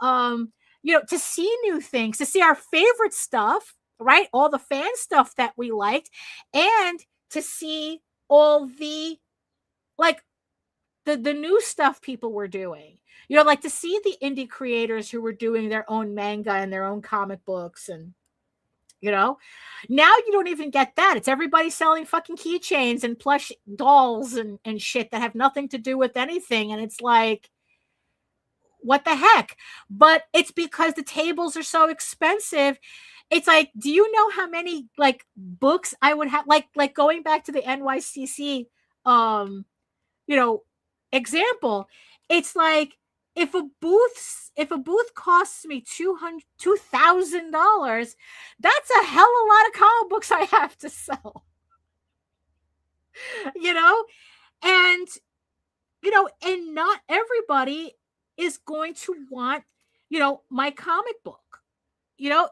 you know, to see new things, to see our favorite stuff, right? All the fan stuff that we liked, and to see all the like the new stuff people were doing. You know, like to see the indie creators who were doing their own manga and their own comic books. And, you know, now you don't even get that. It's everybody selling fucking keychains and plush dolls and shit that have nothing to do with anything. And it's like, what the heck? But it's because the tables are so expensive. It's like, do you know how many like books I would have, like going back to the NYCC, example, it's like if a booth costs me $2,000, that's a hell of a lot of comic books I have to sell. And and not everybody is going to want, my comic book.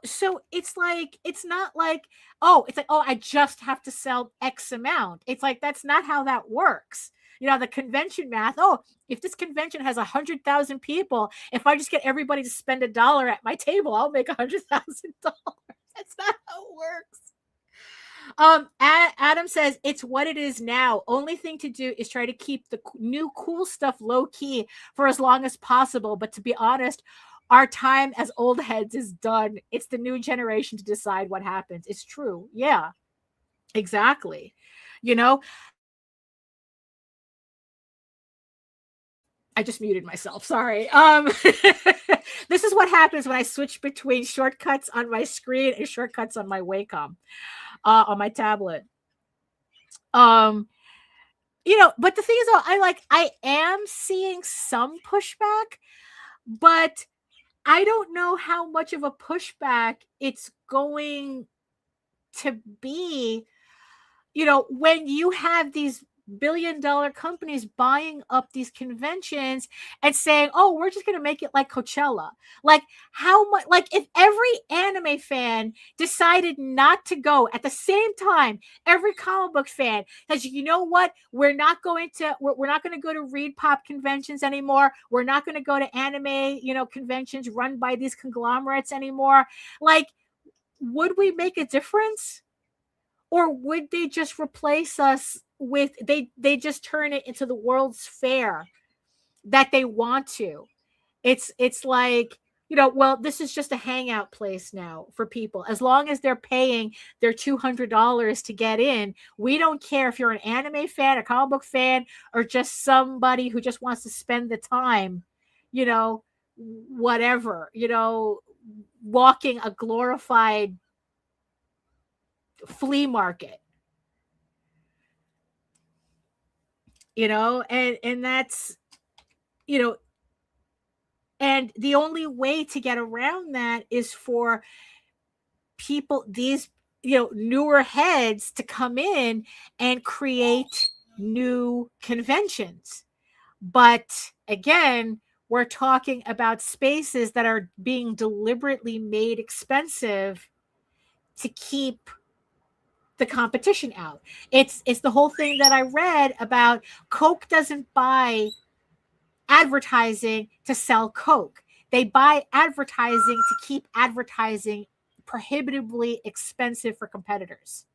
So it's like, it's not like, it's like, I just have to sell X amount. It's like, that's not how that works. The convention math. If this convention has 100,000 people, if I just get everybody to spend $1 at my table, I'll make $100,000. That's not how it works. Adam says it's what it is now. Only thing to do is try to keep the new cool stuff low key for as long as possible. But to be honest, our time as old heads is done. It's the new generation to decide what happens. It's true. Yeah, exactly. I just muted myself. Sorry. This is what happens when I switch between shortcuts on my screen and shortcuts on my Wacom, on my tablet. But the thing is, I am seeing some pushback, but I don't know how much of a pushback it's going to be, when you have these billion-dollar companies buying up these conventions and saying, we're just going to make it like Coachella. Like, how much, like, if every anime fan decided not to go at the same time, every comic book fan says, you know what, we're not going to go to Read Pop conventions anymore. We're not going to go to anime, conventions run by these conglomerates anymore. Like, would we make a difference? Or would they just replace us with, they just turn it into the World's Fair that they want to? It's like, well, this is just a hangout place now for people. As long as they're paying their $200 to get in, we don't care if you're an anime fan, a comic book fan, or just somebody who just wants to spend the time, whatever, walking a glorified flea market, and that's, and the only way to get around that is for people, these, newer heads, to come in and create new conventions. But again, we're talking about spaces that are being deliberately made expensive to keep the competition out. It's the whole thing that I read about Coke doesn't buy advertising to sell Coke. They buy advertising to keep advertising prohibitively expensive for competitors.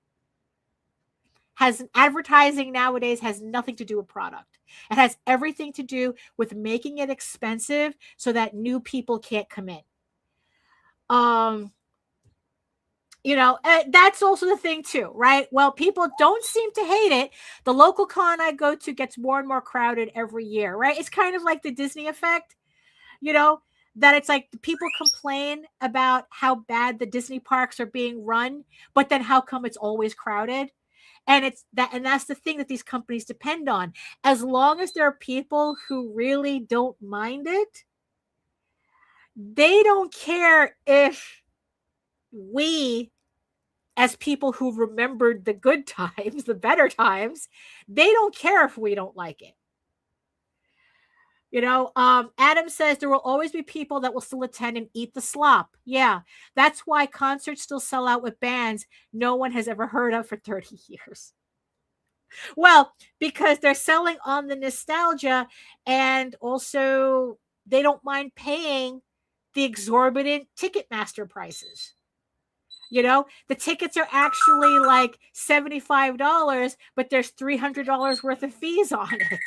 Advertising nowadays has nothing to do with product. It has everything to do with making it expensive so that new people can't come in. That's also the thing too, right? Well, people don't seem to hate it. The local con I go to gets more and more crowded every year, right? It's kind of like the Disney effect, that it's like people complain about how bad the Disney parks are being run, but then how come it's always crowded? And that's the thing that these companies depend on. As long as there are people who really don't mind it, they don't care if we, as people who remembered the good times, the better times, they don't care if we don't like it. Adam says there will always be people that will still attend and eat the slop. Yeah, that's why concerts still sell out with bands no one has ever heard of for 30 years. Well, because they're selling on the nostalgia, and also they don't mind paying the exorbitant Ticketmaster prices. The tickets are actually like $75, but there's $300 worth of fees on it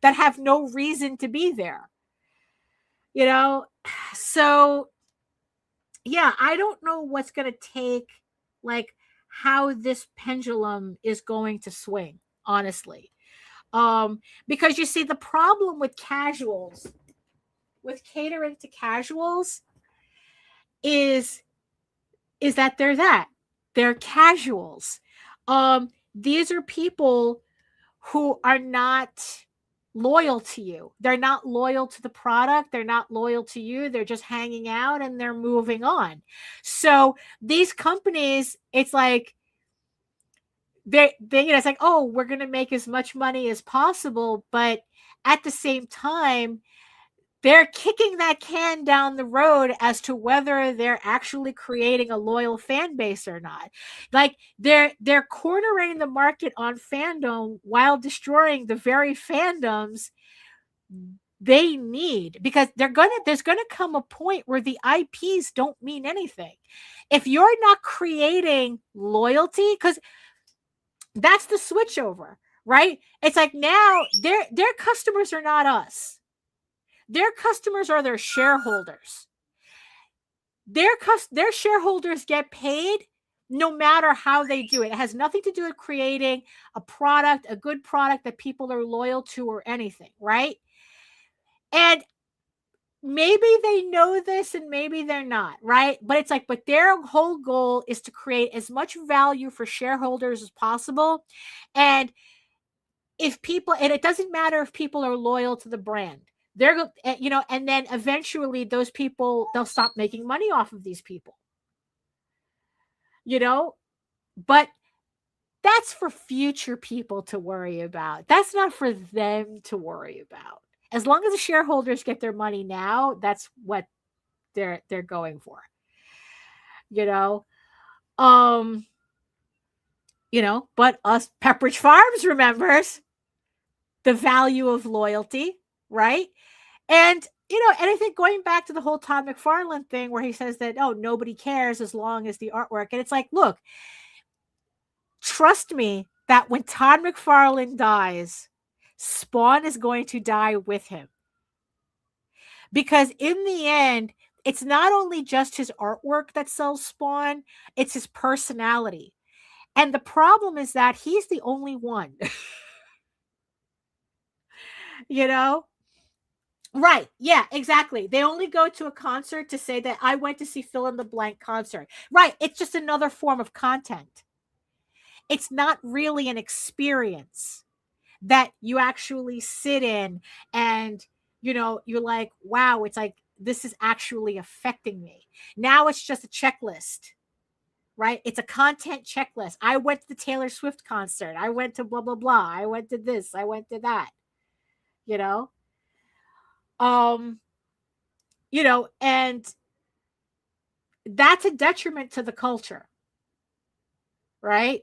that have no reason to be there. So yeah, I don't know what's going to take, like, how this pendulum is going to swing, honestly. Because you see, the problem with casuals, with catering to casuals, is that they're casuals. These are people who are not loyal to you. They're not loyal to the product. They're not loyal to you. They're just hanging out and they're moving on. So these companies, it's like, it's like, oh, we're going to make as much money as possible. But at the same time, they're kicking that can down the road as to whether they're actually creating a loyal fan base or not. Like they're cornering the market on fandom while destroying the very fandoms they need, because there's gonna come a point where the IPs don't mean anything if you're not creating loyalty, because that's the switchover, right? It's like now their customers are not us. Their customers are their shareholders. Their shareholders get paid no matter how they do it. It has nothing to do with creating a product, a good product that people are loyal to or anything, right? And maybe they know this and maybe they're not, right? But it's like, but their whole goal is to create as much value for shareholders as possible. And if people, and it doesn't matter if people are loyal to the brand, they're, and then eventually those people, they'll stop making money off of these people, but that's for future people to worry about. That's not for them to worry about. As long as the shareholders get their money now, that's what they're going for. But us Pepperidge Farms remembers the value of loyalty, right? And and I think going back to the whole Todd McFarlane thing where he says that, oh, nobody cares as long as the artwork. And it's like, look, trust me that when Todd McFarlane dies, Spawn is going to die with him. Because in the end, it's not only just his artwork that sells Spawn, it's his personality. And the problem is that he's the only one. Right. Yeah, exactly. They only go to a concert to say that I went to see fill in the blank concert. Right. It's just another form of content. It's not really an experience that you actually sit in and, you're like, wow, it's like, this is actually affecting me. Now it's just a checklist, right? It's a content checklist. I went to the Taylor Swift concert. I went to blah, blah, blah. I went to this. I went to that, and that's a detriment to the culture, right?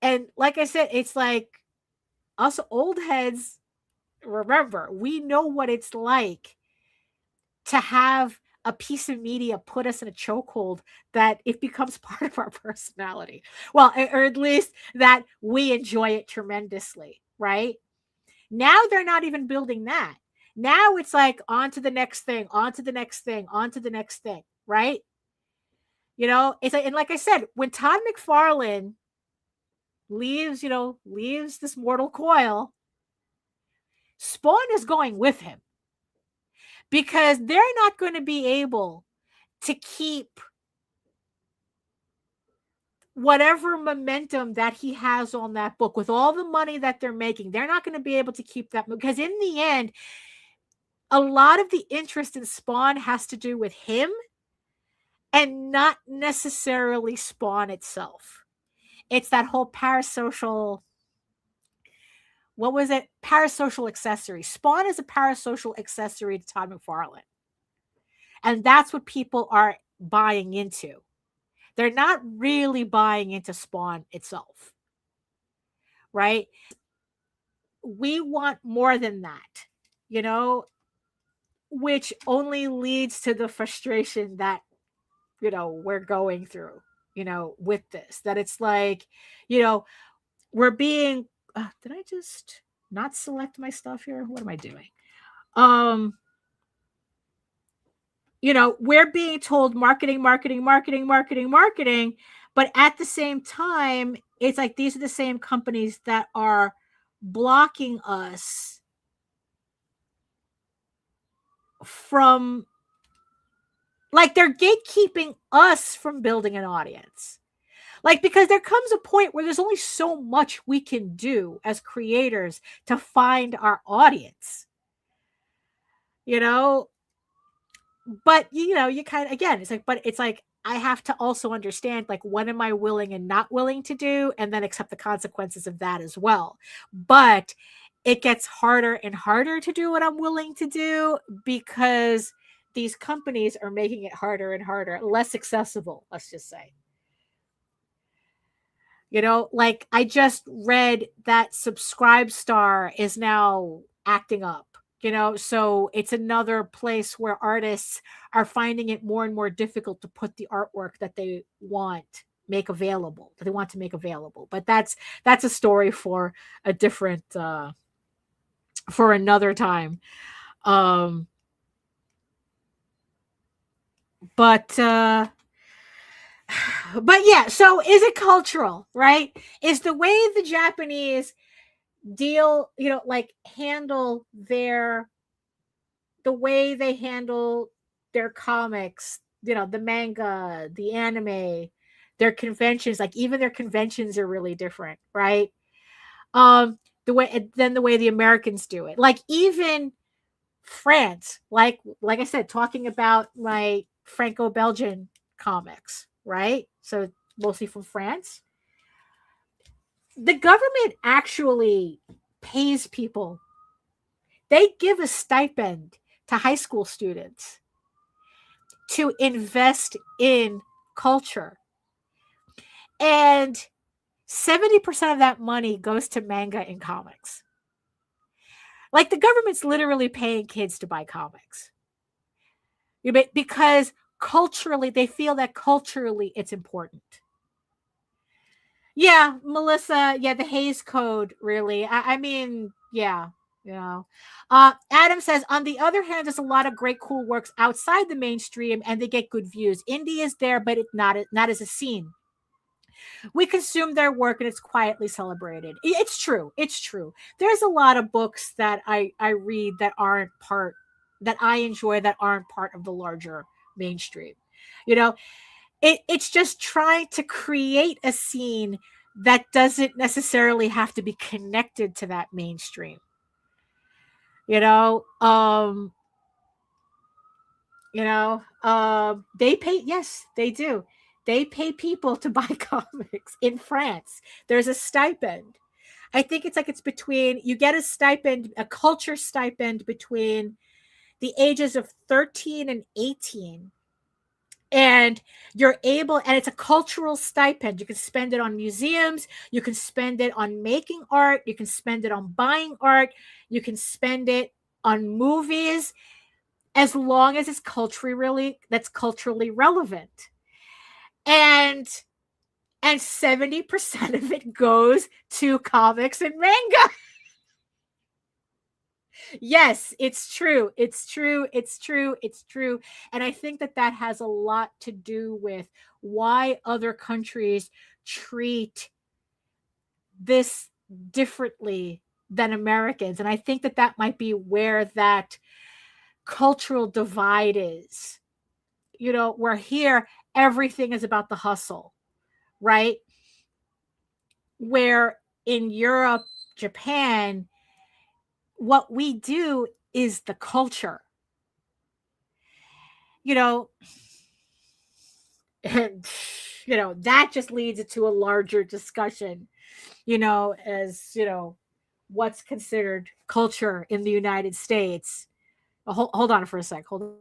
And like I said, it's like us old heads, remember, we know what it's like to have a piece of media put us in a chokehold that it becomes part of our personality. Well, or at least that we enjoy it tremendously, right? Now they're not even building that. Now it's like on to the next thing, on to the next thing, on to the next thing, right? It's like, and like I said, when Todd McFarlane leaves this mortal coil, Spawn is going with him, because they're not going to be able to keep whatever momentum that he has on that book with all the money that they're making. They're not going to be able to keep that, because in the end, a lot of the interest in Spawn has to do with him and not necessarily Spawn itself. It's that whole parasocial, what was it? Parasocial accessory. Spawn is a parasocial accessory to Todd McFarlane. And that's what people are buying into. They're not really buying into Spawn itself, right? We want more than that, which only leads to the frustration that, we're going through, with this, that it's like, we're being, did I just not select my stuff here? What am I doing? We're being told marketing, marketing, marketing, marketing, marketing. But at the same time, it's like these are the same companies that are blocking us from, like, they're gatekeeping us from building an audience. Like, because there comes a point where there's only so much we can do as creators to find our audience, you know? But, you know, you kind of, again, it's like, I have to also understand, like, what am I willing and not willing to do, and then accept the consequences of that as well. But it gets harder and harder to do what I'm willing to do because these companies are making it harder and harder, less accessible, let's just say. You know, like I just read that Subscribestar is now acting up, you know, so it's another place where artists are finding it more and more difficult to put the artwork that they make available, that they want to make available. But that's a story for a different for another time. But yeah, so is it cultural, right? Is the way the Japanese deal, you know, like handle the way they handle their comics, you know, the manga, the anime, their conventions, like even their conventions are really different, right? The way the Americans do it. Like even France, like I said, talking about my Franco-Belgian comics, right? So mostly from France. The government actually pays people. They give a stipend to high school students to invest in culture. And 70% of that money goes to manga and comics. Like the government's literally paying kids to buy comics. Because culturally, they feel that culturally it's important. Yeah, Melissa. Yeah, the Hays Code, really. I mean, yeah, you know. Adam says, on the other hand, there's a lot of great, cool works outside the mainstream, and they get good views. Indie is there, but it's not as a scene. We consume their work, and it's quietly celebrated. It's true. It's true. There's a lot of books that I read that I enjoy that aren't part of the larger mainstream. You know, it's just trying to create a scene that doesn't necessarily have to be connected to that mainstream. You know, they pay, yes, they do. They pay people to buy comics in France. There's a stipend. I think it's between, you get a stipend, a culture stipend between the ages of 13 and 18. And it's a cultural stipend. You can spend it on museums, you can spend it on making art, you can spend it on buying art, you can spend it on movies, as long as it's culturally relevant. And 70% of it goes to comics and manga. Yes, it's true. It's true. It's true. It's true. And I think that has a lot to do with why other countries treat this differently than Americans. And I think that might be where that cultural divide is. You know, where here, everything is about the hustle, right? Where in Europe, Japan, what we do is the culture. You know, and you know, that just leads to a larger discussion, you know, as you know, what's considered culture in the United States. Hold on for a sec. Hold on.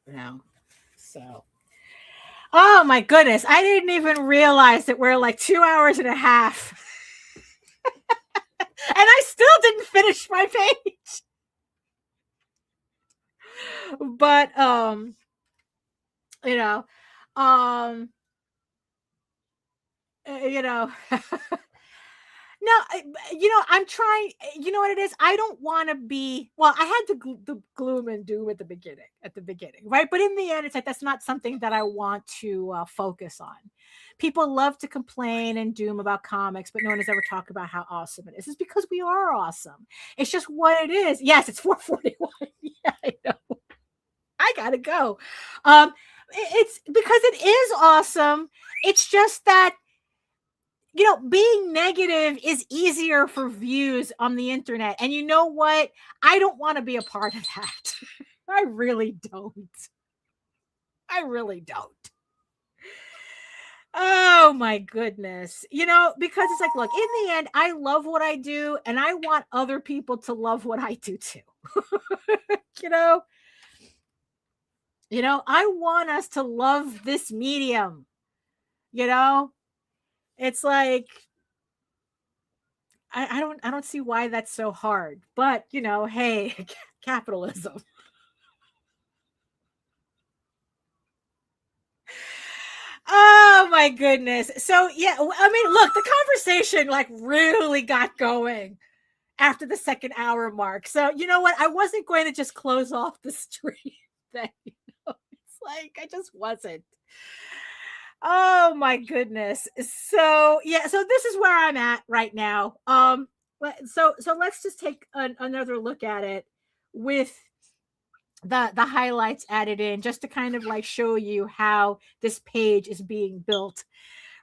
Now, so oh my goodness, I didn't even realize that we're like 2 hours and a half. And I still didn't finish my page. But you know, um you know, No, I'm trying. You know what it is? I don't want to be. Well, I had the gloom and doom at the beginning, right? But in the end, it's like that's not something that I want to focus on. People love to complain and doom about comics, but no one has ever talked about how awesome it is. It's because we are awesome. It's just what it is. Yes, it's 4:41. Yeah, I know. I gotta go. It's because it is awesome. It's just that being negative is easier for views on the internet. And you know what? I don't want to be a part of that. I really don't. I really don't. Oh my goodness. Because it's like, look, in the end, I love what I do and I want other people to love what I do too. I want us to love this medium. It's like I don't see why that's so hard. But hey, capitalism. Oh my goodness. So yeah, I mean, look, the conversation like really got going after the second hour mark. So you know what? I wasn't going to just close off the stream thing. It's like I just wasn't. Oh my goodness. So yeah, so this is where I'm at right now. So let's just take another look at it with the highlights added in, just to kind of like show you how this page is being built,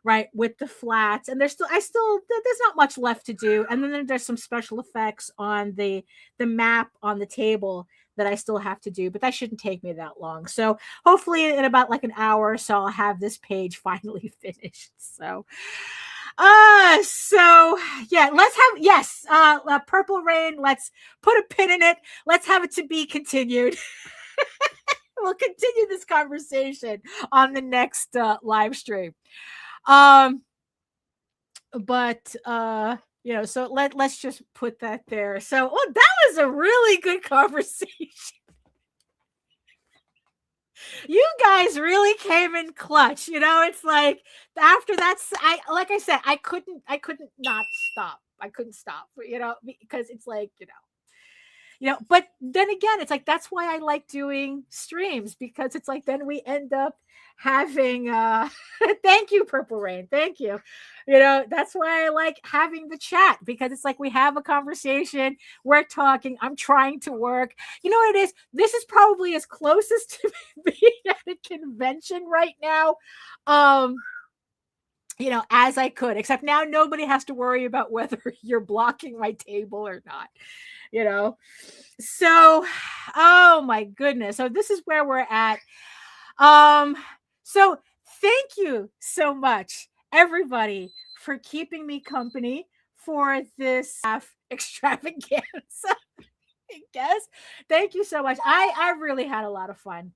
right? With the flats, and there's not much left to do, and then there's some special effects on the map on the table that I still have to do, but that shouldn't take me that long. So hopefully in about like an hour or so, I'll have this page finally finished. So yeah, let's have, Purple Rain, let's put a pin in it. Let's have it to be continued. We'll continue this conversation on the next live stream. So let's just put that there. So, that was a really good conversation. You guys really came in clutch. It's like after that, like I said, I couldn't not stop. I couldn't stop, because it's like, but then again, it's like, that's why I like doing streams, because it's like, then we end up having, thank you, Purple Rain. Thank you. That's why I like having the chat, because it's like, we have a conversation, we're talking, I'm trying to work. You know what it is? This is probably as closest to being at a convention right now. As I could, except now nobody has to worry about whether you're blocking my table or not. So, oh my goodness. So this is where we're at. So thank you so much, everybody, for keeping me company for this extravaganza. I guess. Thank you so much. I really had a lot of fun.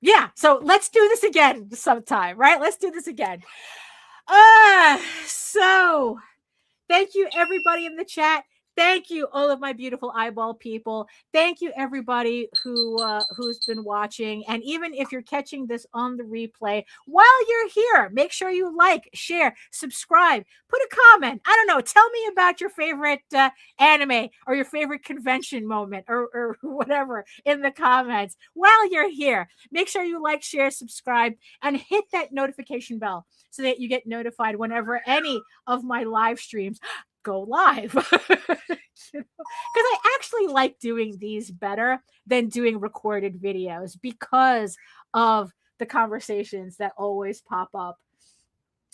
Yeah, so let's do this again sometime, right? Let's do this again. So thank you, everybody in the chat. Thank you, all of my beautiful eyeball people. Thank you, everybody who's been watching. And even if you're catching this on the replay, while you're here, make sure you like, share, subscribe, put a comment. I don't know. Tell me about your favorite anime or your favorite convention moment or whatever in the comments. While you're here, make sure you like, share, subscribe, and hit that notification bell so that you get notified whenever any of my live streams go live. Because I actually like doing these better than doing recorded videos because of the conversations that always pop up.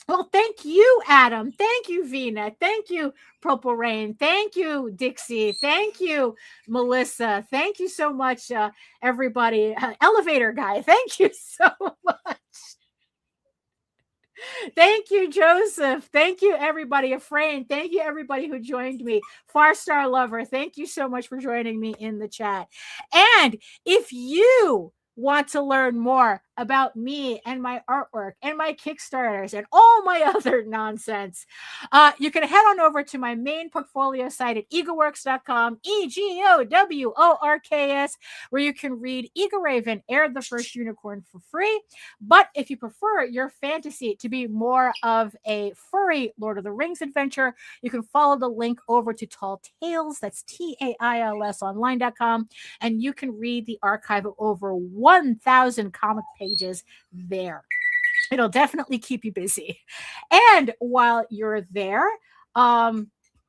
Well, thank you, Adam. Thank you, Vina. Thank you, Purple Rain. Thank you, Dixie. Thank you, Melissa. Thank you so much, everybody. Elevator guy. Thank you so much. Thank you, Joseph. Thank you, everybody. Efrain. Thank you, everybody who joined me. Farstar Lover, thank you so much for joining me in the chat. And if you want to learn more about me and my artwork and my Kickstarters and all my other nonsense, you can head on over to my main portfolio site at egoworks.com, EGOWORKS, where you can read Ego Raven, Air the First Unicorn for free. But if you prefer your fantasy to be more of a furry Lord of the Rings adventure, you can follow the link over to Tall Tales. That's TAILS online.com. And you can read the archive of over 1,000 comic pages there. It'll definitely keep you busy. And while you're there, oh,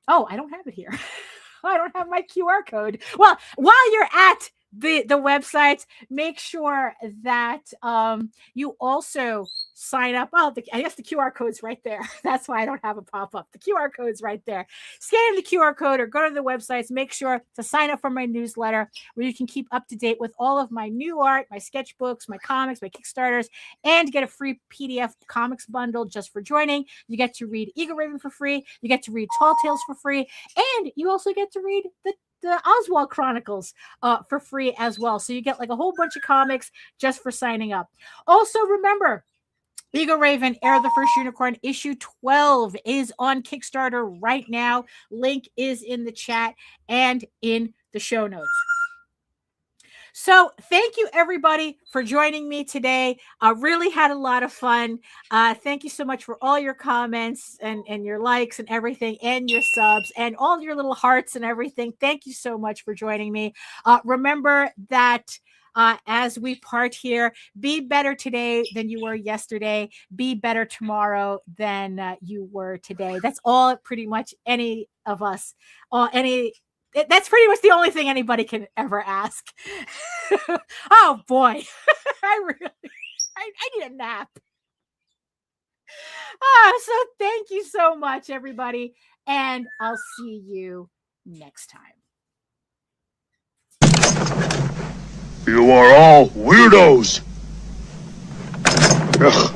I don't have it here. I don't have my QR code. Well, while you're at the websites, make sure that you also sign up. Oh, I guess the QR code's right there. That's why I don't have a pop-up. The QR code's right there. Scan the QR code or go to the websites. Make sure to sign up for my newsletter where you can keep up to date with all of my new art, my sketchbooks, my comics, my Kickstarters, and get a free PDF comics bundle just for joining. You get to read Ego Raven for free. You get to read Tall Tales for free. And you also get to read the Oswald Chronicles for free as well. So you get like a whole bunch of comics just for signing up. Also, remember, Ego Raven, Air the First Unicorn, issue 12 is on Kickstarter right now. Link is in the chat and in the show notes. So thank you, everybody, for joining me today. I really had a lot of fun. Thank you so much for all your comments and your likes and everything, and your subs and all your little hearts and everything. Thank you so much for joining me. Remember that as we part here, be better today than you were yesterday. Be better tomorrow than you were today. That's all pretty much any of us, that's pretty much the only thing anybody can ever ask. Oh boy, I need a nap. So thank you so much, everybody, and I'll see you next time. You are all weirdos. Ugh.